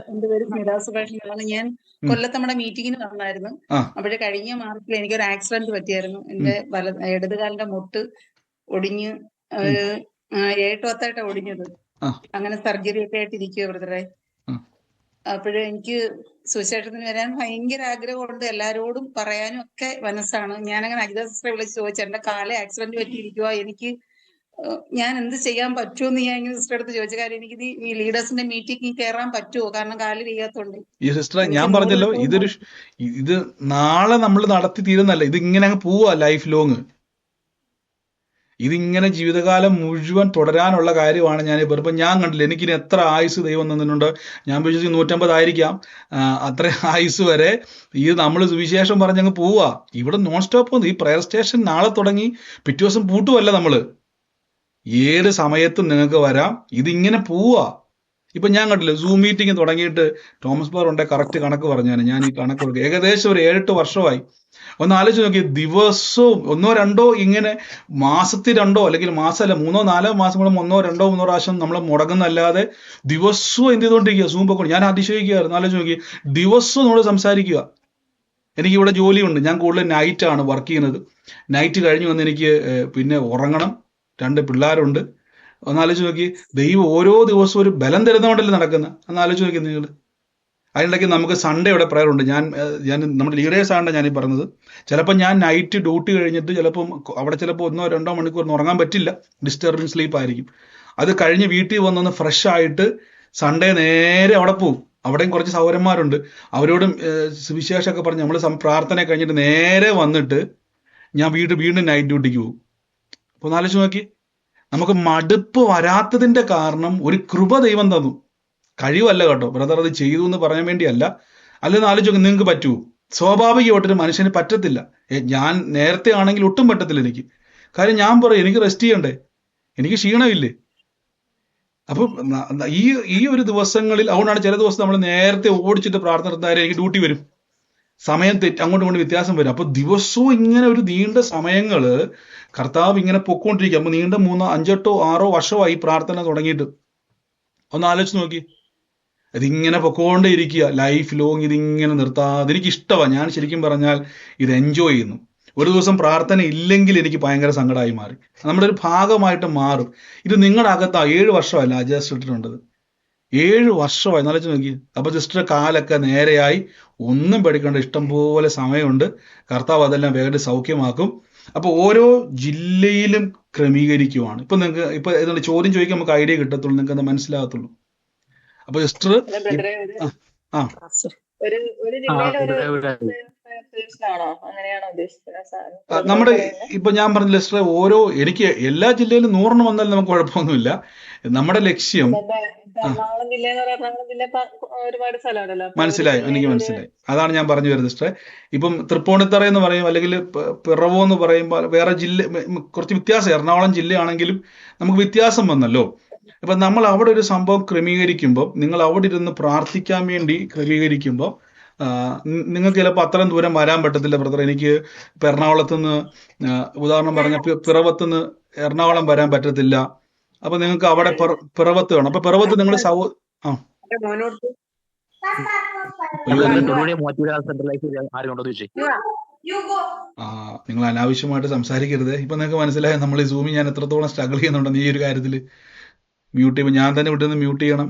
എന്റെ പേര് സ്മിത സുഭാഷ് എന്നാണ്. ഞാൻ കൊല്ലത്ത് നമ്മുടെ മീറ്റിങ്ങിന് വന്നായിരുന്നു. അപ്പോഴേ കഴിഞ്ഞ മാർച്ചിൽ എനിക്കൊരു ആക്സിഡന്റ് പറ്റിയായിരുന്നു. എന്റെ ഇടതുകാലിന്റെ മുട്ട് ഒടിഞ്ഞ് 7-10 ഒടിഞ്ഞത്. അങ്ങനെ സർജറി ഒക്കെ ആയിട്ട് ഇരിക്കുക ബ്രദറെ. അപ്പോഴേ എനിക്ക് സുവിശേഷത്തിന് വരാൻ ഭയങ്കര ആഗ്രഹമുണ്ട്, എല്ലാരോടും പറയാനും ഒക്കെ മനസ്സാണ്. ഞാനങ്ങനെ അജിത സിസ്റ്ററെ വിളിച്ച് ചോദിച്ചു, എന്റെ കാല് ആക്സിഡന്റ് പറ്റിയിരിക്കുക, എനിക്ക് ഞാൻ എന്ത് ചെയ്യാൻ പറ്റുമെന്ന് ഞാൻ ഇങ്ങനെ സിസ്റ്റർ അടുത്ത് ചോദിച്ചു. കാര്യം എനിക്ക് ഈ ലീഡേഴ്സിന്റെ മീറ്റിംഗ് കയറാൻ പറ്റുമോ? കാരണം കാല് വയ്യാത്തോണ്ട്. ഈ സിസ്റ്റർ ഞാൻ പറഞ്ഞല്ലോ, ഇത് നാളെ നമ്മൾ നടത്തി തീരുന്നല്ല, ഇത് ഇങ്ങനെ അങ്ങ് പോവാ ലൈഫ് ലോങ്. ഇതിങ്ങനെ ജീവിതകാലം മുഴുവൻ തുടരാനുള്ള കാര്യമാണ്. ഞാൻ ഇപ്പം ഞാൻ കണ്ടില്ല, എനിക്കിനി എത്ര ആയുസ് ദൈവം തന്നിട്ടുണ്ട്. ഞാൻ വിശ്വസിച്ച് 150 ആയിരിക്കാം. അത്ര ആയുസ് വരെ ഇത് നമ്മൾ സുവിശേഷം പറഞ്ഞങ്ങ് പോവാ. ഇവിടെ നോൺ സ്റ്റോപ്പ്. ഈ പ്രയർ സ്റ്റേഷൻ നാളെ തുടങ്ങി പിറ്റേ ദിവസം പൂട്ടുമല്ല നമ്മള്. ഏത് സമയത്തും നിങ്ങൾക്ക് വരാം. ഇതിങ്ങനെ പോവാ. ഇപ്പൊ ഞാൻ കണ്ടില്ല, സൂം മീറ്റിംഗ് തുടങ്ങിയിട്ട് തോമസ് ബാർ ഉണ്ടെ കറക്റ്റ് കണക്ക് പറഞ്ഞാണ്. ഞാൻ ഈ കണക്ക് കൊടുക്കുക ഏകദേശം ഒരു 7-8 വർഷമായി. ഒന്ന് ആലോചിച്ച് നോക്കി, ദിവസവും 1-2 ഇങ്ങനെ മാസത്തിൽ 2 അല്ലെങ്കിൽ മാസമല്ല 3-4 മാസം കൂടെ 1-2 പ്രാവശ്യം നമ്മൾ മുടങ്ങുന്നല്ലാതെ ദിവസവും എന്ത് ചെയ്തുകൊണ്ടിരിക്കുക? സൂം പൊക്കൊണ്ട് ഞാൻ അതിശയിക്കുകയായിരുന്നു. ആലോചിച്ച് നോക്കി, ദിവസവും നമ്മൾ സംസാരിക്കുക. എനിക്ക് ഇവിടെ ജോലിയുണ്ട്. ഞാൻ കൂടുതൽ നൈറ്റാണ് വർക്ക് ചെയ്യുന്നത്. നൈറ്റ് കഴിഞ്ഞ് വന്ന് എനിക്ക് പിന്നെ ഉറങ്ങണം. 2 പിള്ളേരുണ്ട്. ഒന്നാലോചിച്ച് നോക്കി, ദൈവം ഓരോ ദിവസവും ഒരു ബലം തരുന്നതുകൊണ്ടല്ലേ നടക്കുന്നത്. ഒന്നാലോചിച്ച് നോക്കി നിങ്ങൾ. അതിനിടയ്ക്ക് നമുക്ക് സൺഡേ ഇവിടെ പ്രയർ ഉണ്ട്. ഞാൻ നമ്മുടെ ലീഡേഴ്സാണ് ഞാനീ പറഞ്ഞത്. ചിലപ്പോൾ ഞാൻ നൈറ്റ് ഡ്യൂട്ടി കഴിഞ്ഞിട്ട് ചിലപ്പം അവിടെ ചിലപ്പോൾ 1-2 മണിക്കൂർ ഉറങ്ങാൻ പറ്റില്ല, ഡിസ്റ്റർബിങ് സ്ലീപ്പ് ആയിരിക്കും. അത് കഴിഞ്ഞ് വീട്ടിൽ വന്നൊന്ന് ഫ്രഷ് ആയിട്ട് സൺഡേ നേരെ അവിടെ പോകും. അവിടെയും കുറച്ച് സൗരന്മാരുണ്ട്, അവരോടും സുവിശേഷമൊക്കെ പറഞ്ഞ് നമ്മൾ പ്രാർത്ഥന കഴിഞ്ഞിട്ട് നേരെ വന്നിട്ട് ഞാൻ വീണ്ടും നൈറ്റ് ഡ്യൂട്ടിക്ക് പോകും. അപ്പോൾ ഒന്ന് ആലോചിച്ച് നോക്കി, നമുക്ക് മടുപ്പ് വരാത്തതിന്റെ കാരണം ഒരു കൃപ ദൈവം തന്നു. കഴിവല്ല കേട്ടോ ബ്രദർ, അത് ചെയ്തു എന്ന് പറയാൻ വേണ്ടിയല്ല. അല്ലെന്ന് ആലോചിച്ച് നോക്കി, നിങ്ങൾക്ക് പറ്റുമോ? സ്വാഭാവികമായിട്ടൊരു മനുഷ്യന് പറ്റത്തില്ല. ഞാൻ നേരത്തെ ആണെങ്കിൽ ഒട്ടും പറ്റത്തില്ല എനിക്ക്. കാര്യം ഞാൻ പറയും, എനിക്ക് റെസ്റ്റ് ചെയ്യണ്ടേ, എനിക്ക് ക്ഷീണമില്ലേ. അപ്പൊ ഈ ഒരു ദിവസങ്ങളിൽ അതുകൊണ്ടാണ് ചില ദിവസം നമ്മൾ നേരത്തെ ഓടിച്ചിട്ട് പ്രാർത്ഥന എനിക്ക് ഡ്യൂട്ടി വരും, സമയം അങ്ങോട്ടും ഇങ്ങോട്ടും വ്യത്യാസം വരും. അപ്പൊ ദിവസവും ഇങ്ങനെ ഒരു നീണ്ട സമയങ്ങള് കർത്താവ് ഇങ്ങനെ പൊക്കോണ്ടിരിക്കുക. അപ്പൊ നീണ്ട 3-5-8-6 വർഷമായി പ്രാർത്ഥന തുടങ്ങിയിട്ട്. ഒന്ന് ആലോചിച്ച് നോക്കി, ഇതിങ്ങനെ പൊക്കോണ്ടേ ഇരിക്കുക ലൈഫ് ലോങ്, ഇതിങ്ങനെ നിർത്താതെ. എനിക്ക് ഇഷ്ടമാണ്. ഞാൻ ശരിക്കും പറഞ്ഞാൽ ഇത് എൻജോയ് ചെയ്യുന്നു. ഒരു ദിവസം പ്രാർത്ഥന ഇല്ലെങ്കിൽ എനിക്ക് ഭയങ്കര സങ്കടമായി മാറി. നമ്മുടെ ഒരു ഭാഗമായിട്ട് മാറും. ഇത് നിങ്ങളുടെ അകത്താ 7 വർഷമല്ല അജയ സിസ്റ്ററിനുണ്ടത്, 7 വർഷമായി. നല്ല നോക്കി. അപ്പൊ സിസ്റ്റർ കാലൊക്കെ നേരെയായി. ഒന്നും പേടിക്കേണ്ട, ഇഷ്ടം പോലെ സമയമുണ്ട്. കർത്താവ് അതെല്ലാം വേഗം സൗഖ്യമാക്കും. അപ്പൊ ഓരോ ജില്ലയിലും ക്രമീകരിക്കുവാണ്. ഇപ്പൊ നിങ്ങൾക്ക് ഇപ്പൊ ഏതാണ്ട് ചോദ്യം ചോദിക്കാൻ നമുക്ക് ഐഡിയ കിട്ടത്തുള്ളൂ, നിങ്ങൾക്ക് അത് മനസ്സിലാകത്തുള്ളൂ. അപ്പൊ സിസ്റ്റർ നമ്മുടെ ഇപ്പൊ ഞാൻ പറഞ്ഞ ലിസ്റ്റർ ഓരോ എനിക്ക് എല്ലാ ജില്ലയിലും 100 വന്നാലും നമുക്ക് കുഴപ്പമൊന്നുമില്ല. നമ്മുടെ ലക്ഷ്യം മനസ്സിലായി, എനിക്ക് മനസ്സിലായി. അതാണ് ഞാൻ പറഞ്ഞു വരുന്നത് സിസ്റ്ററെ. ഇപ്പം തൃപ്പൂണിത്തറ എന്ന് പറയും, അല്ലെങ്കിൽ പിറവോ എന്ന് പറയുമ്പോൾ വേറെ ജില്ല കുറച്ച് വ്യത്യാസം. എറണാകുളം ജില്ലയാണെങ്കിലും നമുക്ക് വ്യത്യാസം വന്നല്ലോ. അപ്പൊ നമ്മൾ അവിടെ ഒരു സംഭവം ക്രമീകരിക്കുമ്പോൾ, നിങ്ങൾ അവിടെ ഇരുന്ന് പ്രാർത്ഥിക്കാൻ വേണ്ടി ക്രമീകരിക്കുമ്പോൾ നിങ്ങൾക്ക് ചിലപ്പോൾ അത്രയും ദൂരം വരാൻ പറ്റത്തില്ല ബ്രദർ. എനിക്ക് ഇപ്പൊ എറണാകുളത്തുനിന്ന് ഉദാഹരണം പറഞ്ഞ പിറവത്തുനിന്ന് എറണാകുളം വരാൻ പറ്റത്തില്ല. അപ്പൊ നിങ്ങൾക്ക് അവിടെ പിറവത്ത് വേണം. അപ്പൊ പിറവത്ത് നിങ്ങൾ മോനോട് നിങ്ങൾ അനാവശ്യമായിട്ട് സംസാരിക്കരുത്. ഇപ്പൊ നിങ്ങൾക്ക് മനസ്സിലായോ നമ്മൾ ഈ സൂമിൽ ഞാൻ എത്രത്തോളം സ്ട്രഗിൾ ചെയ്യുന്നുണ്ടെന്ന് ഈ ഒരു കാര്യത്തിൽ. മ്യൂട്ട് ചെയ്യുമ്പോൾ ഞാൻ തന്നെ ഇവിടെ നിന്ന് മ്യൂട്ട് ചെയ്യണം,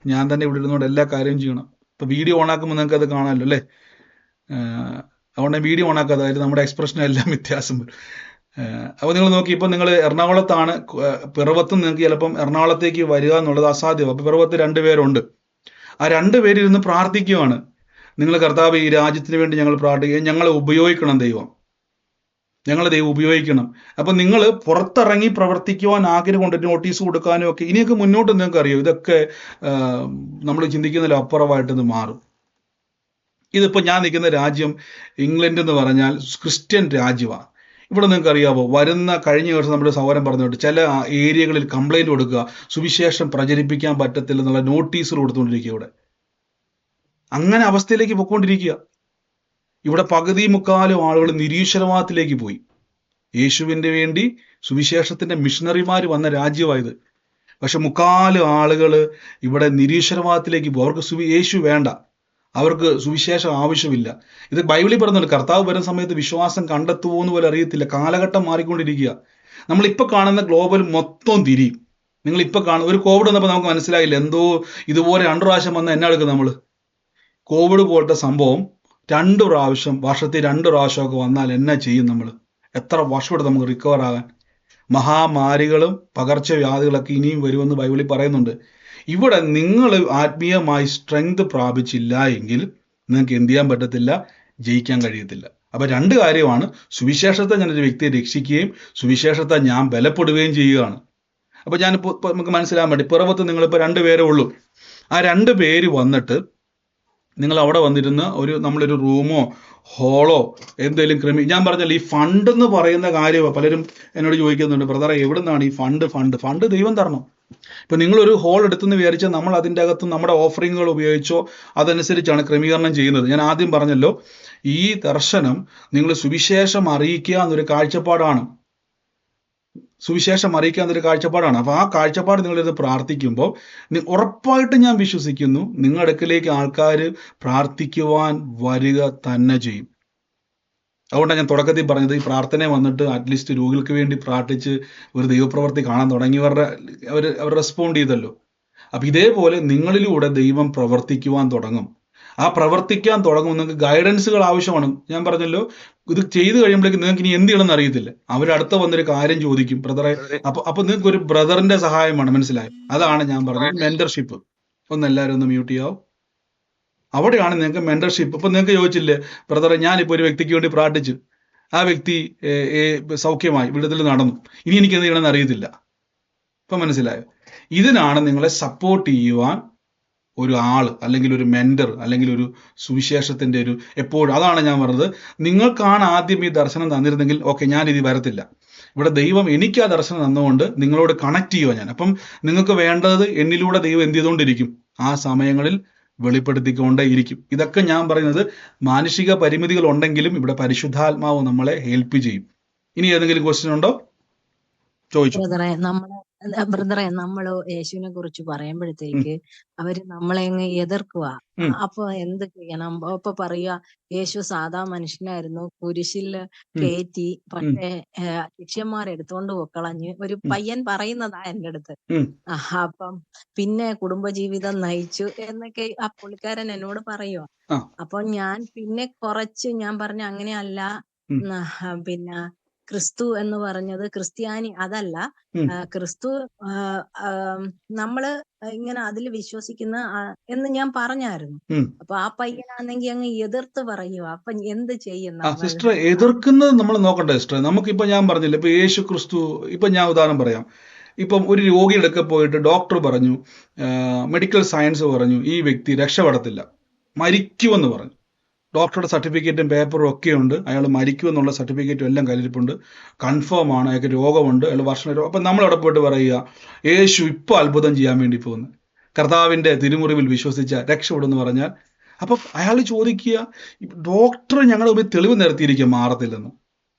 ഞാൻ തന്നെ ഇവിടെ ഇരുന്നുകൊണ്ട് എല്ലാ കാര്യവും ചെയ്യണം. ഇപ്പൊ വീഡിയോ ഓൺ ആക്കുമ്പോൾ നിങ്ങൾക്ക് അത് കാണാമല്ലോ അല്ലേ? അതുകൊണ്ട് വീഡിയോ ഓൺ ആക്കാതെ, അതായത് നമ്മുടെ എക്സ്പ്രഷനും എല്ലാം വ്യത്യാസം വരും. അപ്പോൾ നിങ്ങൾ നോക്കി, ഇപ്പം നിങ്ങൾ എറണാകുളത്താണ്, പിറവത്ത് നിങ്ങൾക്ക് ചിലപ്പം എറണാകുളത്തേക്ക് വരിക എന്നുള്ളത് അസാധ്യമാണ്. അപ്പോൾ പിറവത്ത് 2 പേരുണ്ട്. ആ 2 പേരിരുന്ന് പ്രാർത്ഥിക്കുകയാണ്. നിങ്ങൾ കർത്താവ് ഈ രാജ്യത്തിന് വേണ്ടി ഞങ്ങൾ പ്രാർത്ഥിക്കുക, ഞങ്ങളെ ഉപയോഗിക്കണം ദൈവം, ഞങ്ങളെ ദൈവം ഉപയോഗിക്കണം. അപ്പം നിങ്ങൾ പുറത്തിറങ്ങി പ്രവർത്തിക്കുവാൻ ആഗ്രഹം കൊണ്ട് നോട്ടീസ് കൊടുക്കാനും ഒക്കെ ഇനിയൊക്കെ മുന്നോട്ട് നിങ്ങൾക്ക് അറിയാം, ഇതൊക്കെ നമ്മൾ ചിന്തിക്കുന്നതിൽ അപ്പുറമായിട്ടത് മാറും. ഇതിപ്പോൾ ഞാൻ നിൽക്കുന്ന രാജ്യം ഇംഗ്ലണ്ട് എന്ന് പറഞ്ഞാൽ ക്രിസ്ത്യൻ രാജ്യമാണ്. ഇവിടെ നിങ്ങൾക്ക് അറിയാമോ, കഴിഞ്ഞ വർഷം നമ്മുടെ സഹോദരൻ പറഞ്ഞുകൊണ്ട് ചില ഏരിയകളിൽ കംപ്ലൈൻറ്റ് കൊടുക്കുക, സുവിശേഷം പ്രചരിപ്പിക്കാൻ പറ്റത്തില്ല എന്നുള്ള നോട്ടീസുകൾ കൊടുത്തുകൊണ്ടിരിക്കുക. ഇവിടെ അങ്ങനെ അവസ്ഥയിലേക്ക് പോയിക്കൊണ്ടിരിക്കുക. ഇവിടെ പകുതി മുക്കാലും ആളുകൾ നിരീശ്വരവാദത്തിലേക്ക് പോയി. യേശുവിൻ്റെ വേണ്ടി സുവിശേഷത്തിൻ്റെ മിഷണറിമാർ വന്ന രാജ്യമായത്. പക്ഷെ മുക്കാലും ആളുകൾ ഇവിടെ നിരീശ്വരവാദത്തിലേക്ക് പോകും. അവർക്ക് യേശു വേണ്ട, അവർക്ക് സുവിശേഷം ആവശ്യമില്ല. ഇത് ബൈബിളിൽ പറയുന്നുണ്ട്, കർത്താവ് വരുന്ന സമയത്ത് വിശ്വാസം കണ്ടെത്തുമോ എന്ന് പോലും അറിയത്തില്ല. കാലഘട്ടം മാറിക്കൊണ്ടിരിക്കുക. നമ്മളിപ്പോൾ കാണുന്ന ഗ്ലോബൽ മൊത്തം തിരിയും. നിങ്ങളിപ്പോൾ കാണുന്ന ഒരു കോവിഡ് വന്നപ്പോൾ നമുക്ക് മനസ്സിലായില്ല, എന്തോ ഇതുപോലെ 2 പ്രാവശ്യം വന്ന എന്നാ എടുക്കും നമ്മൾ. കോവിഡ് പോലത്തെ സംഭവം 2 പ്രാവശ്യം, വർഷത്തിൽ 2 പ്രാവശ്യമൊക്കെ വന്നാൽ എന്നാ ചെയ്യും നമ്മൾ? എത്ര വർഷം എടുത്ത് നമുക്ക് റിക്കവർ ആകാൻ? മഹാമാരികളും പകർച്ചവ്യാധികളൊക്കെ ഇനിയും വരുമെന്ന് ബൈബിളിൽ പറയുന്നുണ്ട്. ഇവിടെ നിങ്ങൾ ആത്മീയമായി സ്ട്രെങ്ത് പ്രാപിച്ചില്ല എങ്കിൽ നിങ്ങൾക്ക് എന്ത് ചെയ്യാൻ പറ്റത്തില്ല, ജയിക്കാൻ കഴിയത്തില്ല. അപ്പം 2 കാര്യമാണ്, സുവിശേഷത്തെ ഞാനൊരു വ്യക്തിയെ രക്ഷിക്കുകയും സുവിശേഷത്തെ ഞാൻ ബലപ്പെടുകയും ചെയ്യുകയാണ്. അപ്പം ഞാനിപ്പോൾ നമുക്ക് മനസ്സിലാൻ വേണ്ടി, പിറവത്ത് നിങ്ങളിപ്പോൾ 2 പേരേ ഉള്ളൂ. ആ 2 പേര് വന്നിട്ട് നിങ്ങൾ അവിടെ വന്നിരുന്ന് നമ്മളൊരു റൂമോ ഹോളോ എന്തെങ്കിലും ഞാൻ പറഞ്ഞാൽ ഈ ഫണ്ട് എന്ന് പറയുന്ന കാര്യമാണ്. പലരും എന്നോട് ചോദിക്കുന്നുണ്ട്, ബ്രദറെ എവിടെ നിന്നാണ് ഈ ഫണ്ട് ദൈവം തരണം. ഇപ്പം നിങ്ങളൊരു ഹോൾ എടുത്തെന്ന് വിചാരിച്ചാൽ നമ്മൾ അതിൻ്റെ അകത്ത് നമ്മുടെ ഓഫറിങ്ങുകൾ ഉപയോഗിച്ചോ അതനുസരിച്ചാണ് ക്രമീകരണം ചെയ്യുന്നത്. ഞാൻ ആദ്യം പറഞ്ഞല്ലോ, ഈ ദർശനം നിങ്ങൾ സുവിശേഷം അറിയിക്കുക എന്നൊരു കാഴ്ചപ്പാടാണ്. അപ്പോൾ ആ കാഴ്ചപ്പാട് നിങ്ങളിത് പ്രാർത്ഥിക്കുമ്പോൾ ഉറപ്പായിട്ട് ഞാൻ വിശ്വസിക്കുന്നു നിങ്ങളുടെ അടുക്കിലേക്ക് ആൾക്കാർ പ്രാർത്ഥിക്കുവാൻ വരിക തന്നെ ചെയ്യും. അതുകൊണ്ടാണ് ഞാൻ തുടക്കത്തിൽ പറഞ്ഞത്, ഈ പ്രാർത്ഥന വന്നിട്ട് അറ്റ്ലീസ്റ്റ് രോഗികൾക്ക് വേണ്ടി പ്രാർത്ഥിച്ച് ഒരു ദൈവപ്രവൃത്തി കാണാൻ തുടങ്ങിയവരുടെ അവർ റെസ്പോണ്ട് ചെയ്തല്ലോ. അപ്പം ഇതേപോലെ നിങ്ങളിലൂടെ ദൈവം പ്രവർത്തിക്കുവാൻ തുടങ്ങും. ആ പ്രവർത്തിക്കാൻ തുടങ്ങുമ്പോൾ നിങ്ങൾക്ക് ഗൈഡൻസുകൾ ആവശ്യമാണ്. ഞാൻ പറഞ്ഞല്ലോ, ഇത് ചെയ്ത് കഴിയുമ്പോഴേക്കും നിങ്ങൾക്ക് ഇനി എന്ത് ചെയ്യണമെന്ന് അറിയത്തില്ല. അവരടുത്ത വന്നൊരു കാര്യം ചോദിക്കും, ബ്രദറെ. അപ്പൊ നിങ്ങൾക്ക് ഒരു ബ്രദറിന്റെ സഹായമാണ്, മനസ്സിലായോ? അതാണ് ഞാൻ പറഞ്ഞത് മെന്റർഷിപ്പ്. എല്ലാവരും ഒന്ന് മ്യൂട്ട് ചെയ്യാവും. അവിടെയാണ് നിങ്ങൾക്ക് മെന്റർഷിപ്പ്. ഇപ്പൊ നിങ്ങൾക്ക് ചോദിച്ചില്ലേ, ബ്രദറെ ഞാനിപ്പോൾ ഒരു വ്യക്തിക്ക് വേണ്ടി പ്രാർത്ഥിച്ചു, ആ വ്യക്തി സൗഖ്യമായി, വിടുതൽ നടന്നു, ഇനി എനിക്ക് എന്ത് ചെയ്യണമെന്ന് അറിയത്തില്ല. ഇപ്പൊ മനസ്സിലായോ? ഇതിനാണ് നിങ്ങളെ സപ്പോർട്ട് ചെയ്യുവാൻ ഒരു ആള്, അല്ലെങ്കിൽ ഒരു മെന്റർ, അല്ലെങ്കിൽ ഒരു സുവിശേഷത്തിന്റെ എപ്പോഴും. അതാണ് ഞാൻ പറഞ്ഞത്, നിങ്ങൾക്കാണ് ആദ്യം ഈ ദർശനം തന്നിരുന്നെങ്കിൽ ഓക്കെ, ഞാനിത് വരത്തില്ല. ഇവിടെ ദൈവം എനിക്ക് ആ ദർശനം തന്നുകൊണ്ട് നിങ്ങളോട് കണക്ട് ചെയ്യുക ഞാൻ. അപ്പം നിങ്ങൾക്ക് വേണ്ടത് എന്നിലൂടെ ദൈവം എന്ത് ചെയ്തുകൊണ്ടിരിക്കും, ആ സമയങ്ങളിൽ വെളിപ്പെടുത്തിക്കൊണ്ടേ ഇരിക്കും. ഇതൊക്കെ ഞാൻ പറയുന്നത് മാനുഷിക പരിമിതികൾ ഉണ്ടെങ്കിലും ഇവിടെ പരിശുദ്ധാത്മാവ് നമ്മളെ ഹെൽപ്പ് ചെയ്യും. ഇനി ഏതെങ്കിലും ക്വസ്റ്റ്യൻ ഉണ്ടോ? ചോദിച്ചു. ബ്രദറെ, നമ്മള് യേശുവിനെ കുറിച്ച് പറയുമ്പോഴത്തേക്ക് അവര് നമ്മളെ അങ്ങ് എതിർക്കുക. അപ്പൊ എന്ത് ചെയ്യണം? അപ്പൊ പറയുക, യേശു സാധാ മനുഷ്യനായിരുന്നു, കുരിശിൽ കയറ്റി, പക്ഷേ ശിഷ്യന്മാരെടുത്തോണ്ട് കളഞ്ഞ്. ഒരു പയ്യൻ പറയുന്നതാ എൻ്റെ അടുത്ത്. അപ്പം പിന്നെ കുടുംബജീവിതം നയിച്ചു എന്നൊക്കെ ആ പുള്ളിക്കാരൻ എന്നോട് പറയുക. അപ്പൊ ഞാൻ പിന്നെ കുറച്ച് ഞാൻ പറഞ്ഞ അങ്ങനെയല്ല, പിന്നെ ക്രിസ്തു എന്ന് പറഞ്ഞത് ക്രിസ്ത്യാനി അതല്ല, ക്രിസ്തു നമ്മള് ഇങ്ങനെ അതിൽ വിശ്വസിക്കുന്ന എന്ന് ഞാൻ പറഞ്ഞായിരുന്നു. അപ്പൊ ആ പയ്യനാണെങ്കിൽ അങ്ങ് എതിർത്ത് പറയുക. അപ്പൊ എന്ത് ചെയ്യുന്ന സിസ്റ്റർ? എതിർക്കുന്നത് നമ്മൾ നോക്കണ്ടേ സിസ്റ്റർ? നമുക്കിപ്പോ ഞാൻ പറഞ്ഞില്ല, ഇപ്പൊ യേശു ക്രിസ്തു, ഇപ്പൊ ഞാൻ ഉദാഹരണം പറയാം. ഇപ്പം ഒരു രോഗിയുടെ പോയിട്ട് ഡോക്ടർ പറഞ്ഞു, മെഡിക്കൽ സയൻസ് പറഞ്ഞു, ഈ വ്യക്തി രക്ഷപ്പെടത്തില്ല, മരിക്കുമെന്ന് പറഞ്ഞു. ഡോക്ടറുടെ സർട്ടിഫിക്കറ്റും പേപ്പറും ഒക്കെ ഉണ്ട്, അയാൾ മരിക്കുമെന്നുള്ള സർട്ടിഫിക്കറ്റും എല്ലാം കയ്യിലിരിപ്പുണ്ട്, കൺഫേം ആണ്, അയാൾക്ക് രോഗമുണ്ട്, അയാൾ വർഷം. അപ്പം നമ്മളവിടെ പോയിട്ട് പറയുക, യേശു ഇപ്പോൾ അത്ഭുതം ചെയ്യാൻ വേണ്ടി പോകുന്നു, കർത്താവിൻ്റെ തിരുമുറിവിൽ വിശ്വസിച്ച രക്ഷപ്പെടുമെന്ന് പറഞ്ഞാൽ, അപ്പം അയാൾ ചോദിക്കുക, ഡോക്ടർ ഞങ്ങളുടെ മുമ്പിൽ തെളിവ് നിരത്തിയിരിക്കുക മാറത്തില്ലെന്ന്.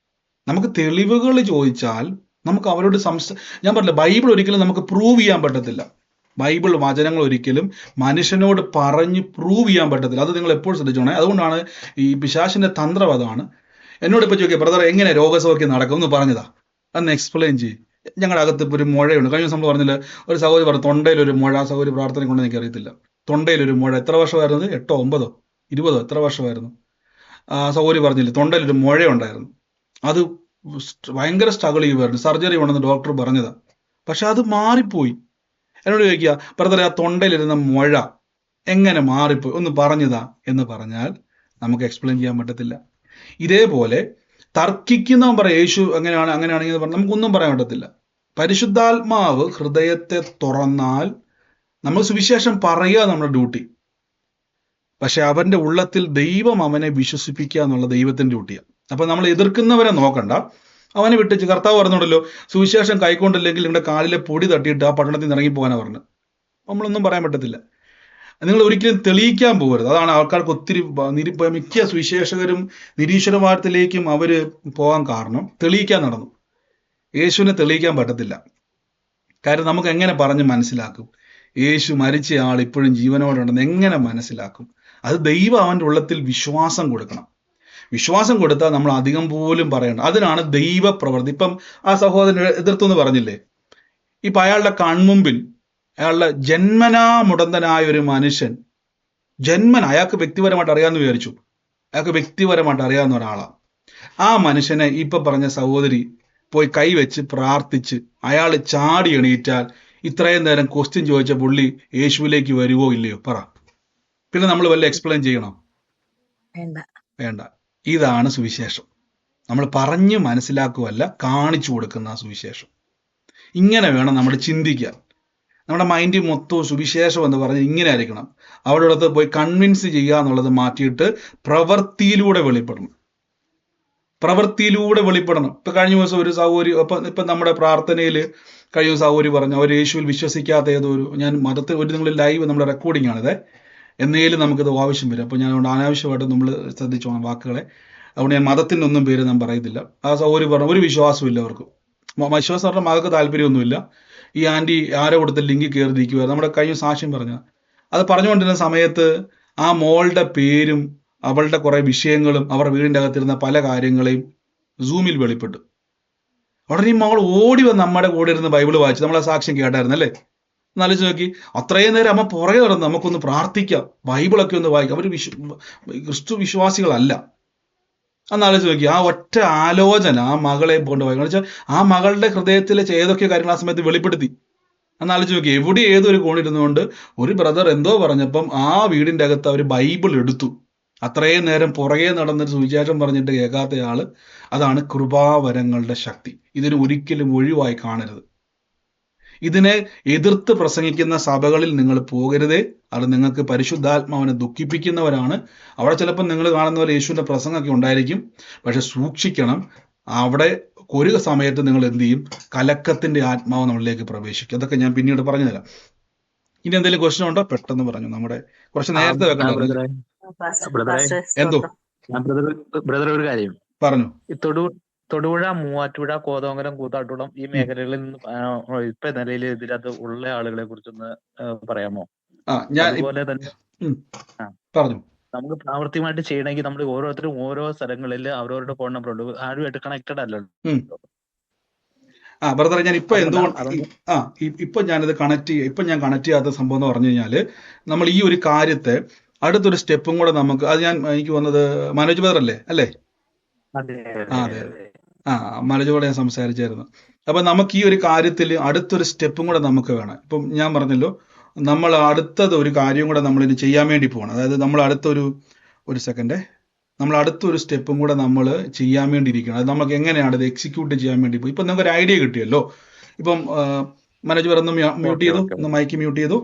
നമുക്ക് തെളിവുകൾ ചോദിച്ചാൽ നമുക്ക് അവരോട് ഞാൻ പറഞ്ഞില്ല, ബൈബിൾ ഒരിക്കലും നമുക്ക് പ്രൂവ് ചെയ്യാൻ പറ്റത്തില്ല. ബൈബിൾ വചനങ്ങൾ ഒരിക്കലും മനുഷ്യനോട് പറഞ്ഞ് പ്രൂവ് ചെയ്യാൻ പറ്റത്തില്ല. അത് നിങ്ങൾ എപ്പോഴും ശ്രദ്ധിച്ചോണേ. അതുകൊണ്ടാണ് ഈ പിശാചിന്റെ തന്ത്രം അതാണ്. എന്നോട് ഇപ്പോൾ ചോദിക്കുക, ബ്രദർ എങ്ങനെ രോഗസൗഖ്യം നടക്കും എന്ന് പറഞ്ഞതാ, അന്ന് എക്സ്പ്ലെയിൻ ചെയ്യും. ഞങ്ങളുടെ അകത്ത് ഇപ്പോൾ ഒരു മുഴയുണ്ട്. കഴിഞ്ഞ ദിവസം നമ്മൾ പറഞ്ഞില്ല, ഒരു സഹോദരി പറഞ്ഞു തൊണ്ടയിൽ ഒരു മുഴ. സഹോദരി പ്രാർത്ഥന കൊണ്ട് എനിക്ക് അറിയത്തില്ല. തൊണ്ടയിൽ ഒരു മുഴ. എത്ര വർഷമായിരുന്നത്? 8, 9, 20 എത്ര വർഷമായിരുന്നു? സഹോദരി പറഞ്ഞില്ല, തൊണ്ടയിൽ ഒരു മുഴ ഉണ്ടായിരുന്നു. അത് ഭയങ്കര സ്ട്രഗിൾ ചെയ്യുമായിരുന്നു. സർജറി വേണമെന്ന് ഡോക്ടർ പറഞ്ഞതാ. പക്ഷെ അത് മാറിപ്പോയി. എന്നോട് ചോദിക്കുക, ബ്രദറെ ആ തൊണ്ടയിലിരുന്ന മുഴ എങ്ങനെ മാറിപ്പോയി ഒന്ന് പറഞ്ഞതാ എന്ന് പറഞ്ഞാൽ നമുക്ക് എക്സ്പ്ലെയിൻ ചെയ്യാൻ പറ്റത്തില്ല. ഇതേപോലെ തർക്കിക്കുന്നവൻ പറയാം യേശു അങ്ങനെയാണെങ്കിൽ പറഞ്ഞാൽ നമുക്കൊന്നും പറയാൻ പറ്റത്തില്ല. പരിശുദ്ധാത്മാവ് ഹൃദയത്തെ തുറന്നാൽ നമ്മൾ സുവിശേഷം പറയുക നമ്മുടെ ഡ്യൂട്ടി. പക്ഷെ അവന്റെ ഉള്ളത്തിൽ ദൈവം അവനെ വിശ്വസിപ്പിക്കുക എന്നുള്ള ദൈവത്തിന്റെ ഡ്യൂട്ടിയാണ്. അപ്പൊ നമ്മൾ എതിർക്കുന്നവരെ നോക്കണ്ട, അവനെ വിട്ടിച്ച്. കർത്താവ് പറഞ്ഞോണ്ടല്ലോ, സുവിശേഷം കൈക്കൊണ്ടില്ലെങ്കിൽ നിങ്ങളുടെ കാലിലെ പൊടി തട്ടിയിട്ട് ആ പട്ടണത്തിൽ നിന്ന് ഇറങ്ങിപ്പോകാനാ പറഞ്ഞു. നമ്മളൊന്നും പറയാൻ പറ്റത്തില്ല. നിങ്ങൾ ഒരിക്കലും തെളിയിക്കാൻ പോകരുത്. അതാണ് ആൾക്കാർക്ക് ഒത്തിരി മിക്ക സുവിശേഷകരും നിരീശ്വരവാദത്തിലേക്കും അവര് പോകാൻ കാരണം തെളിയിക്കാൻ നടന്നു. യേശുവിനെ തെളിയിക്കാൻ പറ്റത്തില്ല. കാര്യം നമുക്ക് എങ്ങനെ പറഞ്ഞ് മനസ്സിലാക്കും യേശു മരിച്ച ആൾ ഇപ്പോഴും ജീവനോടുണ്ടെന്ന് എങ്ങനെ മനസ്സിലാക്കും? അത് ദൈവം അവൻ്റെ ഉള്ളത്തിൽ വിശ്വാസം കൊടുക്കണം. വിശ്വാസം കൊടുത്താൽ നമ്മൾ അധികം പോലും പറയണ്ട. അതിനാണ് ദൈവപ്രവൃത്തി. ഇപ്പം ആ സഹോദരൻ എതിർത്തെന്ന് പറഞ്ഞില്ലേ, ഇപ്പം അയാളുടെ കൺമുമ്പിൽ അയാളുടെ ജന്മനാ മുടന്തനായ ഒരു മനുഷ്യൻ, അയാൾക്ക് വ്യക്തിപരമായിട്ട് അറിയാമെന്ന് വിചാരിച്ചു, അയാൾക്ക് വ്യക്തിപരമായിട്ട് അറിയാവുന്ന ഒരാളാണ്. ആ മനുഷ്യനെ ഇപ്പൊ പറഞ്ഞ സഹോദരി പോയി കൈവച്ച് പ്രാർത്ഥിച്ച് അയാൾ ചാടി എണീറ്റാൽ ഇത്രയും നേരം ക്വസ്റ്റ്യൻ ചോദിച്ച പുള്ളി യേശുവിലേക്ക് വരുവോ ഇല്ലയോ? പറ. പിന്നെ നമ്മൾ വല്ല എക്സ്പ്ലെയിൻ ചെയ്യണോ? വേണ്ട. ഇതാണ് സുവിശേഷം. നമ്മൾ പറഞ്ഞ് മനസ്സിലാക്കുവല്ല, കാണിച്ചു കൊടുക്കുന്ന സുവിശേഷം. ഇങ്ങനെ വേണം നമ്മൾ ചിന്തിക്കാൻ. നമ്മുടെ മൈൻഡ് മൊത്തവും സുവിശേഷം എന്ന് പറഞ്ഞ് ഇങ്ങനെ ആയിരിക്കണം. അവിടെ അടുത്ത് പോയി കൺവിൻസ് ചെയ്യുക എന്നുള്ളത് മാറ്റിയിട്ട് പ്രവൃത്തിയിലൂടെ വെളിപ്പെടണം. ഇപ്പൊ കഴിഞ്ഞ ദിവസം ഒരു സഹോദരി, ഇപ്പൊ നമ്മുടെ പ്രാർത്ഥനയിൽ കഴിഞ്ഞ സഹോദരി പറഞ്ഞു അവർ യേശുവിൽ വിശ്വസിക്കാത്ത ഏതൊരു, ഞാൻ മതത്തിൽ ഒരു നിങ്ങൾ ലൈവ് നമ്മുടെ റെക്കോർഡിംഗ് ആണിത്, എന്നേലും നമുക്കിത് ആവശ്യം വരും. അപ്പോൾ ഞാൻ അതുകൊണ്ട് അനാവശ്യമായിട്ട് നമ്മൾ ശ്രദ്ധിച്ചോണം വാക്കുകളെ. അതുകൊണ്ട് ഞാൻ മതത്തിൻ്റെ ഒന്നും പേര് ഞാൻ പറയുന്നില്ല. ആ സഹോദരി പറഞ്ഞു ഒരു വിശ്വാസമില്ല അവർക്ക്. വിശ്വാസം പറഞ്ഞാൽ മകൾക്ക് താല്പര്യമൊന്നുമില്ല. ഈ ആൻറ്റി ആരോ കൊടുത്ത ലിങ്കിൽ കയറിയിരിക്കുക. നമ്മുടെ കഴിഞ്ഞ സാക്ഷ്യം പറഞ്ഞ അത് പറഞ്ഞുകൊണ്ടിരുന്ന സമയത്ത് ആ മോളുടെ പേരും അവളുടെ കുറെ വിഷയങ്ങളും അവരുടെ വീടിൻ്റെ അകത്തിരുന്ന പല കാര്യങ്ങളെയും സൂമിൽ വെളിപ്പെട്ടു. ഉടനെ ഈ മകൾ ഓടി വന്ന് നമ്മുടെ കൂടെ ഇരുന്ന് ബൈബിൾ വായിച്ചു. നമ്മളെ സാക്ഷ്യം കേട്ടായിരുന്നു അല്ലേ? എന്നാലോചിച്ച് നോക്കി. അത്രയും നേരം അമ്മ പുറകെ നടന്ന് നമുക്കൊന്ന് പ്രാർത്ഥിക്കാം, ബൈബിളൊക്കെ ഒന്ന് വായിക്കാം. അവർ ക്രിസ്തു വിശ്വാസികളല്ല. എന്നാലോചിച്ച് നോക്കി. ആ ഒറ്റ ആലോചന ആ മകളെ കൊണ്ട് വായിക്കണം വെച്ചാൽ ആ മകളുടെ ഹൃദയത്തിലെ ഏതൊക്കെ കാര്യങ്ങൾ ആ സമയത്ത് വെളിപ്പെടുത്തി. എന്നാലോചിച്ച് നോക്കി. എവിടെ ഏതൊരു കോണിരുന്നുകൊണ്ട് ഒരു ബ്രദർ എന്തോ പറഞ്ഞപ്പം ആ വീടിൻ്റെ അകത്ത് അവർ ബൈബിൾ എടുത്തു. അത്രയും നേരം പുറകെ നടന്നൊരു സുവിശേഷം പറഞ്ഞിട്ട് കേൾക്കാത്തയാള്. അതാണ് കൃപാവരങ്ങളുടെ ശക്തി. ഇതിന് ഒരിക്കലും ഒഴിവായി കാണരുത്. ഇതിനെ എതിർത്ത് പ്രസംഗിക്കുന്ന സഭകളിൽ നിങ്ങൾ പോകരുതേ. അത് നിങ്ങൾക്ക് പരിശുദ്ധാത്മാവിനെ ദുഃഖിപ്പിക്കുന്നവരാണ്. അവിടെ ചിലപ്പോൾ നിങ്ങൾ കാണുന്ന പോലെ യേശുവിൻ്റെ പ്രസംഗമൊക്കെ ഉണ്ടായിരിക്കും. പക്ഷെ സൂക്ഷിക്കണം. അവിടെ ഒരു സമയത്ത് നിങ്ങൾ എന്ത് ചെയ്യും? കലക്കത്തിന്റെ ആത്മാവ് നമ്മളിലേക്ക് പ്രവേശിക്കും. അതൊക്കെ ഞാൻ പിന്നീട് പറഞ്ഞുതരാം. ഇനി എന്തെങ്കിലും ക്വസ്റ്റ്യൻ ഉണ്ടോ? പെട്ടെന്ന് പറഞ്ഞു. നമ്മുടെ കുറച്ച് നേരത്തെ വെക്കണ്ട. എന്തോ ബ്രദർ ഒരു കാര്യം പറഞ്ഞു. ഈ തൊടുപുഴ, മൂവാറ്റുപുഴ, കോതമംഗലം, കൂത്താട്ടുകുളം ഈ മേഖലകളിൽ നിന്ന് ഇപ്പൊ നിലയിൽ ഇതിനകത്ത് ഉള്ള ആളുകളെ കുറിച്ചൊന്ന് പറയാമോ? അതുപോലെ തന്നെ പറഞ്ഞു. നമുക്ക് പ്രാവർത്തികമായിട്ട് ചെയ്യണമെങ്കിൽ നമ്മൾ ഓരോരുത്തരും ഓരോ സ്ഥലങ്ങളിൽ അവരവരുടെ ഫോൺ നമ്പർ ഉണ്ട്, ആരുമായിട്ട് കണക്റ്റഡ് അല്ലല്ലോ. ബ്രദറെ ഞാൻ ഇപ്പൊ എന്തുകൊണ്ട് ഇപ്പൊ ഞാനിത് ഞാൻ കണക്ട് ചെയ്യാത്ത സംഭവം എന്ന് പറഞ്ഞു കഴിഞ്ഞാല്, നമ്മൾ ഈ ഒരു കാര്യത്തെ അടുത്തൊരു സ്റ്റെപ്പും കൂടെ നമുക്ക്, അത് എനിക്ക് വന്നത് മനോജ് ബ്രദർ അല്ലേ? അതെ. മനോജ് കൂടെ ഞാൻ സംസാരിച്ചായിരുന്നു. അപ്പൊ നമുക്ക് ഈ ഒരു കാര്യത്തിൽ അടുത്തൊരു സ്റ്റെപ്പും കൂടെ നമുക്ക് വേണം. ഇപ്പം ഞാൻ പറഞ്ഞല്ലോ, നമ്മൾ അടുത്തത് ഒരു കാര്യം കൂടെ നമ്മൾ ഇനി ചെയ്യാൻ വേണ്ടി പോകണം. അതായത് നമ്മൾ അടുത്തൊരു സ്റ്റെപ്പും കൂടെ നമ്മൾ ചെയ്യാൻ വേണ്ടി ഇരിക്കണം. അത് നമുക്ക് എങ്ങനെയാണ് ഇത് എക്സിക്യൂട്ട് ചെയ്യാൻ വേണ്ടി പോയി. ഇപ്പം നിങ്ങൾക്ക് ഒരു ഐഡിയ കിട്ടിയല്ലോ. ഇപ്പം മനോജ് പറഞ്ഞ് മ്യൂട്ട് ചെയ്തു, ഒന്ന് മൈക്ക് മ്യൂട്ട് ചെയ്തു.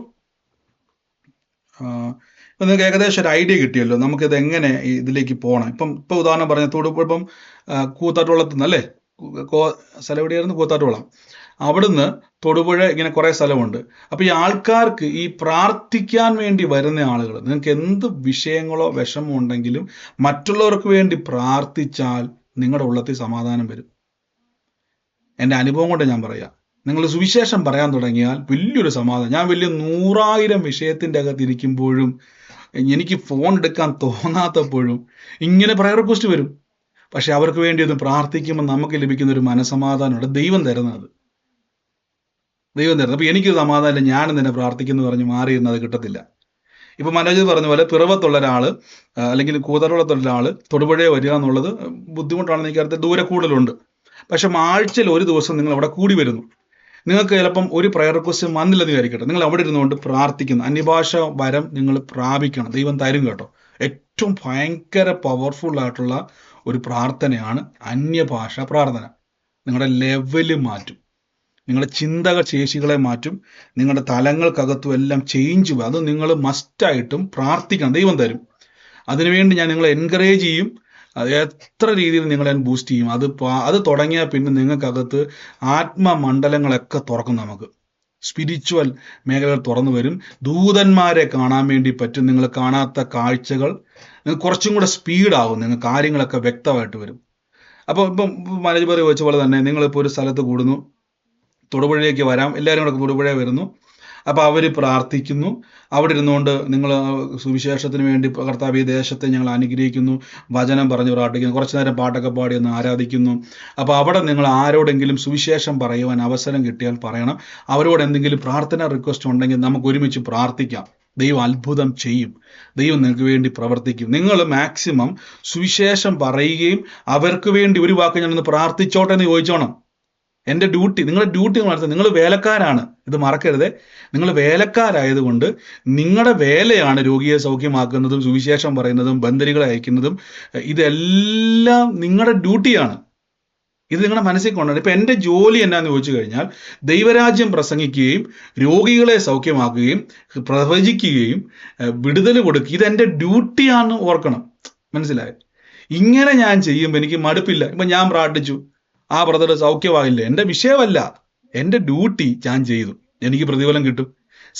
ഇപ്പം നിങ്ങൾക്ക് ഏകദേശം ഒരു ഐഡിയ കിട്ടിയല്ലോ നമുക്കിത് എങ്ങനെ ഇതിലേക്ക് പോകണം. ഇപ്പം ഉദാഹരണം പറഞ്ഞ ഇപ്പം കൂത്താട്ടുകുളത്ത് നിന്നല്ലേ, സ്ഥലം എവിടെയായിരുന്നു? കൂത്താട്ടുകുളം. അവിടുന്ന് തൊടുപുഴ ഇങ്ങനെ കുറെ സ്ഥലമുണ്ട്. അപ്പൊ ഈ ആൾക്കാർക്ക് ഈ പ്രാർത്ഥിക്കാൻ വേണ്ടി വരുന്ന ആളുകൾ, നിങ്ങൾക്ക് എന്ത് വിഷയങ്ങളോ വിഷമോ ഉണ്ടെങ്കിലും മറ്റുള്ളവർക്ക് വേണ്ടി പ്രാർത്ഥിച്ചാൽ നിങ്ങളുടെ ഉള്ളത്തിൽ സമാധാനം വരും. എൻ്റെ അനുഭവം കൊണ്ട് ഞാൻ പറയാം. നിങ്ങൾ സുവിശേഷം പറയാൻ തുടങ്ങിയാൽ വലിയൊരു സമാധാനം. ഞാൻ വലിയ 100,000 വിഷയത്തിൻ്റെ അകത്ത് ഇരിക്കുമ്പോഴും എനിക്ക് ഫോൺ എടുക്കാൻ തോന്നാത്തപ്പോഴും ഇങ്ങനെ പ്രയർ റിക്വസ്റ്റ് വരും. പക്ഷെ അവർക്ക് വേണ്ടി ഒന്ന് പ്രാർത്ഥിക്കുമ്പോൾ നമുക്ക് ലഭിക്കുന്ന ഒരു മനസമാധാനമുണ്ട്. ദൈവം തരുന്നത്. അപ്പൊ എനിക്ക് സമാധാനമില്ല, ഞാനും തന്നെ പ്രാർത്ഥിക്കുന്നു പറഞ്ഞ് മാറിയിരുന്ന് അത് കിട്ടത്തില്ല. ഇപ്പൊ മനോജ് പറഞ്ഞ പോലെ പിറവത്തുള്ള ഒരാള് അല്ലെങ്കിൽ കൂതറകുളത്തുള്ള ഒരാള് തൊടുപുഴയെ വരിക എന്നുള്ളത് ബുദ്ധിമുട്ടാണെന്ന് എനിക്കറിയാം. ദൂരെ കൂടുതലുണ്ട്. പക്ഷെ ആഴ്ചയിൽ ഒരു ദിവസം നിങ്ങൾ അവിടെ കൂടി വരുന്നു. നിങ്ങൾക്ക് ചിലപ്പം ഒരു പ്രയർ റിക്വസ്റ്റ് വന്നില്ലെന്ന് വിചാരിക്കട്ടെ, നിങ്ങൾ അവിടെ ഇരുന്നുകൊണ്ട് പ്രാർത്ഥിക്കുന്നു. അന്യഭാഷ വരം നിങ്ങൾ പ്രാപിക്കണം, ദൈവം തരും കേട്ടോ. ഏറ്റവും ഭയങ്കര പവർഫുൾ ആയിട്ടുള്ള ഒരു പ്രാർത്ഥനയാണ് അന്യഭാഷ പ്രാർത്ഥന. നിങ്ങളുടെ ലെവല് മാറ്റും, നിങ്ങളുടെ ചിന്തക ശേഷികളെ മാറ്റും, നിങ്ങളുടെ തലങ്ങൾക്കകത്തും എല്ലാം ചേഞ്ച്. അത് നിങ്ങൾ മസ്റ്റായിട്ടും പ്രാർത്ഥിക്കണം, ദൈവം തരും. അതിനുവേണ്ടി ഞാൻ നിങ്ങളെ എൻകറേജ് ചെയ്യും. അത് എത്ര രീതിയിൽ നിങ്ങളെ ബൂസ്റ്റ് ചെയ്യും. അത് തുടങ്ങിയാൽ പിന്നെ നിങ്ങൾക്കകത്ത് ആത്മമണ്ഡലങ്ങളൊക്കെ തുറക്കും. നമുക്ക് സ്പിരിച്വൽ മേഖലകൾ തുറന്നു വരും. ദൂതന്മാരെ കാണാൻ വേണ്ടി പറ്റും. നിങ്ങൾ കാണാത്ത കാഴ്ചകൾ കുറച്ചും കൂടെ സ്പീഡാവും. നിങ്ങൾ കാര്യങ്ങളൊക്കെ വ്യക്തമായിട്ട് വരും. അപ്പോൾ ഇപ്പം മനോജ് പറ ചോദിച്ച പോലെ തന്നെ നിങ്ങളിപ്പോൾ ഒരു സ്ഥലത്ത് കൂടുന്നു, തൊടുപുഴയിലേക്ക് വരാം, എല്ലാവരും കൂടെ തൊടുപുഴ വരുന്നു. അപ്പോൾ അവർ പ്രാർത്ഥിക്കുന്നു. അവിടെ ഇരുന്നുകൊണ്ട് നിങ്ങൾ സുവിശേഷത്തിന് വേണ്ടി കർത്താവ് ഈ ദേശത്തെ ഞങ്ങൾ അനുഗ്രഹിക്കുന്നു, വചനം പറഞ്ഞ് പ്രാർത്ഥിക്കുന്നു, കുറച്ചു നേരം പാട്ടൊക്കെ പാടി ഒന്ന് ആരാധിക്കുന്നു. അപ്പോൾ അവിടെ നിങ്ങൾ ആരോടെങ്കിലും സുവിശേഷം പറയുവാൻ അവസരം കിട്ടിയാൽ പറയണം. അവരോട് എന്തെങ്കിലും പ്രാർത്ഥന റിക്വസ്റ്റ് ഉണ്ടെങ്കിൽ നമുക്ക് ഒരുമിച്ച് പ്രാർത്ഥിക്കാം. ദൈവം അത്ഭുതം ചെയ്യും. ദൈവം നിങ്ങൾക്ക് വേണ്ടി പ്രവർത്തിക്കും. നിങ്ങൾ മാക്സിമം സുവിശേഷം പറയുകയും അവർക്ക് വേണ്ടി ഒരു വാക്ക് ഞാനൊന്ന് പ്രാർത്ഥിച്ചോട്ടെ എന്ന് ചോദിച്ചോണം. എൻ്റെ ഡ്യൂട്ടി, നിങ്ങളുടെ ഡ്യൂട്ടി നടത്തുന്നത്. നിങ്ങൾ വേലക്കാരാണ്, ഇത് മറക്കരുത്. നിങ്ങൾ വേലക്കാരായതുകൊണ്ട് നിങ്ങളുടെ വേലയാണ് രോഗിയെ സൗഖ്യമാക്കുന്നതും സുവിശേഷം പറയുന്നതും ബന്ധരികളെ അയക്കുന്നതും. ഇതെല്ലാം നിങ്ങളുടെ ഡ്യൂട്ടിയാണ്. ഇത് നിങ്ങളുടെ മനസ്സിൽ കൊണ്ടുവരണം. ഇപ്പം എൻ്റെ ജോലി എന്നാന്ന് ചോദിച്ചു കഴിഞ്ഞാൽ ദൈവരാജ്യം പ്രസംഗിക്കുകയും രോഗികളെ സൗഖ്യമാക്കുകയും പ്രവചിക്കുകയും വിടുതൽ കൊടുക്കുക. ഇതെൻ്റെ ഡ്യൂട്ടിയാണെന്ന് ഓർക്കണം. മനസ്സിലായോ? ഇങ്ങനെ ഞാൻ ചെയ്യുമ്പോൾ എനിക്ക് മടുപ്പില്ല. ഇപ്പം ഞാൻ പ്രാർത്ഥിച്ചു, ആ ബ്രദർ സൗഖ്യമാകില്ല, എൻ്റെ വിഷയമല്ല, എൻ്റെ ഡ്യൂട്ടി ഞാൻ ചെയ്തു, എനിക്ക് പ്രതിഫലം കിട്ടും.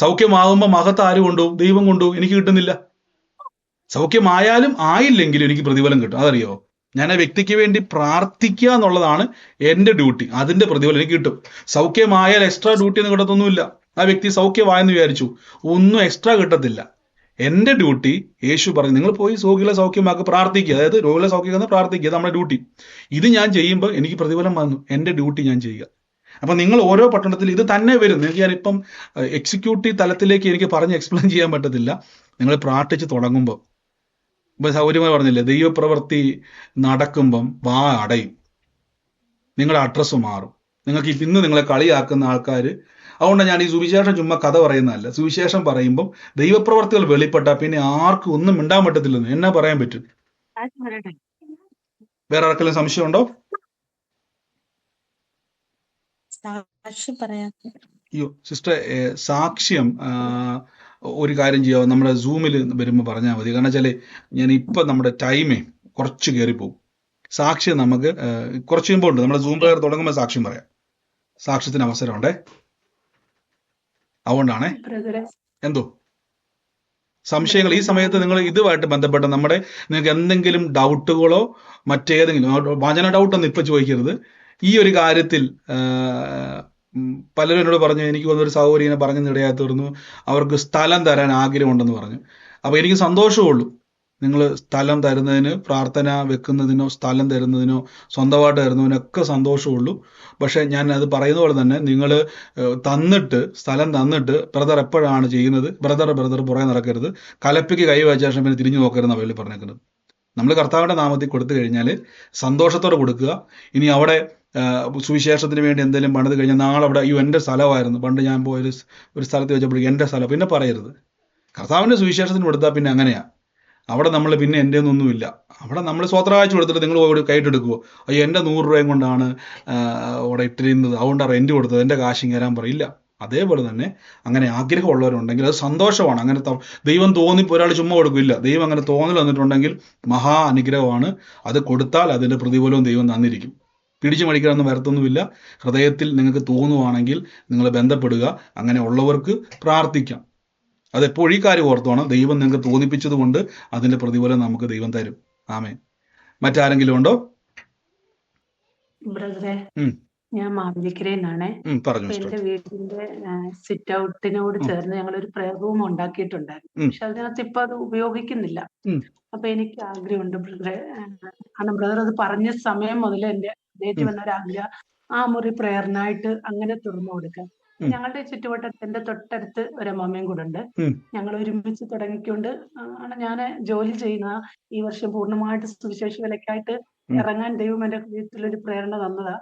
സൗഖ്യമാകുമ്പോൾ മഹത്ത് ആര് കൊണ്ടുപോകും? ദൈവം കൊണ്ടുപോകും. എനിക്ക് കിട്ടുന്നില്ല. സൗഖ്യമായാലും ആയില്ലെങ്കിലും എനിക്ക് പ്രതിഫലം കിട്ടും. അതറിയോ? ഞാൻ ആ വ്യക്തിക്ക് വേണ്ടി പ്രാർത്ഥിക്കുക എന്നുള്ളതാണ് എൻ്റെ ഡ്യൂട്ടി. അതിൻ്റെ പ്രതിഫലം എനിക്ക് കിട്ടും. സൗഖ്യമായാൽ എക്സ്ട്രാ ഡ്യൂട്ടി ഒന്നും കിട്ടത്തൊന്നുമില്ല. ആ വ്യക്തി സൗഖ്യമായെന്ന് വിചാരിച്ചു, ഒന്നും എക്സ്ട്രാ കിട്ടത്തില്ല. എൻ്റെ ഡ്യൂട്ടി യേശു പറഞ്ഞു, നിങ്ങൾ പോയി രോഗികളെ സൗഖ്യമാക്കി പ്രാർത്ഥിക്കുക. അതായത് രോഗികളെ സൗഖ്യമാക്കുന്ന പ്രാർത്ഥിക്കുക, നമ്മുടെ ഡ്യൂട്ടി. ഇത് ഞാൻ ചെയ്യുമ്പോൾ എനിക്ക് പ്രതിഫലം വന്നു. എൻ്റെ ഡ്യൂട്ടി ഞാൻ ചെയ്യുക. അപ്പം നിങ്ങൾ ഓരോ പട്ടണത്തിൽ ഇത് തന്നെ വരും. നിങ്ങൾക്ക് ഞാനിപ്പം എക്സിക്യൂട്ടീവ് തലത്തിലേക്ക് എനിക്ക് പറഞ്ഞ് എക്സ്പ്ലെയിൻ ചെയ്യാൻ പറ്റത്തില്ല. നിങ്ങൾ പ്രാർത്ഥിച്ച് തുടങ്ങുമ്പോൾ ഇപ്പം സൗകര്യമായി പറഞ്ഞില്ലേ, ദൈവപ്രവൃത്തി നടക്കുമ്പം വാ അടയും, നിങ്ങളുടെ അഡ്രസ്സ് മാറും. നിങ്ങൾക്ക് ഇന്ന് നിങ്ങളെ കളിയാക്കുന്ന ആൾക്കാർ, അതുകൊണ്ട് ഞാൻ ഈ സുവിശേഷം ചുമ്മാ കഥ പറയുന്നതല്ല. സുവിശേഷം പറയുമ്പം ദൈവപ്രവർത്തികൾ വെളിപ്പെട്ടാൽ പിന്നെ ആർക്കും ഒന്നും മിണ്ടാൻ പറ്റത്തില്ലെന്ന് എന്നാ പറയാൻ പറ്റും. വേറെ ആർക്കെങ്കിലും സംശയം ഉണ്ടോ? അയ്യോ സിസ്റ്റർ, സാക്ഷ്യം ഒരു കാര്യം ചെയ്യാം, നമ്മുടെ സൂമിൽ വരുമ്പോൾ പറഞ്ഞാൽ മതി. കാരണം വെച്ചാൽ ഞാൻ ഇപ്പം നമ്മുടെ ടൈമേ കുറച്ച് കയറിപ്പോവും. സാക്ഷ്യം നമുക്ക് കുറച്ച് മുമ്പ് ഉണ്ട്. നമ്മുടെ സൂം പ്രയർ തുടങ്ങുമ്പോൾ സാക്ഷ്യം പറയാം. സാക്ഷ്യത്തിന് അവസരമുണ്ടേ, അതുകൊണ്ടാണേ. എന്തോ സംശയങ്ങൾ ഈ സമയത്ത് നിങ്ങൾ ഇതുമായിട്ട് ബന്ധപ്പെട്ട നിങ്ങൾക്ക് എന്തെങ്കിലും ഡൗട്ടുകളോ മറ്റേതെങ്കിലും വചന ഡൗട്ടൊന്നും ഇപ്പം ചോദിക്കരുത്. ഈ ഒരു കാര്യത്തിൽ പലരും എന്നോട് പറഞ്ഞു, എനിക്ക് വന്നൊരു സഹോദരിനെ പറഞ്ഞു ഇടയായി തീർന്നു, അവർക്ക് സ്ഥലം തരാൻ ആഗ്രഹമുണ്ടെന്ന് പറഞ്ഞു. അപ്പോൾ എനിക്ക് സന്തോഷമുള്ളൂ. നിങ്ങൾ സ്ഥലം തരുന്നതിന്, പ്രാർത്ഥന വെക്കുന്നതിനോ സ്ഥലം തരുന്നതിനോ സ്വന്തമായിട്ട് തരുന്നതിനൊക്കെ സന്തോഷമുള്ളൂ. പക്ഷെ ഞാൻ അത് പറയുന്ന പോലെ തന്നെ നിങ്ങൾ തന്നിട്ട്, സ്ഥലം തന്നിട്ട് ബ്രദർ എപ്പോഴാണ് ചെയ്യുന്നത്, ബ്രദർ പുറകെ നടക്കരുത്, കലപ്പയ്ക്ക് കൈ വെച്ച ശേഷം പിന്നെ തിരിഞ്ഞു നോക്കരുതെന്ന് അവരിൽ പറഞ്ഞേക്കുന്നത്. നമ്മൾ കർത്താവിൻ്റെ നാമത്തിൽ കൊടുത്തു കഴിഞ്ഞാൽ സന്തോഷത്തോടെ കൊടുക്കുക. ഇനി അവിടെ സുവിശേഷത്തിന് വേണ്ടി എന്തെങ്കിലും പണിത് കഴിഞ്ഞാൽ നാളെ അവിടെ എൻ്റെ സ്ഥലമായിരുന്നു, പണ്ട് ഞാൻ പോയൊരു സ്ഥലത്ത് വെച്ചപ്പോഴേക്കും എൻ്റെ സ്ഥലം പിന്നെ പറയരുത്. കർത്താവിൻ്റെ സുവിശേഷത്തിന് കൊടുത്താൽ പിന്നെ അങ്ങനെയാണ്. അവിടെ നമ്മൾ പിന്നെ എൻ്റെ ഒന്നുമില്ല. അവിടെ നമ്മൾ സ്വത്രാഴ്ച കൊടുത്തിട്ട് നിങ്ങൾ പോയി കൈയിട്ടെടുക്കുമോ, അയ്യോ എൻ്റെ 100 രൂപയും കൊണ്ടാണ് അവിടെ ഇട്ടിരുന്നത്, അതുകൊണ്ടാണ് റെൻറ്റ് കൊടുത്തത്, എൻ്റെ കാശ് കയറാൻ പറയില്ല. അതേപോലെ തന്നെ അങ്ങനെ ആഗ്രഹമുള്ളവരുണ്ടെങ്കിൽ അത് സന്തോഷമാണ്. അങ്ങനെ ദൈവം തോന്നിപ്പോൾ ഒരാൾ ചുമ്മാ കൊടുക്കില്ല. ദൈവം അങ്ങനെ തോന്നൽ വന്നിട്ടുണ്ടെങ്കിൽ മഹാ അനുഗ്രഹമാണ്. അത് കൊടുത്താൽ അതിൻ്റെ പ്രതിഫലവും ദൈവം തന്നിരിക്കും. പിടിച്ചു മടിക്കാനൊന്നും വരത്തൊന്നുമില്ല. ഹൃദയത്തിൽ നിങ്ങൾക്ക് തോന്നുവാണെങ്കിൽ നിങ്ങൾ ബന്ധപ്പെടുക. അങ്ങനെ ഉള്ളവർക്ക് പ്രാർത്ഥിക്കാം. അതെപ്പോഴും ഈ കാര്യം ഓർത്തോണം, ദൈവം നിങ്ങൾക്ക് തോന്നിപ്പിച്ചത് കൊണ്ട് അതിൻ്റെ പ്രതിഫലം നമുക്ക് ദൈവം തരും. ആമേൻ. മറ്റാരെങ്കിലും ഉണ്ടോ? ബ്രദറെ, ഞാൻ മാവേലിക്കരയിൽ നിന്നാണേ. പറഞ്ഞു അപ്പൊ എന്റെ വീടിന്റെ സിറ്റ് ഔട്ടിനോട് ചേർന്ന് ഞങ്ങളൊരു പ്രയർ റൂം ഉണ്ടാക്കിയിട്ടുണ്ടായിരുന്നു. പക്ഷെ അതിനകത്ത് ഇപ്പൊ അത് ഉപയോഗിക്കുന്നില്ല. അപ്പൊ എനിക്ക് ആഗ്രഹമുണ്ട് ബ്രദറെ, കാരണം ബ്രദർ അത് പറഞ്ഞ സമയം മുതൽ എന്റെ ഹൃദയത്തിൽ വന്ന ഒരു ആഗ്രഹം ആ മുറി പ്രയറിനായിട്ട് അങ്ങനെ തുറന്നു കൊടുക്കാൻ. ഞങ്ങളുടെ ചുറ്റുവട്ടത്തിന്റെ തൊട്ടടുത്ത് ഒരു അമ്മമ്മയും കൂടെ ഉണ്ട്. ഞങ്ങൾ ഒരുമിച്ച് തുടങ്ങിക്കൊണ്ട് ആണ് ഞാൻ ജോലി ചെയ്യുന്ന. ഈ വർഷം പൂർണ്ണമായിട്ട് സുവിശേഷ വിലക്കായിട്ട് ഇറങ്ങാൻ ദൈവം എന്റെ ഹൃദയത്തിലൊരു പ്രേരണ തന്നതാ.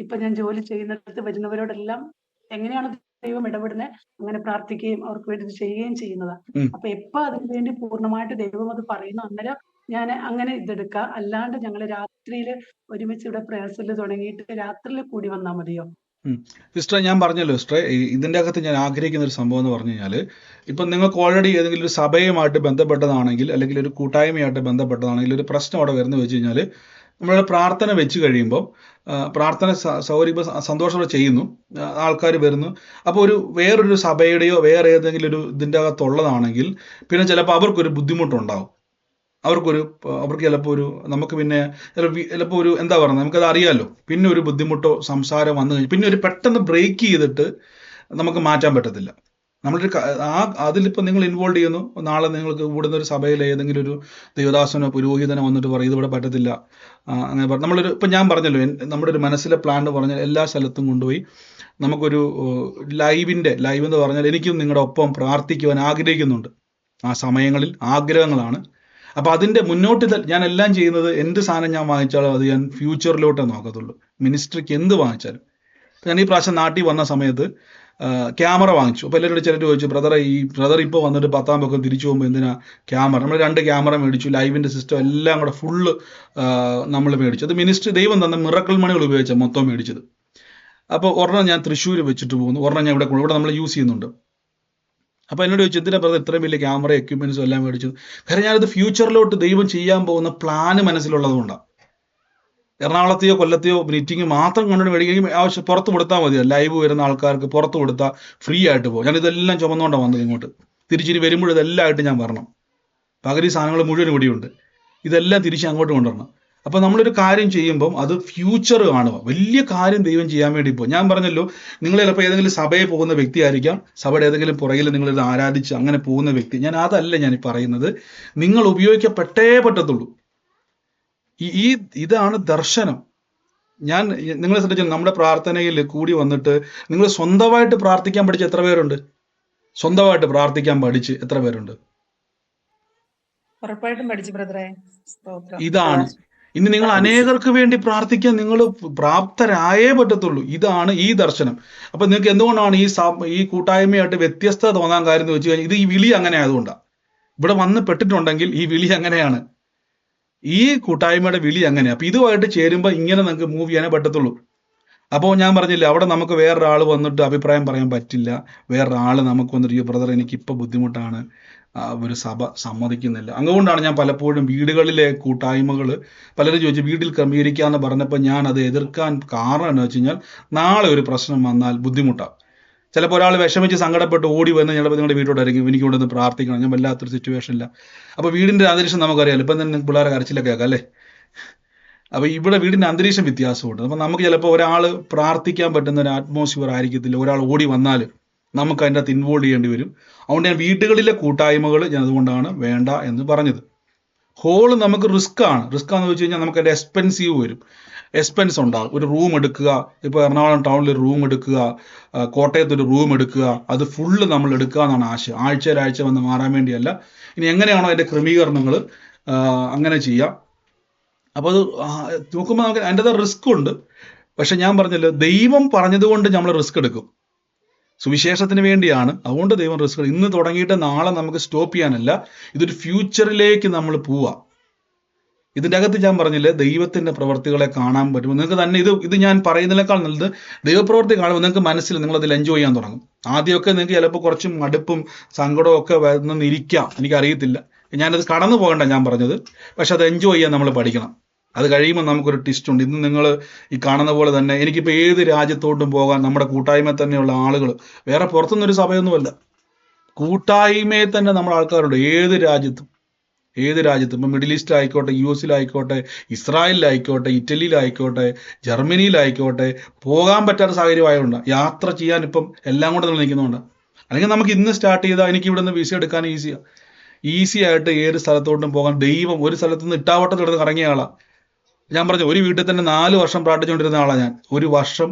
ഇപ്പൊ ഞാൻ ജോലി ചെയ്യുന്നിടത്ത് വരുന്നവരോടെല്ലാം എങ്ങനെയാണ് ദൈവം ഇടപെടുന്നത് അങ്ങനെ പ്രാർത്ഥിക്കുകയും അവർക്ക് വേണ്ടി ഇത് ചെയ്യുകയും ചെയ്യുന്നതാ. അപ്പൊ എപ്പോ അതിനു വേണ്ടി പൂർണ്ണമായിട്ട് ദൈവം അത് പറയുന്നു അന്നേരം ഞാൻ അങ്ങനെ ഇതെടുക്കാം. അല്ലാണ്ട് ഞങ്ങൾ രാത്രിയിൽ ഒരുമിച്ച് ഇവിടെ പ്രേയർസിൽ തുടങ്ങിയിട്ട് രാത്രിയിൽ കൂടി വന്നാൽ മതിയോ? സിസ്റ്റർ, ഞാൻ പറഞ്ഞല്ലോ സിസ്റ്ററെ, ഇതിൻ്റെ അകത്ത് ഞാൻ ആഗ്രഹിക്കുന്ന ഒരു സംഭവം എന്ന് പറഞ്ഞു കഴിഞ്ഞാൽ, ഇപ്പം നിങ്ങൾക്ക് ഓൾറെഡി ഏതെങ്കിലും ഒരു സഭയുമായിട്ട് ബന്ധപ്പെട്ടതാണെങ്കിൽ അല്ലെങ്കിൽ ഒരു കൂട്ടായ്മയായിട്ട് ബന്ധപ്പെട്ടതാണെങ്കിൽ ഒരു പ്രശ്നം അവിടെ വരുന്നത് വെച്ച് കഴിഞ്ഞാൽ, നമ്മളുടെ പ്രാർത്ഥന വെച്ച് കഴിയുമ്പോൾ പ്രാർത്ഥന സന്തോഷത്തോടെ ചെയ്യുന്നു, ആൾക്കാർ വരുന്നു. അപ്പോൾ വേറൊരു സഭയുടെയോ വേറെ ഏതെങ്കിലും ഒരു ഇതിൻ്റെ അകത്തുള്ളതാണെങ്കിൽ പിന്നെ ചിലപ്പോൾ അവർക്കൊരു ബുദ്ധിമുട്ടുണ്ടാവും. അവർക്ക് ചിലപ്പോൾ നമുക്ക് പിന്നെ ചിലപ്പോൾ എന്താ പറയുക, നമുക്കത് അറിയാമല്ലോ. പിന്നെ ഒരു ബുദ്ധിമുട്ടോ സംസാരം വന്നു കഴിഞ്ഞാൽ പിന്നെ ഒരു പെട്ടെന്ന് ബ്രേക്ക് ചെയ്തിട്ട് നമുക്ക് മാറ്റാൻ പറ്റത്തില്ല. അതിലിപ്പോൾ നിങ്ങൾ ഇൻവോൾവ് ചെയ്യുന്നു, നാളെ നിങ്ങൾക്ക് കൂടുന്ന ഒരു സഭയിൽ ഏതെങ്കിലും ഒരു ദൈവദാസനോ പുരോഹിതനോ വന്നിട്ട് പറയും ഇതിവിടെ പറ്റത്തില്ല, അങ്ങനെ ഇപ്പം ഞാൻ പറഞ്ഞല്ലോ, നമ്മുടെ ഒരു മനസ്സിലെ പ്ലാൻ എന്ന് പറഞ്ഞാൽ എല്ലാ സ്ഥലത്തും കൊണ്ടുപോയി നമുക്കൊരു ലൈവ് എന്ന് പറഞ്ഞാൽ എനിക്കും നിങ്ങളുടെ ഒപ്പം പ്രാർത്ഥിക്കുവാൻ ആഗ്രഹിക്കുന്നുണ്ട്. ആ സമയങ്ങളിൽ ആഗ്രഹങ്ങളാണ്. അപ്പോൾ അതിൻ്റെ മുന്നോട്ട് ഞാൻ എല്ലാം ചെയ്യുന്നത്, എന്ത് സാധനം ഞാൻ വാങ്ങിച്ചാലും അത് ഞാൻ ഫ്യൂച്ചറിലോട്ടേ നോക്കത്തുള്ളൂ. മിനിസ്ട്രിക്ക് എന്ത് വാങ്ങിച്ചാലും. ഞാൻ ഈ പ്രാവശ്യം നാട്ടിൽ വന്ന സമയത്ത് ക്യാമറ വാങ്ങിച്ചു. അപ്പോൾ എല്ലാവരോട് ചിലർ ചോദിച്ചു, ബ്രദർ ഇപ്പോൾ വന്നിട്ട് 10-ാം പക്കം തിരിച്ചു പോകുമ്പോൾ എന്തിനാ ക്യാമറ? നമ്മൾ 2 ക്യാമറ മേടിച്ചു, ലൈവിൻ്റെ സിസ്റ്റം എല്ലാം കൂടെ ഫുള്ള് നമ്മൾ മേടിച്ചു. അത് മിനിസ്ട്രി ദൈവം തന്ന മിറക്കിൾ മണികൾ ഉപയോഗിച്ചാൽ മൊത്തം മേടിച്ചത്. അപ്പോൾ ഒരെണ്ണം ഞാൻ തൃശ്ശൂർ വെച്ചിട്ട് പോകുന്നു, ഒരെണ്ണം ഞാൻ ഇവിടെ നമ്മൾ യൂസ് ചെയ്യുന്നുണ്ട്. അപ്പോൾ എന്നോട് ചോദിച്ചു, എന്തിനാ ബ്രദർ ഇത്രയും വലിയ ക്യാമറ എക്യുപ്മെൻറ്റ്സും എല്ലാം മേടിച്ചത്? കാരണം ഞാനത് ഫ്യൂച്ചറിലോട്ട് ദൈവം ചെയ്യാൻ പോകുന്ന പ്ലാന് മനസ്സിലുള്ളത് കൊണ്ടാണ്. എറണാകുളത്തെയോ കൊല്ലത്തെയോ മീറ്റിംഗ് മാത്രം കണ്ടുകൊണ്ട് മേടിക്കുകയും ആവശ്യം പുറത്ത് കൊടുത്താൽ മതിയോ? ലൈവ് വരുന്ന ആൾക്കാർക്ക് പുറത്ത് കൊടുത്താൽ ഫ്രീ ആയിട്ട് പോകും. ഞാനിതെല്ലാം ചുമന്നുകൊണ്ടാണ് വന്നത് ഇങ്ങോട്ട്. തിരിച്ചിരി വരുമ്പോൾ ഇതെല്ലാം ആയിട്ട് ഞാൻ വരണം. പകരം സാധനങ്ങൾ മുഴുവൻ ഇവിടെയുണ്ട്, ഇതെല്ലാം തിരിച്ച് അങ്ങോട്ട് കൊണ്ടുവരണം. അപ്പോൾ നമ്മളൊരു കാര്യം ചെയ്യുമ്പം അത് ഫ്യൂച്ചർ കാണുക. വലിയ കാര്യം ദൈവം ചെയ്യാൻ വേണ്ടി പോകും. ഞാൻ പറഞ്ഞല്ലോ, നിങ്ങൾ ചിലപ്പോൾ ഏതെങ്കിലും സഭയിൽ പോകുന്ന വ്യക്തി ആയിരിക്കാം, സഭയുടെ ഏതെങ്കിലും പുറകിൽ നിങ്ങളിത് ആരാധിച്ച് അങ്ങനെ പോകുന്ന വ്യക്തി. അതല്ല ഞാൻ പറയുന്നത്. നിങ്ങൾ ഉപയോഗിക്കപ്പെട്ടേ പറ്റത്തുള്ളൂ. ഇതാണ് ദർശനം. നിങ്ങളെ ശ്രദ്ധിച്ചു, നമ്മുടെ പ്രാർത്ഥനയിൽ കൂടി വന്നിട്ട് നിങ്ങൾ സ്വന്തമായിട്ട് പ്രാർത്ഥിക്കാൻ പഠിച്ച എത്ര പേരുണ്ട്? സ്വന്തമായിട്ട് പ്രാർത്ഥിക്കാൻ പഠിച്ച് എത്ര പേരുണ്ട്? ഉറപ്പായിട്ടും പഠിച്ചു ബ്രദറെ. ഇതാണ്. ഇനി നിങ്ങൾ അനേകർക്ക് വേണ്ടി പ്രാർത്ഥിക്കാൻ നിങ്ങൾ പ്രാപ്തരായേ പറ്റത്തുള്ളൂ. ഇതാണ് ഈ ദർശനം. അപ്പൊ നിങ്ങൾക്ക് എന്തുകൊണ്ടാണ് ഈ കൂട്ടായ്മയായിട്ട് വ്യത്യസ്തത തോന്നാൻ കാര്യം എന്ന് വെച്ച് കഴിഞ്ഞാൽ, ഇത് ഈ വിളി അങ്ങനെ ആയതുകൊണ്ടാണ്. ഇവിടെ വന്ന് പെട്ടിട്ടുണ്ടെങ്കിൽ ഈ വിളി അങ്ങനെയാണ്, ഈ കൂട്ടായ്മയുടെ വിളി അങ്ങനെയാണ്. അപ്പൊ ഇതുമായിട്ട് ചേരുമ്പോൾ ഇങ്ങനെ നിങ്ങൾക്ക് മൂവ് ചെയ്യാനേ പറ്റത്തുള്ളൂ. അപ്പോൾ ഞാൻ പറഞ്ഞില്ല, അവിടെ നമുക്ക് വേറൊരാൾ വന്നിട്ട് അഭിപ്രായം പറയാൻ പറ്റില്ല. വേറൊരാൾ നമുക്ക് വന്നിട്ട്, ബ്രദർ എനിക്കിപ്പോൾ ബുദ്ധിമുട്ടാണ്, ഒരു സഭ സമ്മതിക്കുന്നില്ല. അതുകൊണ്ടാണ് ഞാൻ പലപ്പോഴും വീടുകളിലെ കൂട്ടായ്മകൾ പലരും ചോദിച്ചു വീട്ടിൽ ക്രമീകരിക്കാമെന്ന് പറഞ്ഞപ്പോൾ ഞാൻ അത് എതിർക്കാൻ കാരണം എന്ന് വെച്ച് കഴിഞ്ഞാൽ, നാളെ ഒരു പ്രശ്നം വന്നാൽ ബുദ്ധിമുട്ടാണ്. ചിലപ്പോൾ ഒരാൾ വിഷമിച്ച് സങ്കടപ്പെട്ട് ഓടി വന്ന് ചിലപ്പോൾ നിങ്ങളുടെ വീട്ടോട്ടായിരിക്കും, എനിക്ക് ഇവിടെ നിന്ന് പ്രാർത്ഥിക്കണം, ഞാൻ വല്ലാത്തൊരു സിറ്റുവേഷനില്ല. അപ്പോൾ വീടിൻ്റെ അന്തരീക്ഷം നമുക്കറിയാമല്ലോ. ഇപ്പം തന്നെ പിള്ളേരെ കരച്ചിലൊക്കെ ആക്കാം അല്ലേ? അപ്പോൾ ഇവിടെ വീടിൻ്റെ അന്തരീക്ഷം വ്യത്യാസമുണ്ട്. അപ്പോൾ നമുക്ക് ചിലപ്പോൾ ഒരാൾ പ്രാർത്ഥിക്കാൻ പറ്റുന്ന ഒരു അറ്റ്മോസ്ഫിയർ ആയിരിക്കത്തില്ല. ഒരാൾ ഓടി വന്നാൽ നമുക്ക് അതിൻ്റെ അകത്ത് ഇൻവോൾവ് ചെയ്യേണ്ടി വരും. അതുകൊണ്ട് ഞാൻ വീടുകളിലെ കൂട്ടായ്മകൾ ഞാൻ അതുകൊണ്ടാണ് വേണ്ട എന്ന് പറഞ്ഞത്. ഹോള് നമുക്ക് റിസ്ക്കാണ്. റിസ്ക്കാന്ന് വെച്ച് കഴിഞ്ഞാൽ നമുക്ക് അതിൻ്റെ എക്സ്പെൻസീവ് വരും, എക്സ്പെൻസ് ഉണ്ടാകും. ഒരു റൂം എടുക്കുക, ഇപ്പോൾ എറണാകുളം ടൗണിൽ ഒരു റൂം എടുക്കുക, കോട്ടയത്ത് ഒരു റൂം എടുക്കുക, അത് ഫുള്ള് നമ്മൾ എടുക്കുക എന്നാണ് ആശയം. ആഴ്ച വന്ന് മാറാൻ വേണ്ടിയല്ല. ഇനി എങ്ങനെയാണോ അതിൻ്റെ ക്രമീകരണങ്ങൾ അങ്ങനെ ചെയ്യാം. അപ്പോൾ അത് നോക്കുമ്പോൾ നമുക്ക് അതിൻ്റെ റിസ്ക് ഉണ്ട്. പക്ഷെ ഞാൻ പറഞ്ഞല്ലോ, ദൈവം പറഞ്ഞതുകൊണ്ട് നമ്മൾ റിസ്ക് എടുക്കും. സുവിശേഷത്തിന് വേണ്ടിയാണ്, അതുകൊണ്ട് ദൈവം റിസ്ക്. ഇന്ന് തുടങ്ങിയിട്ട് നാളെ നമുക്ക് സ്റ്റോപ്പ് ചെയ്യാനല്ല, ഇതൊരു ഫ്യൂച്ചറിലേക്ക് നമ്മൾ പോവാം. ഇതിൻ്റെ അകത്ത് ഞാൻ പറഞ്ഞില്ലേ, ദൈവത്തിൻ്റെ പ്രവർത്തികളെ കാണാൻ പറ്റും. നിങ്ങൾക്ക് തന്നെ ഇത് ഞാൻ പറയുന്നതിനേക്കാൾ നല്ലത് ദൈവപ്രവൃത്തി കാണുമ്പോൾ നിങ്ങൾക്ക് മനസ്സിൽ നിങ്ങളതിൽ എൻജോയ് ചെയ്യാൻ തുടങ്ങും. ആദ്യമൊക്കെ നിങ്ങൾക്ക് ചിലപ്പോൾ കുറച്ച് മടുപ്പും സങ്കടവും ഒക്കെ വന്നിരിക്കാം, എനിക്കറിയത്തില്ല. ഞാനത് കടന്നു പോകണ്ട ഞാൻ പറഞ്ഞത്. പക്ഷെ അത് എൻജോയ് ചെയ്യാൻ നമ്മൾ പഠിക്കണം. അത് കഴിയുമ്പോൾ നമുക്കൊരു ട്വിസ്റ്റ് ഉണ്ട്. ഇന്ന് നിങ്ങൾ ഈ കാണുന്ന പോലെ തന്നെ എനിക്കിപ്പോൾ ഏത് രാജ്യത്തോട്ടും പോകാൻ നമ്മുടെ കൂട്ടായ്മയിൽ തന്നെയുള്ള ആളുകൾ, വേറെ പുറത്തുനിന്നൊരു സഭയൊന്നുമല്ല, കൂട്ടായ്മയിൽ തന്നെ നമ്മുടെ ആൾക്കാരുണ്ട് ഏത് രാജ്യത്തും. ഏത് രാജ്യത്തും, ഇപ്പം മിഡിൽ ഈസ്റ്റ് ആയിക്കോട്ടെ, US ഇസ്രായേലിലായിക്കോട്ടെ, ഇറ്റലിയിലായിക്കോട്ടെ, ജർമ്മനിയിലായിക്കോട്ടെ, പോകാൻ പറ്റാത്ത സാഹചര്യമായതുകൊണ്ട് യാത്ര ചെയ്യാൻ ഇപ്പം എല്ലാം കൂടെ നമ്മൾ നിൽക്കുന്നുണ്ട്. അല്ലെങ്കിൽ നമുക്ക് ഇന്ന് സ്റ്റാർട്ട് ചെയ്താൽ എനിക്ക് ഇവിടെ നിന്ന് വിസ എടുക്കാൻ ഈസി ആയിട്ട് ഏത് സ്ഥലത്തോട്ടും പോകാൻ. ദൈവം ഒരു സ്ഥലത്ത് നിന്ന് ഇട്ടാവട്ടത്തിൽ കിടന്ന് കറങ്ങിയ ആളാണ്. ഞാൻ പറഞ്ഞു, ഒരു വീട്ടിൽ തന്നെ 4 വർഷം പ്രാർത്ഥിച്ചുകൊണ്ടിരുന്ന ആളാണ് ഞാൻ. ഒരു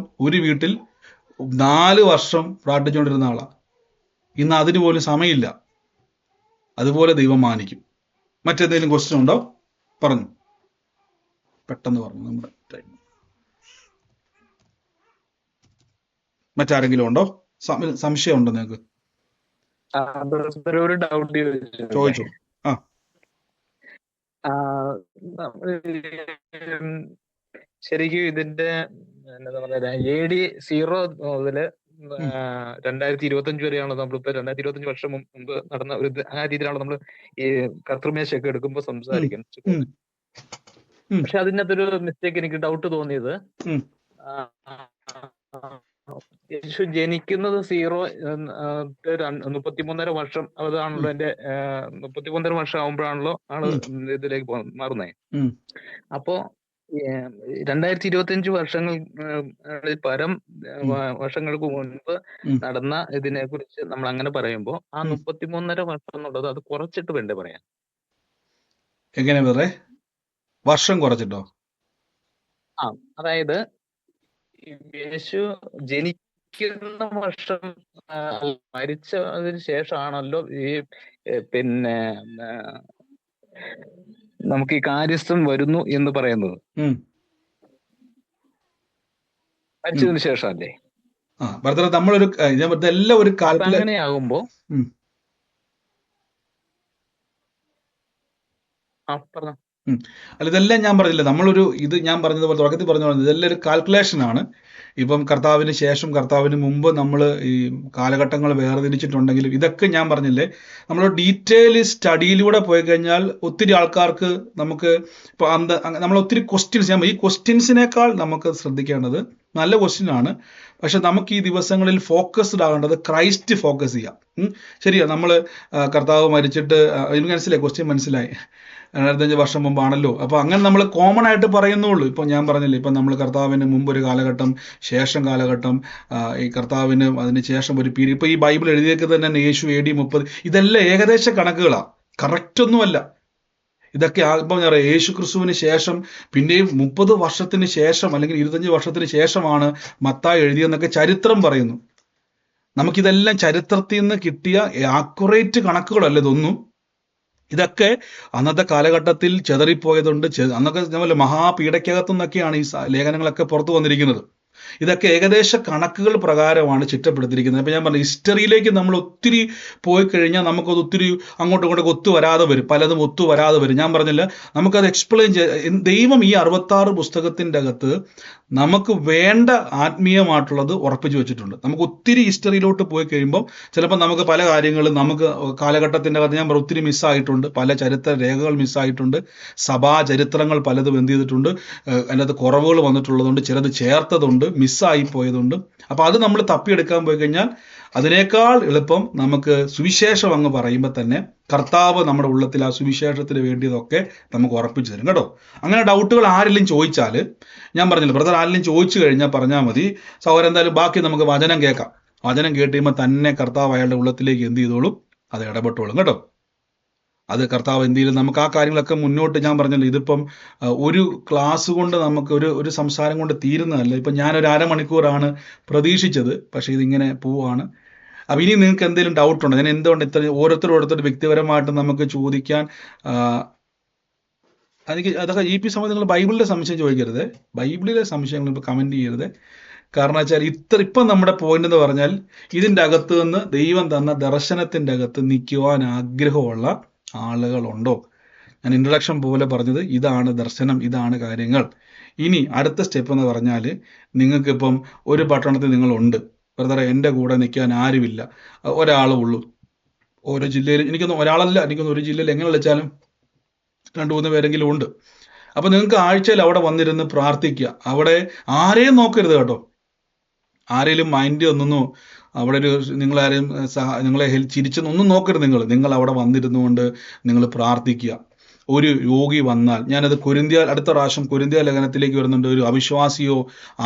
വീട്ടിൽ 4 വർഷം പ്രാർത്ഥിച്ചുകൊണ്ടിരുന്ന ആളാണ്. ഇന്ന് അതിന് പോലും സമയമില്ല. അതുപോലെ ദൈവം മാനിക്കും. മറ്റെന്തെങ്കിലും ക്വസ്റ്റ്യൻ ഉണ്ടോ? പറഞ്ഞു, പെട്ടെന്ന് പറഞ്ഞു. നമ്മുടെ ടൈം. മറ്റാരെങ്കിലും ഉണ്ടോ? സംശയം ഉണ്ടോ നിങ്ങൾക്ക്? ഒരു ഡൗട്ട് ചോദിച്ചു. ശരിക്കും ഇതിന്റെ എന്താ പറയാ, AD 0 മുതല് 2025 വരെയാണല്ലോ നമ്മളിപ്പോ 2025 വർഷം മുമ്പ് നടന്ന ഒരു ആ രീതിയിലാണല്ലോ നമ്മൾ ഈ കർത്തൃമേശയൊക്കെ എടുക്കുമ്പോൾ സംസാരിക്കുന്നത്. പക്ഷെ അതിനകത്തൊരു മിസ്റ്റേക്ക് എനിക്ക് ഡൗട്ട് തോന്നിയത്, യേശു ജനിക്കുന്നത് 33.5 വർഷം അതാണല്ലോ എന്റെ 33.5 വർഷം ആകുമ്പോഴാണല്ലോ ആള് ഇതിലേക്ക് മാറുന്നേ. അപ്പോ 2025 പരം വർഷങ്ങൾക്ക് മുൻപ് നടന്ന ഇതിനെ കുറിച്ച് നമ്മൾ അങ്ങനെ പറയുമ്പോ ആ 33.5 വർഷം എന്നുള്ളത് അത് കുറച്ചിട്ട് വേണ്ടേ പറയാൻ? എങ്ങനെ വേറെ വർഷം കുറച്ചിട്ടോ? അതായത് യേശു ജനിക്കുന്ന വർഷം മരിച്ചതിന് ശേഷമാണല്ലോ ഈ പിന്നെ നമുക്ക് ഈ കാര്യസ്ഥം വരുന്നു എന്ന് പറയുന്നത്. മരിച്ചതിന് ശേഷമല്ലേ? നമ്മളൊരു അങ്ങനെയാകുമ്പോ പറഞ്ഞോ. അല്ല, ഇതെല്ലാം ഞാൻ പറഞ്ഞില്ല. ഞാൻ പറഞ്ഞതുപോലെ തുടക്കത്തിൽ പറഞ്ഞ ഇതെല്ലാം ഒരു കാൽക്കുലേഷൻ ആണ്. ഇപ്പം കർത്താവിന് ശേഷം കർത്താവിന് മുമ്പ് നമ്മൾ ഈ കാലഘട്ടങ്ങൾ വേർതിരിച്ചിട്ടുണ്ടെങ്കിലും ഇതൊക്കെ ഞാൻ പറഞ്ഞില്ലേ, നമ്മൾ ഡീറ്റെയിൽ സ്റ്റഡിയിലൂടെ പോയി കഴിഞ്ഞാൽ ഒത്തിരി ആൾക്കാർക്ക് നമുക്ക് ഇപ്പോൾ നമ്മൾ ഒത്തിരി ക്വസ്റ്റ്യൻസ്, ഈ ക്വസ്റ്റ്യൻസിനേക്കാൾ നമുക്ക് ശ്രദ്ധിക്കേണ്ടത് നല്ല ക്വസ്റ്റ്യൻ ആണ്. പക്ഷെ നമുക്ക് ഈ ദിവസങ്ങളിൽ ഫോക്കസ്ഡ് ആകേണ്ടത് ക്രൈസ്റ്റ് ഫോക്കസ് ചെയ്യാം. ശരിയാ, നമ്മൾ കർത്താവ് മരിച്ചിട്ട് എനിക്ക് മനസ്സിലായി, ക്വസ്റ്റ്യൻ മനസ്സിലായി, 2025 വർഷം മുമ്പാണല്ലോ. അപ്പോൾ അങ്ങനെ നമ്മൾ കോമൺ ആയിട്ട് പറയുന്നുള്ളൂ. ഇപ്പം ഞാൻ പറഞ്ഞില്ലേ, ഇപ്പം നമ്മൾ കർത്താവിന് മുമ്പ് ഒരു കാലഘട്ടം, ശേഷം കാലഘട്ടം, ഈ കർത്താവിന് അതിന് ശേഷം ഒരു പീരീഡ്. ഇപ്പോൾ ഈ ബൈബിൾ എഴുതിയേക്കുന്നത് തന്നെ യേശു AD 30, ഇതെല്ലാം ഏകദേശ കണക്കുകളാണ്, കറക്റ്റ് ഒന്നുമല്ല. ഇതൊക്കെ ഇപ്പം ഞാൻ പറയാം, യേശു ക്രിസ്തുവിന് ശേഷം പിന്നെയും 30 വർഷത്തിന് ശേഷം അല്ലെങ്കിൽ 25 വർഷത്തിന് ശേഷമാണ് മത്തായി എഴുതിയെന്നൊക്കെ ചരിത്രം പറയുന്നു. നമുക്കിതെല്ലാം ചരിത്രത്തിൽ നിന്ന് കിട്ടിയ ആക്യുറേറ്റ് കണക്കുകളല്ല ഇതൊന്നും. ഇതൊക്കെ അന്നത്തെ കാലഘട്ടത്തിൽ ചെതറിപ്പോയതുണ്ട്. അന്നൊക്കെ മഹാപീഡയ്ക്കകത്തു നിന്നൊക്കെയാണ് ഈ ലേഖനങ്ങളൊക്കെ പുറത്തു വന്നിരിക്കുന്നത്. ഇതൊക്കെ ഏകദേശ കണക്കുകൾ പ്രകാരമാണ് ചിട്ടപ്പെടുത്തിയിരിക്കുന്നത്. അപ്പം ഞാൻ പറഞ്ഞു, ഹിസ്റ്ററിയിലേക്ക് നമ്മൾ ഒത്തിരി പോയി കഴിഞ്ഞാൽ നമുക്കത് ഒത്തിരി അങ്ങോട്ടും ഇങ്ങോട്ടൊക്കെ ഒത്തുവരാതെ വരും, പലതും ഒത്തുവരാതെ വരും. ഞാൻ പറഞ്ഞില്ല, നമുക്കത് എക്സ്പ്ലെയിൻ ദൈവം ഈ 66 പുസ്തകത്തിൻ്റെ അകത്ത് നമുക്ക് വേണ്ട ആത്മീയമായിട്ടുള്ളത് ഉറപ്പിച്ചു വെച്ചിട്ടുണ്ട്. നമുക്ക് ഒത്തിരി ഹിസ്റ്ററിയിലോട്ട് പോയി കഴിയുമ്പോൾ ചിലപ്പോൾ നമുക്ക് പല കാര്യങ്ങളും നമുക്ക് കാലഘട്ടത്തിൻ്റെ അകത്ത് ഞാൻ പറഞ്ഞു ഒത്തിരി മിസ്സായിട്ടുണ്ട്, പല ചരിത്ര രേഖകൾ മിസ്സായിട്ടുണ്ട്, സഭാ ചരിത്രങ്ങൾ പലതും എന്ത് ചെയ്തിട്ടുണ്ട്, അതിനകത്ത് കുറവുകൾ വന്നിട്ടുള്ളതുകൊണ്ട്, ചിലത് ചേർത്തതുണ്ട്, മിസ്സായി പോയതുണ്ട്. അപ്പോൾ അത് നമ്മൾ തപ്പിയെടുക്കാൻ പോയി കഴിഞ്ഞാൽ അതിനേക്കാൾ എളുപ്പം നമുക്ക് സുവിശേഷം അങ്ങ് പറയുമ്പോൾ തന്നെ കർത്താവ് നമ്മുടെ ഉള്ളത്തിൽ ആ സുവിശേഷത്തിന് വേണ്ടിയതൊക്കെ നമുക്ക് ഉറപ്പിച്ചു തരും കേട്ടോ. അങ്ങനെ ഡൗട്ടുകൾ ആരെങ്കിലും ചോദിച്ചാൽ, ഞാൻ പറഞ്ഞില്ല ബ്രദർ, ആരെങ്കിലും ചോദിച്ചു കഴിഞ്ഞാൽ പറഞ്ഞാൽ മതി. സഹോദരൻ, എന്തായാലും ബാക്കി നമുക്ക് വചനം കേൾക്കാം. വചനം കേട്ട് കഴിയുമ്പോൾ തന്നെ കർത്താവ് അയാളുടെ ഉള്ളത്തിലേക്ക് എന്ത് ചെയ്തോളും, അത് ഇടപെട്ടോളും കേട്ടോ. അത് കർത്താവ് എന്ത് ചെയ്യും, നമുക്ക് ആ കാര്യങ്ങളൊക്കെ മുന്നോട്ട്, ഞാൻ പറഞ്ഞല്ലോ, ഇതിപ്പം ഒരു ക്ലാസ് കൊണ്ട് നമുക്ക് ഒരു സംസാരം കൊണ്ട് തീരുന്നതല്ല. ഇപ്പം ഞാനൊരു അരമണിക്കൂറാണ് പ്രതീക്ഷിച്ചത്, പക്ഷേ ഇതിങ്ങനെ പോവാണ്. അപ്പം ഇനി നിങ്ങൾക്ക് എന്തെങ്കിലും ഡൗട്ട് ഉണ്ടോ, ഞാൻ എന്തുകൊണ്ട് ഇത്ര ഓരോരുത്തർ വ്യക്തിപരമായിട്ട് നമുക്ക് ചോദിക്കാൻ, അതൊക്കെ ഈ സമയത്ത് നിങ്ങൾ ബൈബിളിലെ സംശയം ചോദിക്കരുത്, ബൈബിളിലെ സംശയങ്ങൾ ഇപ്പോൾ കമൻറ്റ് ചെയ്യരുത്. കാരണം വെച്ചാൽ ഇപ്പം നമ്മുടെ പോയിന്റ് എന്ന് പറഞ്ഞാൽ, ഇതിൻ്റെ അകത്ത് നിന്ന് ദൈവം തന്ന ദർശനത്തിൻ്റെ അകത്ത് നിൽക്കുവാൻ ആഗ്രഹമുള്ള ആളുകളുണ്ടോ? ഞാൻ ഇൻട്രഡക്ഷൻ പോലെ പറഞ്ഞത് ഇതാണ് ദർശനം, ഇതാണ് കാര്യങ്ങൾ. ഇനി അടുത്ത സ്റ്റെപ്പ് എന്ന് പറഞ്ഞാൽ, നിങ്ങൾക്കിപ്പം ഒരു പട്ടണത്തിൽ നിങ്ങളുണ്ട്, ബ്രദറെ എൻ്റെ കൂടെ നിൽക്കാൻ ആരുമില്ല, ഒരാളേ ഉള്ളൂ. ഓരോ ജില്ലയിൽ എനിക്കൊന്നും ഒരാളല്ല, എനിക്കൊന്നും ഒരു ജില്ലയിൽ എങ്ങനെ വിളിച്ചാലും 2-3 പേരെങ്കിലും ഉണ്ട്. അപ്പോൾ നിങ്ങൾക്ക് ആഴ്ചയിൽ അവിടെ വന്നിരുന്ന് പ്രാർത്ഥിക്കുക. അവിടെ ആരെയും നോക്കരുത് കേട്ടോ, ആരെയും മൈൻഡ് ഒന്നൊന്നും, അവിടെ നിങ്ങളാരെയും നിങ്ങളെ ചിരിച്ചെന്നൊന്നും നോക്കരുത്. നിങ്ങൾ അവിടെ വന്നിരുന്നുകൊണ്ട് നിങ്ങൾ പ്രാർത്ഥിക്കുക. ഒരു രോഗി വന്നാൽ, ഞാനത് അടുത്ത പ്രാവശ്യം കൊരിന്ത്യ ലേഖനത്തിലേക്ക് വരുന്നുണ്ട്, ഒരു അവിശ്വാസിയോ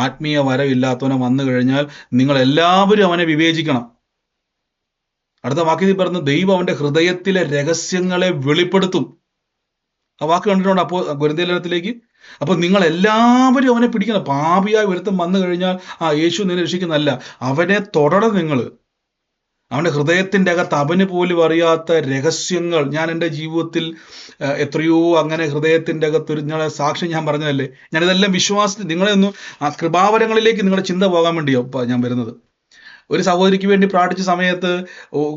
ആത്മീയ വരവില്ലാത്തവനോ വന്നു കഴിഞ്ഞാൽ നിങ്ങൾ എല്ലാവരും അവനെ വിവേചിക്കണം. അടുത്ത വാക്യത്തിൽ പറഞ്ഞു, ദൈവം അവന്റെ ഹൃദയത്തിലെ രഹസ്യങ്ങളെ വെളിപ്പെടുത്തും. ആ വാക്ക് കണ്ടിട്ടുണ്ട് അപ്പോൾ കൊരിന്ത്യ ലേഖനത്തിലേക്ക്. അപ്പൊ നിങ്ങൾ എല്ലാവരും അവനെ പിടിക്കണം. പാപിയായി ഒരുത്തൻ വന്നു കഴിഞ്ഞാൽ യേശു നിന്നെ രക്ഷിക്കുന്നല്ല, അവനെ തുടരണം നിങ്ങൾ. അവന്റെ ഹൃദയത്തിന്റെ അകത്ത് അവന് പോലും അറിയാത്ത രഹസ്യങ്ങൾ. ഞാൻ എൻ്റെ ജീവിതത്തിൽ എത്രയോ അങ്ങനെ ഹൃദയത്തിന്റെ അകത്തൊരു നിങ്ങളെ സാക്ഷി ഞാൻ പറഞ്ഞതല്ലേ, ഞാനിതെല്ലാം വിശ്വാസത്തിൽ നിങ്ങളെ ഒന്ന് ആ കൃപാവരങ്ങളിലേക്ക് നിങ്ങളുടെ ചിന്ത പോകാൻ വേണ്ടിയോ ഞാൻ വരുന്നത്. ഒരു സഹോദരിക്ക് വേണ്ടി പ്രാർത്ഥിച്ച സമയത്ത്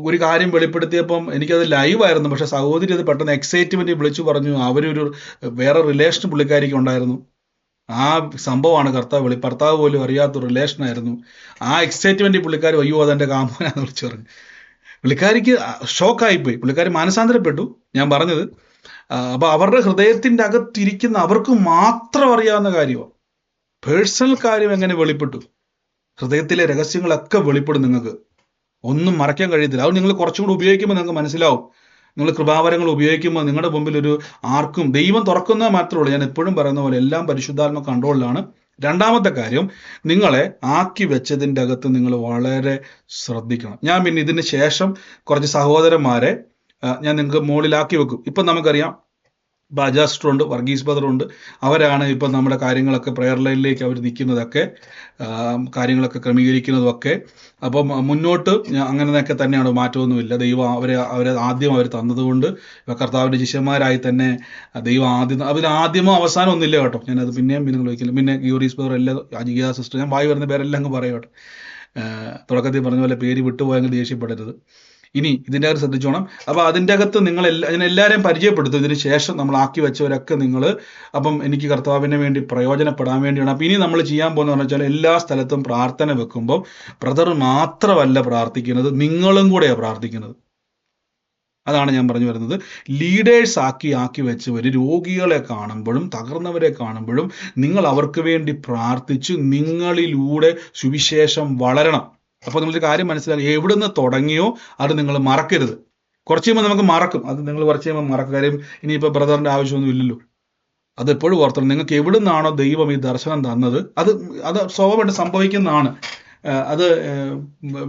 ഒരു കാര്യം വെളിപ്പെടുത്തിയപ്പം എനിക്കത് ലൈവായിരുന്നു. പക്ഷെ സഹോദരി അത് പെട്ടെന്ന് എക്സൈറ്റ്മെന്റ് വിളിച്ചു പറഞ്ഞു, അവരൊരു വേറെ റിലേഷൻ പുള്ളിക്കാരിക്ക് ഉണ്ടായിരുന്നു. ആ സംഭവമാണ് ഭർത്താവ് പോലും അറിയാത്ത റിലേഷനായിരുന്നു. ആ എക്സൈറ്റ്മെന്റ് പുള്ളിക്കാർ അയ്യോ അതെന്റെ കാമുകനാന്ന് വിളിച്ചു പറഞ്ഞു. പുള്ളിക്കാരിക്ക് ഷോക്കായിപ്പോയി, പുള്ളിക്കാരി മാനസാന്തരപ്പെട്ടു. ഞാൻ പറഞ്ഞത് അപ്പൊ അവരുടെ ഹൃദയത്തിന്റെ അകത്തിരിക്കുന്ന അവർക്ക് മാത്രം അറിയാവുന്ന കാര്യമാണ്. പേഴ്സണൽ കാര്യം എങ്ങനെ വെളിപ്പെട്ടു? ഹൃദയത്തിലെ രഹസ്യങ്ങളൊക്കെ വെളിപ്പെടും. നിങ്ങൾക്ക് ഒന്നും മറയ്ക്കാൻ കഴിയത്തില്ല. അത് നിങ്ങൾ കുറച്ചും കൂടി ഉപയോഗിക്കുമ്പോൾ നിങ്ങൾക്ക് മനസ്സിലാവും. നിങ്ങൾ കൃപാവരങ്ങൾ ഉപയോഗിക്കുമ്പോൾ നിങ്ങളുടെ മുമ്പിൽ ഒരു ആർക്കും ദൈവം തുറക്കുന്നത് മാത്രമേ ഉള്ളൂ. ഞാൻ എപ്പോഴും പറയുന്ന പോലെ എല്ലാം പരിശുദ്ധാത്മ കൺട്രോളിലാണ്. രണ്ടാമത്തെ കാര്യം, നിങ്ങളെ ആക്കി വെച്ചതിൻ്റെ അകത്ത് നിങ്ങൾ വളരെ ശ്രദ്ധിക്കണം. ഞാൻ പിന്നെ ഇതിന് ശേഷം കുറച്ച് സഹോദരന്മാരെ ഞാൻ നിങ്ങൾക്ക് മുകളിലാക്കി വെക്കും. ഇപ്പം നമുക്കറിയാം ബാജാസ്റ്ററുണ്ട്, വർഗീസ് ബദറുണ്ട്. അവരാണ് ഇപ്പം നമ്മുടെ കാര്യങ്ങളൊക്കെ പ്രെയർ ലൈനിലേക്ക് അവർ നിൽക്കുന്നതൊക്കെ, കാര്യങ്ങളൊക്കെ ക്രമീകരിക്കുന്നതൊക്കെ. അപ്പം മുന്നോട്ട് അങ്ങനെയൊക്കെ തന്നെയാണ്, മാറ്റമൊന്നുമില്ല. ദൈവം അവരെ ആദ്യം അവർ തന്നതുകൊണ്ട് കർത്താവിൻ്റെ ശിഷ്യന്മാരായി തന്നെ ദൈവം ആദ്യമോ അവസാനം ഒന്നുമില്ല കേട്ടോ. ഞാനത് പിന്നെയും നിങ്ങൾ വയ്ക്കില്ല. പിന്നെ ഗ്യൂറീസ് ബദർ എല്ലാം, അജിഗ സിസ്റ്റർ, ഞാൻ വായി വരുന്ന പേരെല്ലാം അങ്ങ് പറയും കേട്ടോ. തുടക്കത്തിൽ പറഞ്ഞ പോലെ പേര് വിട്ടുപോയെങ്കിൽ ദേഷ്യപ്പെടരുത്. ഇനി ഇതിൻ്റെ അകത്ത് ശ്രദ്ധിച്ചോണം. അപ്പൊ അതിൻ്റെ അകത്ത് എല്ലാവരെയും പരിചയപ്പെടുത്തും. ഇതിന് ശേഷം നമ്മൾ ആക്കി വെച്ചവരൊക്കെ നിങ്ങൾ, അപ്പം എനിക്ക് കർത്താവിന് വേണ്ടി പ്രയോജനപ്പെടാൻ വേണ്ടിയാണ്. അപ്പൊ ഇനി നമ്മൾ ചെയ്യാൻ പോകുന്നത് വെച്ചാൽ എല്ലാ സ്ഥലത്തും പ്രാർത്ഥന വെക്കുമ്പോൾ ബ്രദർ മാത്രമല്ല പ്രാർത്ഥിക്കുന്നത്, നിങ്ങളും കൂടെയാണ് പ്രാർത്ഥിക്കുന്നത്. അതാണ് ഞാൻ പറഞ്ഞു വരുന്നത്. ലീഡേഴ്സ് ആക്കി വെച്ചവർ രോഗികളെ കാണുമ്പോഴും തകർന്നവരെ കാണുമ്പോഴും നിങ്ങൾ അവർക്ക് വേണ്ടി പ്രാർത്ഥിച്ച് നിങ്ങളിലൂടെ സുവിശേഷം വളരണം. അപ്പോൾ നിങ്ങളൊരു കാര്യം മനസ്സിലാക്കി, എവിടെ നിന്ന് തുടങ്ങിയോ അത് നിങ്ങൾ മറക്കരുത്. കുറച്ച് കഴിയുമ്പോൾ നമുക്ക് മറക്കും, അത് നിങ്ങൾ കുറച്ച് കഴിയുമ്പോൾ മറക്കും. കാര്യം ഇനിയിപ്പോൾ ബ്രദറിൻ്റെ ആവശ്യമൊന്നും ഇല്ലല്ലോ. അത് എപ്പോഴും ഓർത്തണം. നിങ്ങൾക്ക് എവിടെ നിന്നാണോ ദൈവം ഈ ദർശനം തന്നത്, അത് സ്വാഭാവികമായിട്ട് സംഭവിക്കുന്നതാണ്. അത്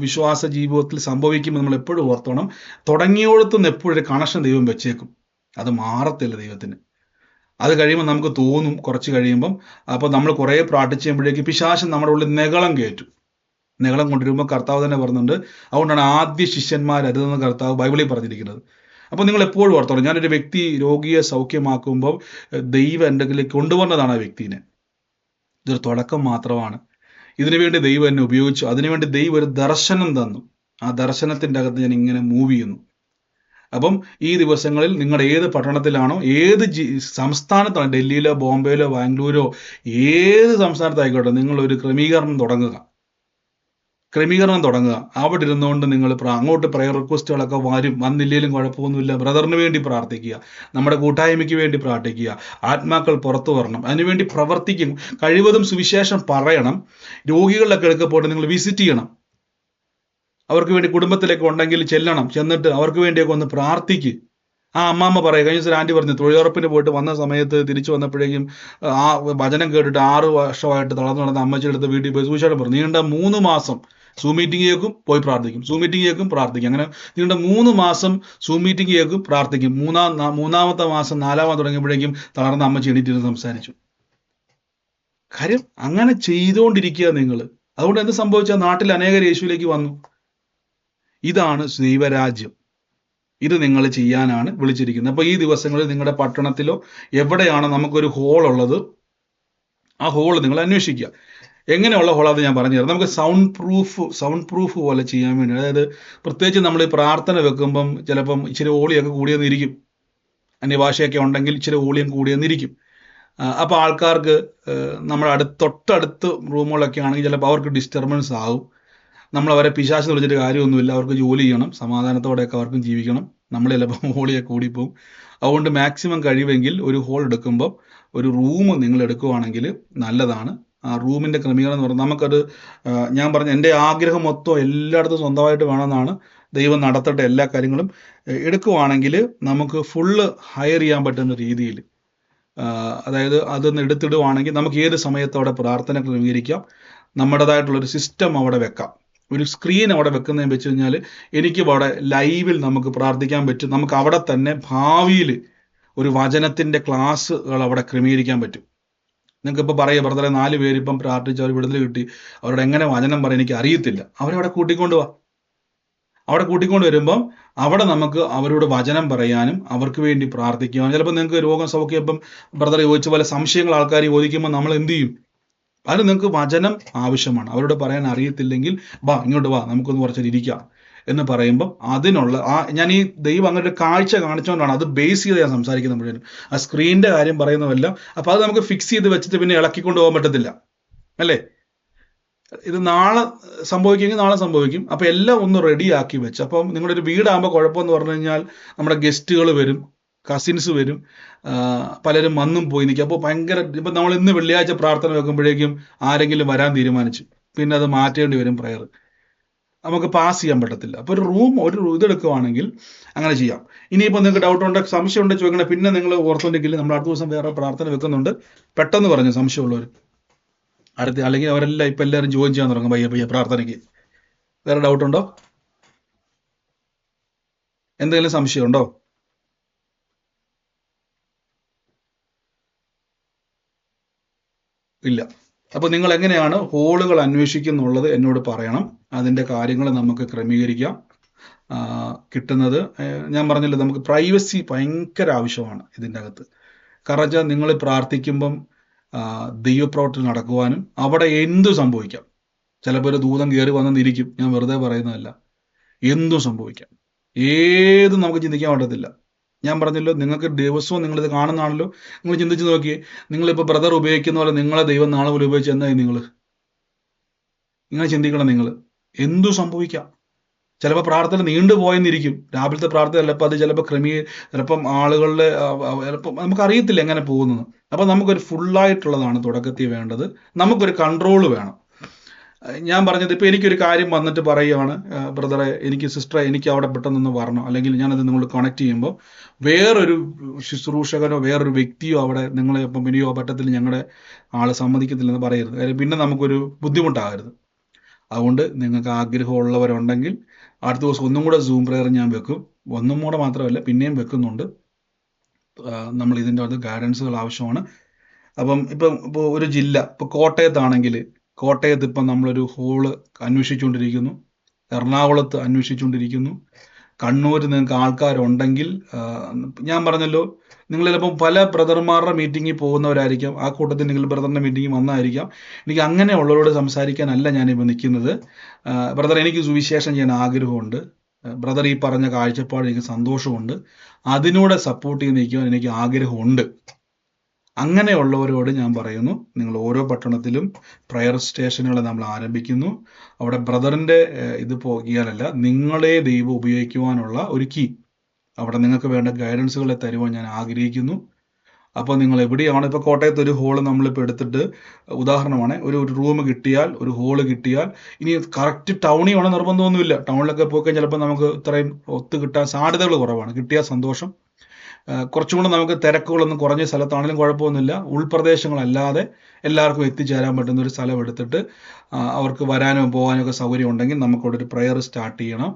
വിശ്വാസ ജീവിതത്തിൽ സംഭവിക്കുമ്പോൾ നമ്മൾ എപ്പോഴും ഓർത്തോണം, തുടങ്ങിയോടത്തുനിന്ന് എപ്പോഴും കണക്ഷൻ ദൈവം വെച്ചേക്കും. അത് മാറത്തില്ല ദൈവത്തിന്. അത് കഴിയുമ്പോൾ നമുക്ക് തോന്നും കുറച്ച് കഴിയുമ്പം, അപ്പോൾ നമ്മൾ കുറേ പ്രാർത്ഥിച്ച് കഴിയുമ്പോഴേക്ക് പിശാചൻ നമ്മുടെ ഉള്ളിൽ നെഗളം കയറ്റും. നെഗളം കൊണ്ടുവരുമ്പോൾ കർത്താവ് തന്നെ പറഞ്ഞിട്ടുണ്ട്, അതുകൊണ്ടാണ് ആദ്യ ശിഷ്യന്മാരരുതെന്ന് കർത്താവ് ബൈബിളിൽ പറഞ്ഞിരിക്കുന്നത്. അപ്പോൾ നിങ്ങൾ എപ്പോഴും ഓർത്തോണം, ഞാനൊരു വ്യക്തി രോഗിയെ സൗഖ്യമാക്കുമ്പോൾ ദൈവം എന്തെങ്കിലും കൊണ്ടുവന്നതാണ് ആ വ്യക്തിനെ. ഇതൊരു തുടക്കം മാത്രമാണ്. ഇതിനുവേണ്ടി ദൈവം എന്നെ ഉപയോഗിച്ചു. അതിനുവേണ്ടി ദൈവം ഒരു ദർശനം തന്നു. ആ ദർശനത്തിൻ്റെ അകത്ത് ഞാൻ ഇങ്ങനെ മൂവ് ചെയ്യുന്നു. അപ്പം ഈ ദിവസങ്ങളിൽ നിങ്ങളുടെ ഏത് പട്ടണത്തിലാണോ, ഏത് സംസ്ഥാനത്താണോ, ഡൽഹിയിലോ ബോംബെയിലോ ബാംഗ്ലൂരോ ഏത് സംസ്ഥാനത്തായിക്കോട്ടെ, നിങ്ങളൊരു ക്രമീകരണം തുടങ്ങുക. അവിടെ ഇരുന്നുകൊണ്ട് നിങ്ങൾ അങ്ങോട്ട് പ്രയർ റിക്വസ്റ്റുകളൊക്കെ വന്നില്ലെങ്കിലും കുഴപ്പമൊന്നുമില്ല. ബ്രദറിന് വേണ്ടി പ്രാർത്ഥിക്കുക, നമ്മുടെ കൂട്ടായ്മയ്ക്ക് വേണ്ടി പ്രാർത്ഥിക്കുക, ആത്മാക്കൾ പുറത്തു വരണം, അതിനുവേണ്ടി പ്രവർത്തിക്കും. കഴിവതും സുവിശേഷം പറയണം. രോഗികളിലൊക്കെ എടുക്കപ്പോട്ട് നിങ്ങൾ വിസിറ്റ് ചെയ്യണം. അവർക്ക് വേണ്ടി കുടുംബത്തിലേക്ക് ഉണ്ടെങ്കിൽ ചെന്നിട്ട് അവർക്ക് വേണ്ടിയൊക്കെ ഒന്ന് പ്രാർത്ഥിക്കുക. ആ അമ്മാമ്മ പറയുക, കഴിഞ്ഞ ദിവസം ആൻറ്റി പറഞ്ഞു, തൊഴിലുറപ്പിന് പോയിട്ട് വന്ന സമയത്ത് തിരിച്ചു വന്നപ്പോഴേക്കും ആ വചനം കേട്ടിട്ട് 6 വർഷമായിട്ട് തളർന്നു നടന്ന അമ്മച്ചിയുടെ അടുത്ത് വീട്ടിൽ പോയി സുവിശേഷം പറഞ്ഞു. നീണ്ട 3 മാസം സൂം മീറ്റിംഗ് കേൾക്കും, പോയി പ്രാർത്ഥിക്കും, സൂം മീറ്റിംഗ് കേൾക്കും, പ്രാർത്ഥിക്കും. അങ്ങനെ നീണ്ട 3 മാസം സൂം മീറ്റിംഗ് കേൾക്കും, പ്രാർത്ഥിക്കും. മൂന്നാമത്തെ മാസം 4 തുടങ്ങിയപ്പോഴേക്കും തളർന്ന അമ്മച്ചി എണീറ്റിരുന്ന് സംസാരിച്ചു. കാര്യം അങ്ങനെ ചെയ്തുകൊണ്ടിരിക്കുക നിങ്ങൾ. അതുകൊണ്ട് എന്ത് സംഭവിച്ചാൽ നാട്ടിൽ അനേകർ യേശുവിലേക്ക് വന്നു. ഇതാണ് ദൈവരാജ്യം. ഇത് നിങ്ങൾ ചെയ്യാനാണ് വിളിച്ചിരിക്കുന്നത്. അപ്പോൾ ഈ ദിവസങ്ങളിൽ നിങ്ങളുടെ പട്ടണത്തിലോ എവിടെയാണ് നമുക്കൊരു ഹോൾ ഉള്ളത്, ആ ഹോൾ നിങ്ങൾ അന്വേഷിക്കുക. എങ്ങനെയുള്ള ഹോളാണെന്ന് ഞാൻ പറഞ്ഞുതരാം. നമുക്ക് സൗണ്ട് പ്രൂഫ് പോലെ ചെയ്യാൻ വേണ്ടി, അതായത് പ്രത്യേകിച്ച് നമ്മൾ ഈ പ്രാർത്ഥന വെക്കുമ്പം ചിലപ്പം ഇച്ചിരി ഓളിയൊക്കെ കൂടിയെന്നിരിക്കും. അന്യഭാഷയൊക്കെ ഉണ്ടെങ്കിൽ ഇച്ചിരി ഓളിയും കൂടിയെന്നിരിക്കും. അപ്പോൾ ആൾക്കാർക്ക് നമ്മുടെ തൊട്ടടുത്ത് റൂമുകളൊക്കെ ആണെങ്കിൽ ചിലപ്പോൾ അവർക്ക് ഡിസ്റ്റർബൻസ് ആകും. നമ്മൾ അവരെ പിശാചെന്ന് വിളിച്ചിട്ട് കാര്യമൊന്നുമില്ല. അവർക്ക് ജോലി ചെയ്യണം, സമാധാനത്തോടെയൊക്കെ അവർക്കും ജീവിക്കണം. നമ്മൾ ചിലപ്പോൾ ഹോളിയൊക്കെ കൂടിപ്പോവും. അതുകൊണ്ട് മാക്സിമം കഴിവെങ്കിൽ ഒരു ഹോൾ എടുക്കുമ്പോൾ ഒരു റൂം നിങ്ങൾ എടുക്കുവാണെങ്കിൽ നല്ലതാണ്. ആ റൂമിൻ്റെ ക്രമീകരണം എന്ന് പറഞ്ഞാൽ നമുക്കത് ഞാൻ പറഞ്ഞ എൻ്റെ ആഗ്രഹം മൊത്തം എല്ലായിടത്തും സ്വന്തമായിട്ട് വേണമെന്നാണ്. ദൈവം നടത്തട്ടെ എല്ലാ കാര്യങ്ങളും. എടുക്കുവാണെങ്കിൽ നമുക്ക് ഫുള്ള് ഹയർ ചെയ്യാൻ പറ്റുന്ന രീതിയിൽ, അതായത് അതൊന്ന് എടുത്തിടുവാണെങ്കിൽ നമുക്ക് ഏത് സമയത്ത് അവിടെ പ്രാർത്ഥന ക്രമീകരിക്കാം, നമ്മുടേതായിട്ടുള്ളൊരു സിസ്റ്റം അവിടെ വെക്കാം. ഒരു സ്ക്രീൻ അവിടെ വെക്കുന്നതെന്ന് വെച്ച് കഴിഞ്ഞാൽ എനിക്ക് അവിടെ ലൈവിൽ നമുക്ക് പ്രാർത്ഥിക്കാൻ പറ്റും. നമുക്ക് അവിടെ തന്നെ ഭാവിയിൽ ഒരു വചനത്തിൻ്റെ ക്ലാസ്സുകൾ അവിടെ ക്രമീകരിക്കാൻ പറ്റും. നിങ്ങൾക്ക് ഇപ്പോൾ പറയുക ബ്രദറെ 4 പേര് ഇപ്പം പ്രാർത്ഥിച്ച് അവർ വിടുതൽ കിട്ടി, അവരോട് എങ്ങനെ വചനം പറയാൻ എനിക്ക് അറിയത്തില്ല, അവരവിടെ കൂട്ടിക്കൊണ്ട് വാ. അവിടെ കൂട്ടിക്കൊണ്ട് വരുമ്പം അവിടെ നമുക്ക് അവരോട് വചനം പറയാനും അവർക്ക് വേണ്ടി പ്രാർത്ഥിക്കുവാനും, ചിലപ്പോൾ നിങ്ങൾക്ക് രോഗം സൗഖ്യം ഇപ്പം ബ്രദർ ചോദിച്ച പോലെ സംശയങ്ങൾ ആൾക്കാർ ചോദിക്കുമ്പോൾ നമ്മൾ എന്ത് ചെയ്യും? അത് നിങ്ങൾക്ക് വചനം ആവശ്യമാണ്. അവരോട് പറയാൻ അറിയത്തില്ലെങ്കിൽ വാ ഇങ്ങോട്ട് വാ നമുക്കൊന്ന് കുറച്ചേരം ഇരിക്കാം എന്ന് പറയുമ്പം അതിനുള്ള ഞാൻ ഈ ദൈവം അങ്ങനെ ഒരു കാഴ്ച കാണിച്ചുകൊണ്ടാണ് അത് ബേസ് ചെയ്ത് ഞാൻ സംസാരിക്കുന്നത് മുഴുവനും. ആ സ്ക്രീനിൻ്റെ കാര്യം പറയുന്നതല്ല. അപ്പോൾ അത് നമുക്ക് ഫിക്സ് ചെയ്ത് വെച്ചിട്ട് പിന്നെ ഇളക്കിക്കൊണ്ട് പോകാൻ പറ്റത്തില്ല അല്ലേ? ഇത് നാളെ സംഭവിക്കുമെങ്കിൽ നാളെ സംഭവിക്കും. അപ്പോൾ എല്ലാം ഒന്ന് റെഡിയാക്കി വെച്ച്, അപ്പം നിങ്ങളുടെ ഒരു വീടാകുമ്പോൾ കുഴപ്പമെന്ന് പറഞ്ഞു കഴിഞ്ഞാൽ നമ്മുടെ ഗസ്റ്റുകൾ വരും, കസിൻസ് വരും, പലരും വന്നും പോയി നിൽക്കും. അപ്പോൾ ഭയങ്കര ഇപ്പം നമ്മൾ ഇന്ന് വെള്ളിയാഴ്ച പ്രാർത്ഥന വെക്കുമ്പോഴേക്കും ആരെങ്കിലും വരാൻ തീരുമാനിച്ചു, പിന്നെ അത് മാറ്റേണ്ടി വരും പ്രയർ, നമുക്ക് പാസ് ചെയ്യാൻ പറ്റത്തില്ല. അപ്പോൾ ഒരു റൂം ഇതെടുക്കുവാണെങ്കിൽ അങ്ങനെ ചെയ്യാം. ഇനിയിപ്പോൾ നിങ്ങൾക്ക് ഡൗട്ട് ഉണ്ട്, സംശയം ഉണ്ട് ചോദിക്കണേ, പിന്നെ നിങ്ങൾ ഓർത്തുണ്ടെങ്കിൽ നമ്മൾ അടുത്ത ദിവസം വേറെ പ്രാർത്ഥന വെക്കുന്നുണ്ട്. പെട്ടെന്ന് പറഞ്ഞു സംശയമുള്ളവർ അടുത്ത്, അല്ലെങ്കിൽ അവരെല്ലാം ഇപ്പം എല്ലാവരും ജോയിൻ ചെയ്യാൻ തുടങ്ങും പയ്യെ പ്രാർത്ഥനയ്ക്ക്. വേറെ ഡൗട്ട് ഉണ്ടോ? എന്തെങ്കിലും സംശയമുണ്ടോ? ഇല്ല. അപ്പോൾ നിങ്ങൾ എങ്ങനെയാണ് ഹോളുകൾ അന്വേഷിക്കുന്നുള്ളത് എന്നോട് പറയണം. അതിൻ്റെ കാര്യങ്ങൾ നമുക്ക് ക്രമീകരിക്കാം. കിട്ടുന്നത് ഞാൻ പറഞ്ഞല്ലോ, നമുക്ക് പ്രൈവസി ഭയങ്കര ആവശ്യമാണ് ഇതിൻ്റെ അകത്ത്. കാരണം വെച്ചാൽ നിങ്ങൾ പ്രാർത്ഥിക്കുമ്പം ദൈവപ്രവർത്തനം നടക്കുവാനും അവിടെ എന്തു സംഭവിക്കാം. ചിലപ്പോൾ ഒരു ദൂതം കയറി വന്നെന്നിരിക്കും, ഞാൻ വെറുതെ പറയുന്നതല്ല, എന്തും സംഭവിക്കാം, ഏതും നമുക്ക് ചിന്തിക്കാൻ പറ്റത്തില്ല. ഞാൻ പറഞ്ഞല്ലോ, നിങ്ങൾക്ക് ദിവസവും നിങ്ങളിത് കാണുന്നതാണല്ലോ. നിങ്ങൾ ചിന്തിച്ച് നോക്കിയേ, നിങ്ങളിപ്പോൾ ബ്രദർ ഉപയോഗിക്കുന്ന പോലെ നിങ്ങളെ ദൈവം നാളെ പോലെ ഉപയോഗിച്ച് എന്തായി നിങ്ങൾ ചിന്തിക്കണം. നിങ്ങൾ എന്തു സംഭവിക്കാം. ചിലപ്പോൾ പ്രാർത്ഥന നീണ്ടുപോയെന്നിരിക്കും, രാവിലത്തെ പ്രാർത്ഥന ചിലപ്പോൾ അത് ചിലപ്പം ആളുകളുടെ ചിലപ്പോൾ നമുക്കറിയത്തില്ല എങ്ങനെ പോകുന്നത്. അപ്പം നമുക്കൊരു ഫുള്ളായിട്ടുള്ളതാണ് തുടക്കത്തിൽ വേണ്ടത്. നമുക്കൊരു കൺട്രോൾ വേണം. ഞാൻ പറഞ്ഞത് ഇപ്പോൾ എനിക്കൊരു കാര്യം വന്നിട്ട് പറയുകയാണ്, ബ്രദറെ സിസ്റ്ററെ എനിക്ക് അവിടെ പെട്ടെന്നൊന്ന് വരണം, അല്ലെങ്കിൽ ഞാനത് നിങ്ങൾ കണക്ട് ചെയ്യുമ്പോൾ വേറൊരു ശുശ്രൂഷകനോ വേറൊരു വ്യക്തിയോ അവിടെ നിങ്ങളെ ഇപ്പം ഇനിയോ പറ്റത്തില്ല, ഞങ്ങളുടെ ആള് സമ്മതിക്കത്തില്ലെന്ന് പറയരുത്. കാര്യം പിന്നെ നമുക്കൊരു ബുദ്ധിമുട്ടാകരുത്. അതുകൊണ്ട് നിങ്ങൾക്ക് ആഗ്രഹമുള്ളവരുണ്ടെങ്കിൽ അടുത്ത ദിവസം ഒന്നും കൂടെ സൂം പ്രെയർ ഞാൻ വെക്കും. ഒന്നും കൂടെ മാത്രമല്ല, പിന്നെയും വെക്കുന്നുണ്ട്. നമ്മൾ ഇതിൻ്റെ അകത്ത് ഗൈഡൻസുകൾ ആവശ്യമാണ്. അപ്പം ഇപ്പോൾ ഒരു ജില്ല, ഇപ്പോൾ കോട്ടയത്താണെങ്കിൽ കോട്ടയത്ത് ഇപ്പം നമ്മളൊരു ഹോള് അന്വേഷിച്ചുകൊണ്ടിരിക്കുന്നു, എറണാകുളത്ത് അന്വേഷിച്ചുകൊണ്ടിരിക്കുന്നു, കണ്ണൂർ നിങ്ങൾക്ക് ആൾക്കാരുണ്ടെങ്കിൽ ഞാൻ പറഞ്ഞല്ലോ, നിങ്ങൾ ചിലപ്പം പല ബ്രദർമാരുടെ മീറ്റിങ്ങിൽ പോകുന്നവരായിരിക്കാം, ആ കൂട്ടത്തിൽ നിങ്ങൾ ബ്രദറിൻ്റെ മീറ്റിങ്ങിൽ വന്നതായിരിക്കാം. എനിക്ക് അങ്ങനെയുള്ളവരോട് സംസാരിക്കാനല്ല ഞാനിപ്പോൾ നിൽക്കുന്നത്. ബ്രദർ എനിക്ക് സുവിശേഷം ചെയ്യാൻ ആഗ്രഹമുണ്ട്, ബ്രദർ ഈ പറഞ്ഞ കാഴ്ചപ്പാട് എനിക്ക് സന്തോഷമുണ്ട്, അതിനൂടെ സപ്പോർട്ട് ചെയ്ത് നിൽക്കുവാൻ എനിക്ക് ആഗ്രഹമുണ്ട്. അങ്ങനെയുള്ളവരോട് ഞാൻ പറയുന്നു, നിങ്ങൾ ഓരോ പട്ടണത്തിലും പ്രയർ സ്റ്റേഷനുകൾ നമ്മൾ ആരംഭിക്കുന്നു. അവിടെ ബ്രദറിൻ്റെ ഇത് പോകിയാലല്ല, നിങ്ങളെ ദൈവം ഉപയോഗിക്കുവാനുള്ള ഒരു കീ അവിടെ നിങ്ങൾക്ക് വേണ്ട ഗൈഡൻസുകളെ തരുവാൻ ഞാൻ ആഗ്രഹിക്കുന്നു. അപ്പോൾ നിങ്ങൾ എവിടെയാണ്, ഇപ്പോൾ കോട്ടയത്ത് ഒരു ഹോള് നമ്മളിപ്പോൾ എടുത്തിട്ട് ഉദാഹരണമാണ്, ഒരു റൂം കിട്ടിയാൽ, ഒരു ഹോള് കിട്ടിയാൽ, ഇനി കറക്റ്റ് ടൗണിൽ വേണം നിർബന്ധമൊന്നുമില്ല. ടൗണിലൊക്കെ പോയി ചിലപ്പോൾ നമുക്ക് ഇത്രയും ഒത്തു കിട്ടാൻ സാധ്യതകൾ കുറവാണ്. കിട്ടിയാൽ സന്തോഷം. കുറച്ചും കൂടെ നമുക്ക് തിരക്കുകളൊന്നും കുറഞ്ഞ സ്ഥലത്താണെങ്കിലും കുഴപ്പമൊന്നുമില്ല. ഉൾപ്രദേശങ്ങളല്ലാതെ എല്ലാവർക്കും എത്തിച്ചേരാൻ പറ്റുന്ന ഒരു സ്ഥലം എടുത്തിട്ട് അവർക്ക് വരാനോ പോകാനോ ഒക്കെ സൗകര്യം ഉണ്ടെങ്കിൽ നമുക്കവിടെ ഒരു പ്രയർ സ്റ്റാർട്ട് ചെയ്യണം.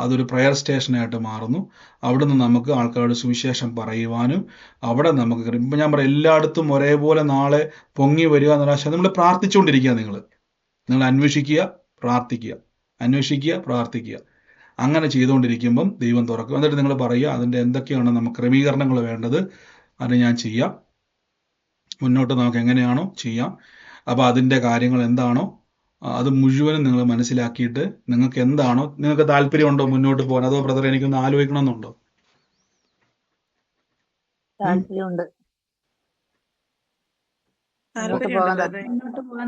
അതൊരു പ്രയർ സ്റ്റേഷനായിട്ട് മാറുന്നു. അവിടുന്ന് നമുക്ക് ആൾക്കാരുടെ സുവിശേഷം പറയുവാനും അവിടെ നമുക്ക് ഇപ്പം ഞാൻ പറയാം, എല്ലായിടത്തും ഒരേപോലെ നാളെ പൊങ്ങി വരിക എന്നുള്ള ആശയം നമ്മൾ പ്രാർത്ഥിച്ചുകൊണ്ടിരിക്കുക. നിങ്ങൾ അന്വേഷിക്കുക, പ്രാർത്ഥിക്കുക, അന്വേഷിക്കുക, പ്രാർത്ഥിക്കുക. അങ്ങനെ ചെയ്തുകൊണ്ടിരിക്കുമ്പം ദൈവം തുറക്കും. എന്നിട്ട് നിങ്ങൾ പറയുക അതിൻ്റെ എന്തൊക്കെയാണ് നമുക്ക് ക്രമീകരണങ്ങൾ വേണ്ടത്, അത് ഞാൻ ചെയ്യാം, മുന്നോട്ട് നമുക്ക് എങ്ങനെയാണോ ചെയ്യാം. അപ്പോൾ അതിൻ്റെ കാര്യങ്ങൾ എന്താണോ അത് മുഴുവനും നിങ്ങൾ മനസ്സിലാക്കിയിട്ട് നിങ്ങൾക്ക് എന്താണോ, നിങ്ങൾക്ക് താല്പര്യമുണ്ടോ മുന്നോട്ട് പോകാൻ, അതോ ബ്രദർ എനിക്കൊന്ന് ആലോചിക്കണമെന്നുണ്ടോ? താല്പര്യമുണ്ട്. മുന്നോട്ട് പോകാൻ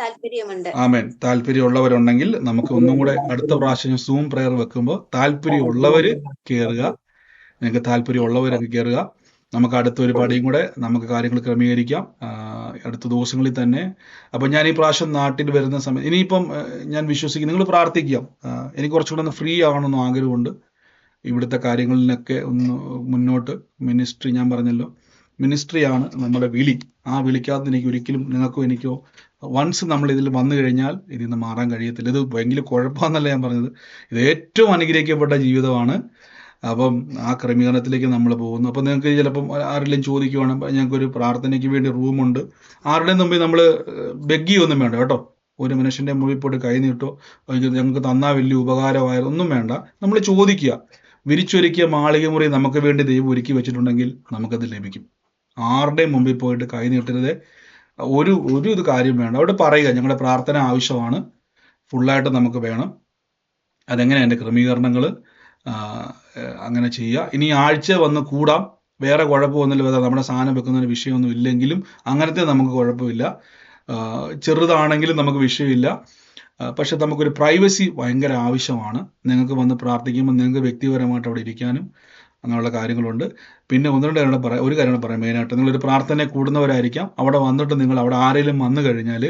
താല്പര്യമുണ്ട്. ആമേൻ. താല്പര്യമുള്ളവരുണ്ടെങ്കിൽ നമുക്ക് ഒന്നും കൂടെ അടുത്ത പ്രാവശ്യം സൂം പ്രെയർ വെക്കുമ്പോൾ താല്പര്യമുള്ളവർ കയറുക. നിങ്ങൾക്ക് താല്പര്യമുള്ളവരൊക്കെ കയറുക. നമുക്ക് അടുത്ത പരിപാടിയും കൂടെ നമുക്ക് കാര്യങ്ങൾ ക്രമീകരിക്കാം അടുത്ത ദിവസങ്ങളിൽ തന്നെ. അപ്പം ഞാൻ ഈ പ്രാവശ്യം നാട്ടിൽ വരുന്ന സമയം ഇനിയിപ്പം ഞാൻ വിശ്വസിക്കും നിങ്ങൾ പ്രാർത്ഥിക്കാം. എനിക്ക് കുറച്ചുകൂടെ ഒന്ന് ഫ്രീ ആവണമെന്ന് ആഗ്രഹമുണ്ട്. ഇവിടുത്തെ കാര്യങ്ങളിലൊക്കെ ഒന്ന് മുന്നോട്ട് മിനിസ്ട്രി, ഞാൻ പറഞ്ഞല്ലോ മിനിസ്ട്രിയാണ് നമ്മുടെ വിളി. ആ വിളിക്കാതെ എനിക്ക് ഒരിക്കലും നിങ്ങൾക്കോ എനിക്കോ വൺസ് നമ്മൾ ഇതിൽ വന്നു കഴിഞ്ഞാൽ ഇതിൽ നിന്ന് മാറാൻ കഴിയത്തില്ല. ഇത് ഭയങ്കര കുഴപ്പമെന്നല്ല ഞാൻ പറഞ്ഞത്, ഇത് ഏറ്റവും അനുഗ്രഹിക്കപ്പെട്ട ജീവിതമാണ്. അപ്പം ആ ക്രമീകരണത്തിലേക്ക് നമ്മൾ പോകുന്നു. അപ്പം നിങ്ങൾക്ക് ചിലപ്പം ആരെങ്കിലും ചോദിക്കുവാണ്, ഞങ്ങൾക്കൊരു പ്രാർത്ഥനയ്ക്ക് വേണ്ടി റൂമുണ്ട്. ആരുടെയും മുമ്പിൽ നമ്മൾ ബെഗ്ഗിയൊന്നും വേണ്ട കേട്ടോ. ഒരു മനുഷ്യൻ്റെ മുമ്പിൽ പോയിട്ട് കൈ നീട്ടോ, ഞങ്ങൾക്ക് തന്നാൽ വലിയ ഉപകാരമായൊന്നും വേണ്ട. നമ്മൾ ചോദിക്കുക. വിരിച്ചൊരുക്കിയ മാളിക മുറി നമുക്ക് വേണ്ടി ദൈവം ഒരുക്കി വെച്ചിട്ടുണ്ടെങ്കിൽ നമുക്കത് ലഭിക്കും. ആരുടെയും മുമ്പിൽ പോയിട്ട് കൈ നീട്ടരുത്. ഒരു ഇത് കാര്യം വേണ്ട. അവിടെ പറയുക ഞങ്ങളുടെ പ്രാർത്ഥന ആവശ്യമാണ്, ഫുള്ളായിട്ട് നമുക്ക് വേണം. അതെങ്ങനെ എൻ്റെ ക്രമീകരണങ്ങൾ അങ്ങനെ ചെയ്യുക. ഇനി ആഴ്ച വന്ന് കൂടാം, വേറെ കുഴപ്പമൊന്നുമില്ല. നമ്മുടെ സാധനം വെക്കുന്നതിന് വിഷയമൊന്നും ഇല്ലെങ്കിലും അങ്ങനത്തെ നമുക്ക് കുഴപ്പമില്ല. ചെറുതാണെങ്കിലും നമുക്ക് വിഷയമില്ല. പക്ഷെ നമുക്കൊരു പ്രൈവസി ഭയങ്കര ആവശ്യമാണ്. നിങ്ങൾക്ക് വന്ന് പ്രാർത്ഥിക്കുമ്പോൾ നിങ്ങൾക്ക് വ്യക്തിപരമായിട്ട് അവിടെ ഇരിക്കാനും അങ്ങനെയുള്ള കാര്യങ്ങളുണ്ട്. പിന്നെ ഒന്ന് രണ്ട് കാര്യം ഒരു കാര്യം പറയാം മെയിനായിട്ട്. നിങ്ങളൊരു പ്രാർത്ഥനയെ കൂടുന്നവരായിരിക്കാം. അവിടെ വന്നിട്ട് നിങ്ങൾ അവിടെ ആരെങ്കിലും വന്നു കഴിഞ്ഞാൽ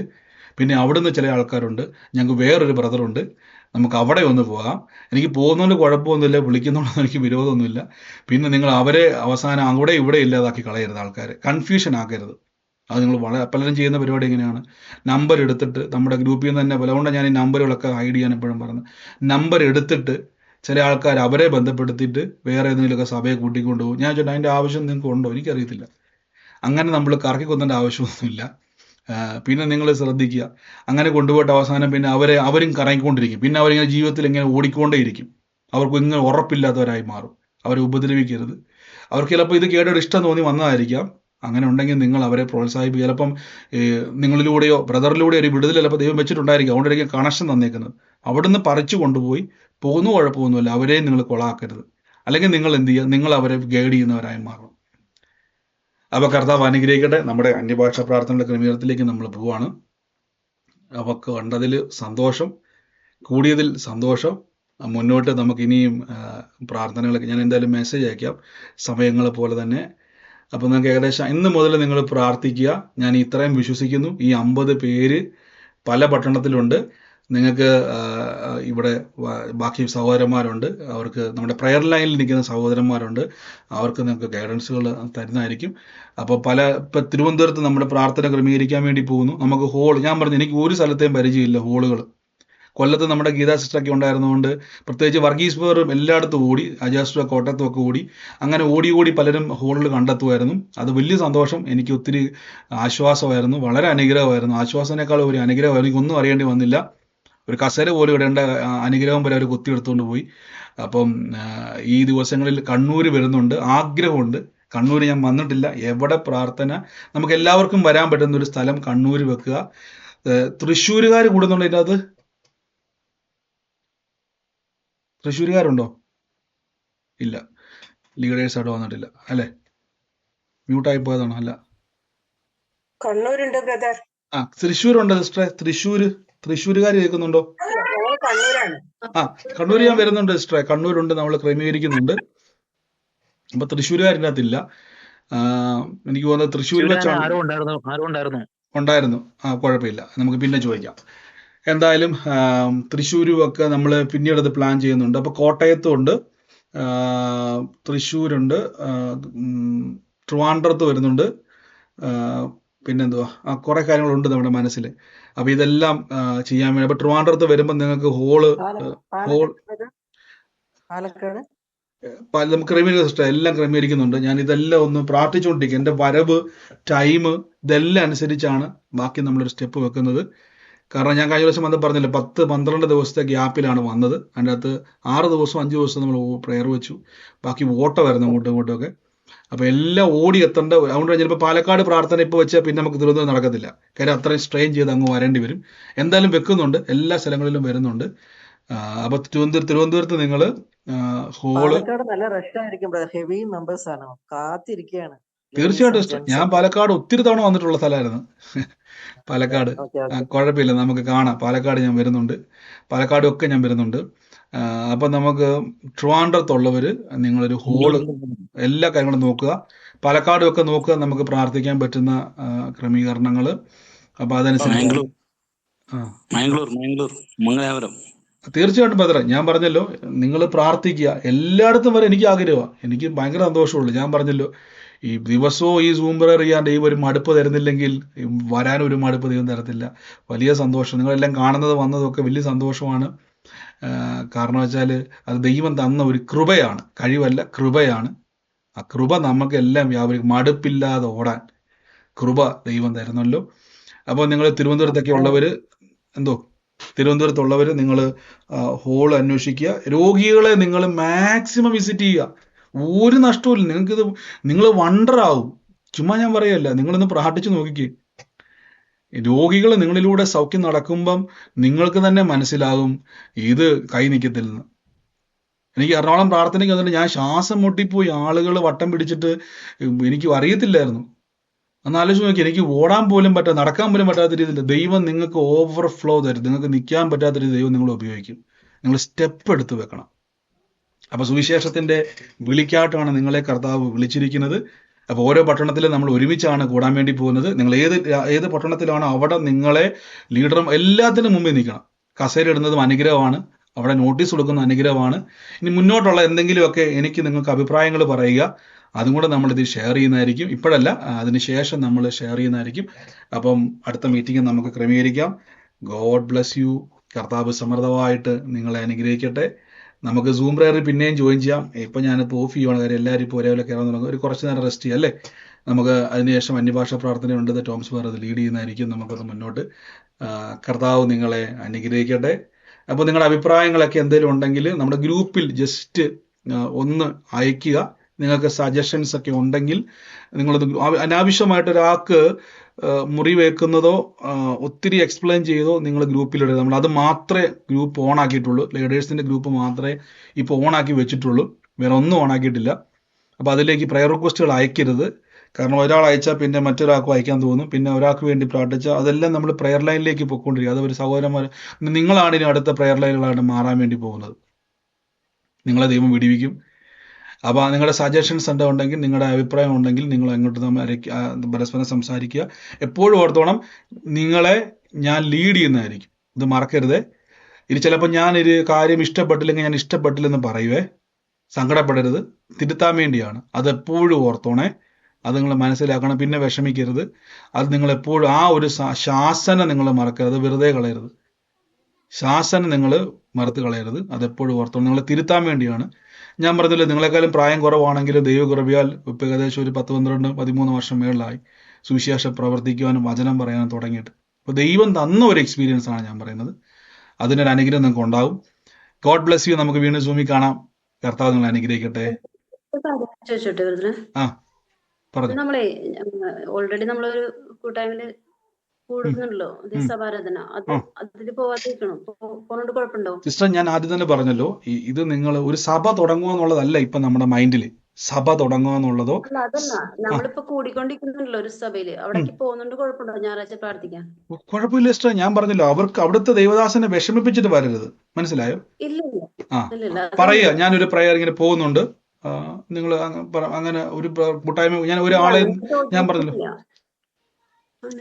പിന്നെ അവിടുന്ന് ചില ആൾക്കാരുണ്ട്, ഞങ്ങൾക്ക് വേറൊരു ബ്രദറുണ്ട്, നമുക്ക് അവിടെ ഒന്ന് പോകാം. എനിക്ക് പോകുന്നതുകൊണ്ട് കുഴപ്പമൊന്നുമില്ല, വിളിക്കുന്നതുകൊണ്ടൊന്നും എനിക്ക് വിരോധമൊന്നുമില്ല. പിന്നെ നിങ്ങൾ അവരെ അവസാനം അവിടെ ഇവിടെ ഇല്ലാതാക്കി കളയരുത്. ആൾക്കാരെ കൺഫ്യൂഷൻ ആക്കരുത്. അത് നിങ്ങൾ പലരും ചെയ്യുന്ന പരിപാടി എങ്ങനെയാണ്, നമ്പർ എടുത്തിട്ട് നമ്മുടെ ഗ്രൂപ്പിൽ നിന്ന് തന്നെ അതുകൊണ്ട് ഞാൻ ഈ നമ്പറുകളൊക്കെ ഹൈഡ് ചെയ്യാൻ എപ്പോഴും പറഞ്ഞു. നമ്പർ എടുത്തിട്ട് ചില ആൾക്കാർ അവരെ ബന്ധപ്പെടുത്തിയിട്ട് വേറെ ഏതെങ്കിലുമൊക്കെ സഭയെ കൂട്ടിക്കൊണ്ടുപോകും. ഞാൻ ചോദിച്ചാൽ അതിൻ്റെ ആവശ്യം നിങ്ങൾക്ക് ഉണ്ടോ? എനിക്കറിയത്തില്ല. അങ്ങനെ നമ്മൾ കറക്കിക്കൊന്നേണ്ട ആവശ്യമൊന്നുമില്ല. പിന്നെ നിങ്ങൾ ശ്രദ്ധിക്കുക, അങ്ങനെ കൊണ്ടുപോയിട്ട് അവസാനം പിന്നെ അവരും കറങ്ങിക്കൊണ്ടിരിക്കും. പിന്നെ അവരിങ്ങനെ ജീവിതത്തിൽ ഇങ്ങനെ ഓടിക്കൊണ്ടേയിരിക്കും. അവർക്ക് ഇങ്ങനെ ഉറപ്പില്ലാത്തവരായി മാറും. അവരെ ഉപദ്രവിക്കരുത്. അവർക്ക് ചിലപ്പോൾ ഇത് കേട്ടൊരു ഇഷ്ടം തോന്നി വന്നതായിരിക്കാം. അങ്ങനെ ഉണ്ടെങ്കിൽ നിങ്ങൾ അവരെ പ്രോത്സാഹിപ്പിക്കുക. ചിലപ്പം നിങ്ങളിലൂടെയോ ബ്രദറിലൂടെയോ ഒരു വിടുതൽ ചിലപ്പോൾ ദൈവം വെച്ചിട്ടുണ്ടായിരിക്കും. അതുകൊണ്ടായിരിക്കും കണക്ഷൻ തന്നേക്കുന്നത്. അവിടുന്ന് പറിച്ചു കൊണ്ടുപോയി പോകുന്നു, കുഴപ്പമൊന്നുമില്ല. അവരെയും നിങ്ങൾ കൊളാക്കരുത്. അല്ലെങ്കിൽ നിങ്ങൾ എന്ത് ചെയ്യുക, നിങ്ങൾ അവരെ ഗൈഡ് ചെയ്യുന്നവരായി മാറണം. അപ്പോൾ കർത്താവ് അനുഗ്രഹിക്കട്ടെ. നമ്മുടെ അന്യഭാഷാ പ്രാർത്ഥനയുടെ ക്രമീകരണത്തിലേക്ക് നമ്മൾ പോവാണ്. അവർക്ക് കണ്ടതിൽ സന്തോഷം, കൂടിയതിൽ സന്തോഷം. മുന്നോട്ട് നമുക്ക് ഇനിയും പ്രാർത്ഥനകളൊക്കെ ഞാൻ എന്തായാലും മെസ്സേജ് അയക്കാം സമയങ്ങൾ പോലെ തന്നെ. അപ്പോൾ നിങ്ങൾക്ക് ഏകദേശം ഇന്ന് മുതൽ നിങ്ങൾ പ്രാർത്ഥിക്കുക. ഞാൻ ഇത്രയും വിശ്വസിക്കുന്നു. ഈ 50 പേര് പല പട്ടണത്തിലുണ്ട്. നിങ്ങൾക്ക് ഇവിടെ ബാക്കി സഹോദരന്മാരുണ്ട്. അവർക്ക് നമ്മുടെ പ്രെയർ ലൈനിൽ നിൽക്കുന്ന സഹോദരന്മാരുണ്ട്. അവർക്ക് നിങ്ങൾക്ക് ഗൈഡൻസുകൾ തരുന്നതായിരിക്കും. അപ്പോൾ ഇപ്പം തിരുവനന്തപുരത്ത് നമ്മുടെ പ്രാർത്ഥന ക്രമീകരിക്കാൻ വേണ്ടി പോകുന്നു. നമുക്ക് ഞാൻ പറഞ്ഞു എനിക്ക് ഒരു സ്ഥലത്തെയും പരിചയമില്ല ഹോളുകൾ. കൊല്ലത്ത് നമ്മുടെ ഗീതാ സിസ്റ്ററൊക്കെ ഉണ്ടായിരുന്നതുകൊണ്ട് പ്രത്യേകിച്ച് വർഗീസ് ബേറും എല്ലായിടത്തും ഓടി, അജാസ്റ്റും കോട്ടയത്തും ഒക്കെ ഓടി. അങ്ങനെ ഓടി പലരും ഹോളുകൾ കണ്ടെത്തുമായിരുന്നു. അത് വലിയ സന്തോഷം. എനിക്ക് ഒത്തിരി ആശ്വാസമായിരുന്നു, വളരെ അനുഗ്രഹമായിരുന്നു. ആശ്വാസത്തിനേക്കാൾ ഒരു അനുഗ്രഹമായിരുന്നു. എനിക്കൊന്നും അറിയേണ്ടി വന്നില്ല. ഒരു കസേര പോലും ഇടേണ്ട അനുഗ്രഹം വരെ അവർ കുത്തിയെടുത്തുകൊണ്ട് പോയി. അപ്പം ഈ ദിവസങ്ങളിൽ കണ്ണൂർ വരുന്നുണ്ട്, ആഗ്രഹമുണ്ട്. കണ്ണൂർ ഞാൻ വന്നിട്ടില്ല. എവിടെ പ്രാർത്ഥന നമുക്ക് എല്ലാവർക്കും വരാൻ പറ്റുന്ന ഒരു സ്ഥലം കണ്ണൂർ വെക്കുക. തൃശ്ശൂരുകാർ കൂടുന്നുണ്ട് ഇതിനകത്ത്? തൃശ്ശൂരുകാരുണ്ടോ? ഇല്ല, ലീഡേഴ്സ് അവിടെ വന്നിട്ടില്ല അല്ലേ? മ്യൂട്ടായി പോയതാണോ? അല്ല, കണ്ണൂരുണ്ട് ബ്രദർ. തൃശ്ശൂരുണ്ട് സിസ്റ്ററെ. തൃശ്ശൂരുകാർ കേൾക്കുന്നുണ്ടോ? കണ്ണൂർ ഞാൻ വരുന്നുണ്ട് സിസ്റ്ററെ. കണ്ണൂരുണ്ട്, നമ്മൾ ക്രമീകരിക്കുന്നുണ്ട്. അപ്പൊ തൃശ്ശൂരുകാരിൻ്റെ അകത്തില്ല. എനിക്ക് തോന്നുന്നത് തൃശ്ശൂർ വെച്ചാണ് ഉണ്ടായിരുന്നു. കുഴപ്പമില്ല, നമുക്ക് പിന്നെ ചോദിക്കാം. എന്തായാലും തൃശ്ശൂരും ഒക്കെ നമ്മൾ പിന്നീട് അത് പ്ലാൻ ചെയ്യുന്നുണ്ട്. അപ്പോൾ കോട്ടയത്തും ഉണ്ട്, തൃശ്ശൂരുണ്ട്, ട്രിവാൻഡ്രത്ത് വരുന്നുണ്ട്. പിന്നെന്തുവാ, കുറേ കാര്യങ്ങളുണ്ട് നമ്മുടെ മനസ്സിൽ. അപ്പോൾ ഇതെല്ലാം ചെയ്യാൻ വേണ്ടി അപ്പോൾ ട്രിവാൻഡ്രത്ത് വരുമ്പോൾ നിങ്ങൾക്ക് നമുക്ക് ക്രമീകരിക്കും. എല്ലാം ക്രമീകരിക്കുന്നുണ്ട്. ഞാൻ ഇതെല്ലാം ഒന്ന് പ്രാർത്ഥിച്ചുകൊണ്ടിരിക്കും. എൻ്റെ വരവ് ടൈം ഇതെല്ലാം അനുസരിച്ചാണ് ബാക്കി നമ്മളൊരു സ്റ്റെപ്പ് വെക്കുന്നത്. കാരണം ഞാൻ കഴിഞ്ഞ ദിവസം വന്ന് പറഞ്ഞില്ല, 10-12 ദിവസത്തെ ഗ്യാപ്പിലാണ് വന്നത്. അതിൻ്റെ അകത്ത് 6 ദിവസം 5 ദിവസം നമ്മൾ പ്രെയർ വെച്ചു. ബാക്കി ഓട്ടമായിരുന്നു അങ്ങോട്ടും ഇങ്ങോട്ടുമൊക്കെ. അപ്പോൾ എല്ലാം ഓടി എത്തേണ്ട. അതുകൊണ്ട് ചിലപ്പോൾ പാലക്കാട് പ്രാർത്ഥന ഇപ്പോൾ വെച്ചാൽ പിന്നെ നമുക്ക് തിരുവനന്തപുരം നടക്കത്തില്ല. കാര്യം അത്രയും സ്ട്രെയിൻ ചെയ്ത് അങ്ങ് വരേണ്ടി വരും. എന്തായാലും വെക്കുന്നുണ്ട്, എല്ലാ സ്ഥലങ്ങളിലും വരുന്നുണ്ട്. അപ്പോൾ തിരുവനന്തപുരത്ത് നിങ്ങൾ നല്ല റഷ് ആയിരിക്കും, ഹെവി മെമ്പേഴ്സ് ആണ്, കാത്തിരിക്കുകയാണ്. തീർച്ചയായിട്ടും ഞാൻ പാലക്കാട് ഒത്തിരി തവണ വന്നിട്ടുള്ള സ്ഥലമായിരുന്നു. പാലക്കാട് കുഴപ്പമില്ല, നമുക്ക് കാണാം. പാലക്കാട് ഞാൻ വരുന്നുണ്ട്, പാലക്കാടൊക്കെ ഞാൻ വരുന്നുണ്ട്. അപ്പൊ നമുക്ക് ട്രിവാൻഡ്രത്തുള്ളവര് നിങ്ങളൊരു ഹോള് എല്ലാ കാര്യങ്ങളും നോക്കുക, പാലക്കാടും ഒക്കെ നോക്കുക, നമുക്ക് പ്രാർത്ഥിക്കാൻ പറ്റുന്ന ക്രമീകരണങ്ങൾ. അപ്പൊ അതനുസരിച്ച് തീർച്ചയായിട്ടും ബദറെ, ഞാൻ പറഞ്ഞല്ലോ, നിങ്ങൾ പ്രാർത്ഥിക്കുക. എല്ലായിടത്തും വരെ എനിക്ക് ആഗ്രഹമാണ്, എനിക്ക് ഭയങ്കര സന്തോഷമുള്ളൂ. ഞാൻ പറഞ്ഞല്ലോ, ഈ ദിവസവും ഈ സൂം പ്രയർ ചെയ്യാൻ ദൈവം ഒരു മടുപ്പ് തരുന്നില്ലെങ്കിൽ വരാനൊരു മടുപ്പ് ദൈവം തരത്തില്ല. വലിയ സന്തോഷം, നിങ്ങളെല്ലാം കാണുന്നത് വന്നതൊക്കെ വലിയ സന്തോഷമാണ്. കാരണം വെച്ചാൽ അത് ദൈവം തന്ന ഒരു കൃപയാണ്, കഴിവല്ല, കൃപയാണ്. ആ കൃപ നമുക്ക് എല്ലാം വ്യാപരിക്കും, മടുപ്പില്ലാതെ ഓടാൻ കൃപ ദൈവം തരുന്നല്ലോ. അപ്പോൾ നിങ്ങൾ തിരുവനന്തപുരത്തൊക്കെ ഉള്ളവര് തിരുവനന്തപുരത്തുള്ളവർ നിങ്ങൾ ഹോൾ അന്വേഷിക്കുക. രോഗികളെ നിങ്ങൾ മാക്സിമം വിസിറ്റ് ചെയ്യുക, ഒരു നഷ്ടവും. നിങ്ങൾക്കിത് നിങ്ങൾ വണ്ടറാവും. ചുമ്മാ ഞാൻ പറയല്ല, നിങ്ങളൊന്ന് പ്രാർത്ഥിച്ചു നോക്കിക്കേ. രോഗികൾ നിങ്ങളിലൂടെ സൗഖ്യം നടക്കുമ്പം നിങ്ങൾക്ക് തന്നെ മനസ്സിലാകും ഇത് കൈ നിൽക്കത്തില്ലെന്ന്. എനിക്ക് എറണാകുളം പ്രാർത്ഥനയ്ക്ക് വന്നിട്ട് ഞാൻ ശ്വാസം മുട്ടിപ്പോയി, ആളുകൾ വട്ടം പിടിച്ചിട്ട് എനിക്ക് അറിയത്തില്ലായിരുന്നു. അന്ന് ആലോചിച്ച് നോക്കി, എനിക്ക് ഓടാൻ പോലും നടക്കാൻ പോലും പറ്റാത്ത രീതിയിൽ ദൈവം നിങ്ങൾക്ക് ഓവർഫ്ലോ തരും. നിങ്ങൾക്ക് നിൽക്കാൻ പറ്റാത്ത രീതി ദൈവം നിങ്ങൾ ഉപയോഗിക്കും. നിങ്ങൾ സ്റ്റെപ്പ് എടുത്ത് വെക്കണം. അപ്പൊ സുവിശേഷത്തിന്റെ വിളിക്കായിട്ടാണ് നിങ്ങളെ കർത്താവ് വിളിച്ചിരിക്കുന്നത്. അപ്പൊ ഓരോ പട്ടണത്തിലും നമ്മൾ ഒരുമിച്ചാണ് കൂടാൻ വേണ്ടി പോകുന്നത്. നിങ്ങൾ ഏത് പട്ടണത്തിലാണോ അവിടെ നിങ്ങളെ ലീഡറും എല്ലാത്തിനും മുമ്പിൽ നിൽക്കണം. കസേര ഇടുന്നതും അനുഗ്രഹമാണ്, അവിടെ നോട്ടീസ് കൊടുക്കുന്ന അനുഗ്രഹമാണ്. ഇനി മുന്നോട്ടുള്ള എന്തെങ്കിലുമൊക്കെ എനിക്ക് നിങ്ങൾക്ക് അഭിപ്രായങ്ങൾ പറയുക, അതും കൂടെ നമ്മളിത് ഷെയർ ചെയ്യുന്നതായിരിക്കും. ഇപ്പോഴല്ല, അതിനുശേഷം നമ്മൾ ഷെയർ ചെയ്യുന്നതായിരിക്കും. അപ്പം അടുത്ത മീറ്റിംഗ് നമുക്ക് ക്രമീകരിക്കാം. God bless U. കർത്താവ് സമൃദ്ധമായിട്ട് നിങ്ങളെ അനുഗ്രഹിക്കട്ടെ. നമുക്ക് സൂം പ്രയറിൽ പിന്നെയും ജോയിൻ ചെയ്യാം. ഇപ്പം ഞാനിപ്പോൾ ഓഫ് ചെയ്യുവാണ്, കാര്യം എല്ലാവരും ഇപ്പോൾ ഒരേപോലെ കയറാൻ തുടങ്ങും. ഒരു കുറച്ച് നേരം റെസ്റ്റ് ചെയ്യാം അല്ലേ? നമുക്ക് അതിനുശേഷം അന്യഭാഷ പ്രാർത്ഥനയുണ്ട്, ടോംസ് ബാർ അത് ലീഡ് ചെയ്യുന്നതായിരിക്കും. നമുക്കത് മുന്നോട്ട്. കർത്താവ് നിങ്ങളെ അനുഗ്രഹിക്കട്ടെ. അപ്പോൾ നിങ്ങളുടെ അഭിപ്രായങ്ങളൊക്കെ എന്തെങ്കിലും ഉണ്ടെങ്കിൽ നമ്മുടെ ഗ്രൂപ്പിൽ ജസ്റ്റ് ഒന്ന് അയക്കുക. നിങ്ങൾക്ക് സജഷൻസ് ഒക്കെ ഉണ്ടെങ്കിൽ നിങ്ങളത് അനാവശ്യമായിട്ട് ഒരാൾക്ക് മുറിവേക്കുന്നതോ ഒത്തിരി എക്സ്പ്ലെയിൻ ചെയ്തോ നിങ്ങൾ ഗ്രൂപ്പിലിടുക. നമ്മൾ അത് മാത്രമേ ഗ്രൂപ്പ് ഓൺ ആക്കിയിട്ടുള്ളൂ. ലീഡേഴ്സിന്റെ ഗ്രൂപ്പ് മാത്രമേ ഇപ്പോൾ ഓൺ ആക്കി വെച്ചിട്ടുള്ളൂ, വേറെ ഒന്നും ഓൺ ആക്കിയിട്ടില്ല. അപ്പോൾ അതിലേക്ക് പ്രയർ റിക്വസ്റ്റുകൾ അയക്കരുത്. കാരണം ഒരാൾ അയച്ചാൽ പിന്നെ മറ്റൊരാൾക്കും അയക്കാൻ തോന്നും, പിന്നെ ഒരാൾക്ക് വേണ്ടി പ്രാർത്ഥിച്ചാൽ അതെല്ലാം നമ്മൾ പ്രയർ ലൈനിലേക്ക് പോയിക്കൊണ്ടിരിക്കുക. അത് ഒരു സഹോദരന്മാർ, നിങ്ങളാണ് ഇനി അടുത്ത പ്രയർ ലൈനുകളായിട്ട് മാറാൻ വേണ്ടി പോകുന്നത്. നിങ്ങളെ ദൈവം വിടിവിക്കും. അപ്പോൾ നിങ്ങളുടെ സജഷൻസ് ഉണ്ടെങ്കിൽ, നിങ്ങളുടെ അഭിപ്രായം ഉണ്ടെങ്കിൽ നിങ്ങൾ അങ്ങോട്ട് പരസ്പരം സംസാരിക്കുക. എപ്പോഴും ഓർത്തോണം, നിങ്ങളെ ഞാൻ ലീഡ് ചെയ്യുന്നതായിരിക്കും, ഇത് മറക്കരുത്. ഇനി ചിലപ്പോൾ ഞാനൊരു കാര്യം ഇഷ്ടപ്പെട്ടില്ലെങ്കിൽ ഞാൻ ഇഷ്ടപ്പെട്ടില്ലെന്ന് പറയുവേ, സങ്കടപ്പെടരുത്, തിരുത്താൻ വേണ്ടിയാണ്. അതെപ്പോഴും ഓർത്തോണേ, അത് നിങ്ങൾ മനസ്സിലാക്കണം. പിന്നെ വിഷമിക്കരുത്. അത് നിങ്ങളെപ്പോഴും ആ ഒരു ശാസന നിങ്ങൾ മറക്കരുത്, വെറുതെ കളയരുത്. ശാസന നിങ്ങൾ മറുത്ത് കളയരുത്, അതെപ്പോഴും ഓർത്തോണം. നിങ്ങളെ തിരുത്താൻ വേണ്ടിയാണ്. ഞാൻ പറഞ്ഞില്ല, നിങ്ങളെക്കാളും പ്രായം കുറവാണെങ്കിലും ദൈവകൃപയാൽ ഇപ്പം ഏകദേശം ഒരു 10-13 വർഷം മേളിലായി സുവിശേഷം പ്രവർത്തിക്കുവാനും വചനം പറയാനും തുടങ്ങിയിട്ട്. അപ്പോൾ ദൈവം തന്ന ഒരു എക്സ്പീരിയൻസ് ആണ് ഞാൻ പറയുന്നത്. അതിനൊരു അനുഗ്രഹം നിങ്ങൾക്ക് ഉണ്ടാവും. God bless you. നമുക്ക് വീണ്ടും സൂമിൽ കാണാം. കർത്താവ് നിങ്ങൾ അനുഗ്രഹിക്കട്ടെ. ആ പറഞ്ഞു. നമ്മളെ ഓൾറെഡി നമ്മളൊരു കൂട്ടായ്മയില് കൂടുന്നുണ്ടല്ലോ, സഭാരാധന, അതിൽ പോവാതിരിക്കണോ? പോണോണ്ട് കുഴപ്പമുണ്ടോ? സിസ്റ്റർ, ഞാൻ ആദ്യം തന്നെ പറഞ്ഞല്ലോ, ഇത് നിങ്ങൾ ഒരു സഭ തുടങ്ങുക എന്നുള്ളതല്ല ഇപ്പൊ നമ്മുടെ മൈൻഡില്. സഭ തുടങ്ങുക എന്നുള്ളതോ അതല്ല, നമ്മളിപ്പോ കൂടിക്കൊണ്ടിരിക്കുന്നുണ്ടല്ലോ ഒരു സഭയില്, അവിടേക്ക് പോകുന്നുണ്ട് കുഴപ്പമുണ്ടോ? ഞായറാഴ്ച പ്രാർത്ഥിക്കാൻ കുഴപ്പമില്ല സിസ്റ്റർ. ഞാൻ പറഞ്ഞല്ലോ, അവർക്ക് അവിടുത്തെ ദൈവദാസനെ വിഷമിപ്പിച്ചിട്ട് വരരുത്. മനസ്സിലായോ? ഇല്ല, പറയുക, ഞാനൊരു പ്രയർ ഇങ്ങനെ പോകുന്നുണ്ട്, നിങ്ങൾ അങ്ങനെ ഒരു കൂട്ടായ്മ, ഞാൻ ഒരാളെ ഞാൻ പറഞ്ഞല്ലോ,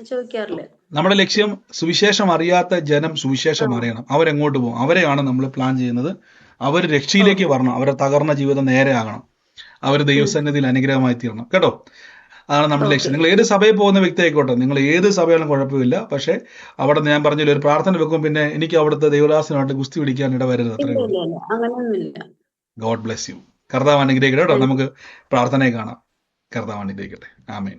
ചോദിക്കാറില്ല. നമ്മുടെ ലക്ഷ്യം സുവിശേഷം അറിയാത്ത ജനം സുവിശേഷം അറിയണം. അവരെങ്ങോട്ട് പോകും? അവരെയാണ് നമ്മൾ പ്ലാൻ ചെയ്യുന്നത്. അവർ രക്ഷയിലേക്ക് വരണം, അവരുടെ തകർന്ന ജീവിതം നേരെ ആകണം, അവർ ദൈവസന്നിധിയിൽ അനുഗ്രഹമായി തീരണം. കേട്ടോ, അതാണ് നമ്മുടെ ലക്ഷ്യം. നിങ്ങൾ ഏത് സഭയിൽ പോകുന്ന വ്യക്തി ആയിക്കോട്ടെ, നിങ്ങൾ ഏത് സഭയാലും കുഴപ്പമില്ല. പക്ഷെ അവിടെ ഞാൻ പറഞ്ഞല്ലോ, ഒരു പ്രാർത്ഥന വെക്കും, പിന്നെ എനിക്ക് അവിടുത്തെ ദൈവദാസനായിട്ട് ഗുസ്തി പിടിക്കാൻ ഇടവരരുത്. അത്രയും. God bless you. കർത്താവ് അനുഗ്രഹിക്കട്ടെ. കേട്ടോ, നമുക്ക് പ്രാർത്ഥനയെ കാണാം. കർത്താവ് അനുഗ്രഹിക്കട്ടെ. ആമേൻ.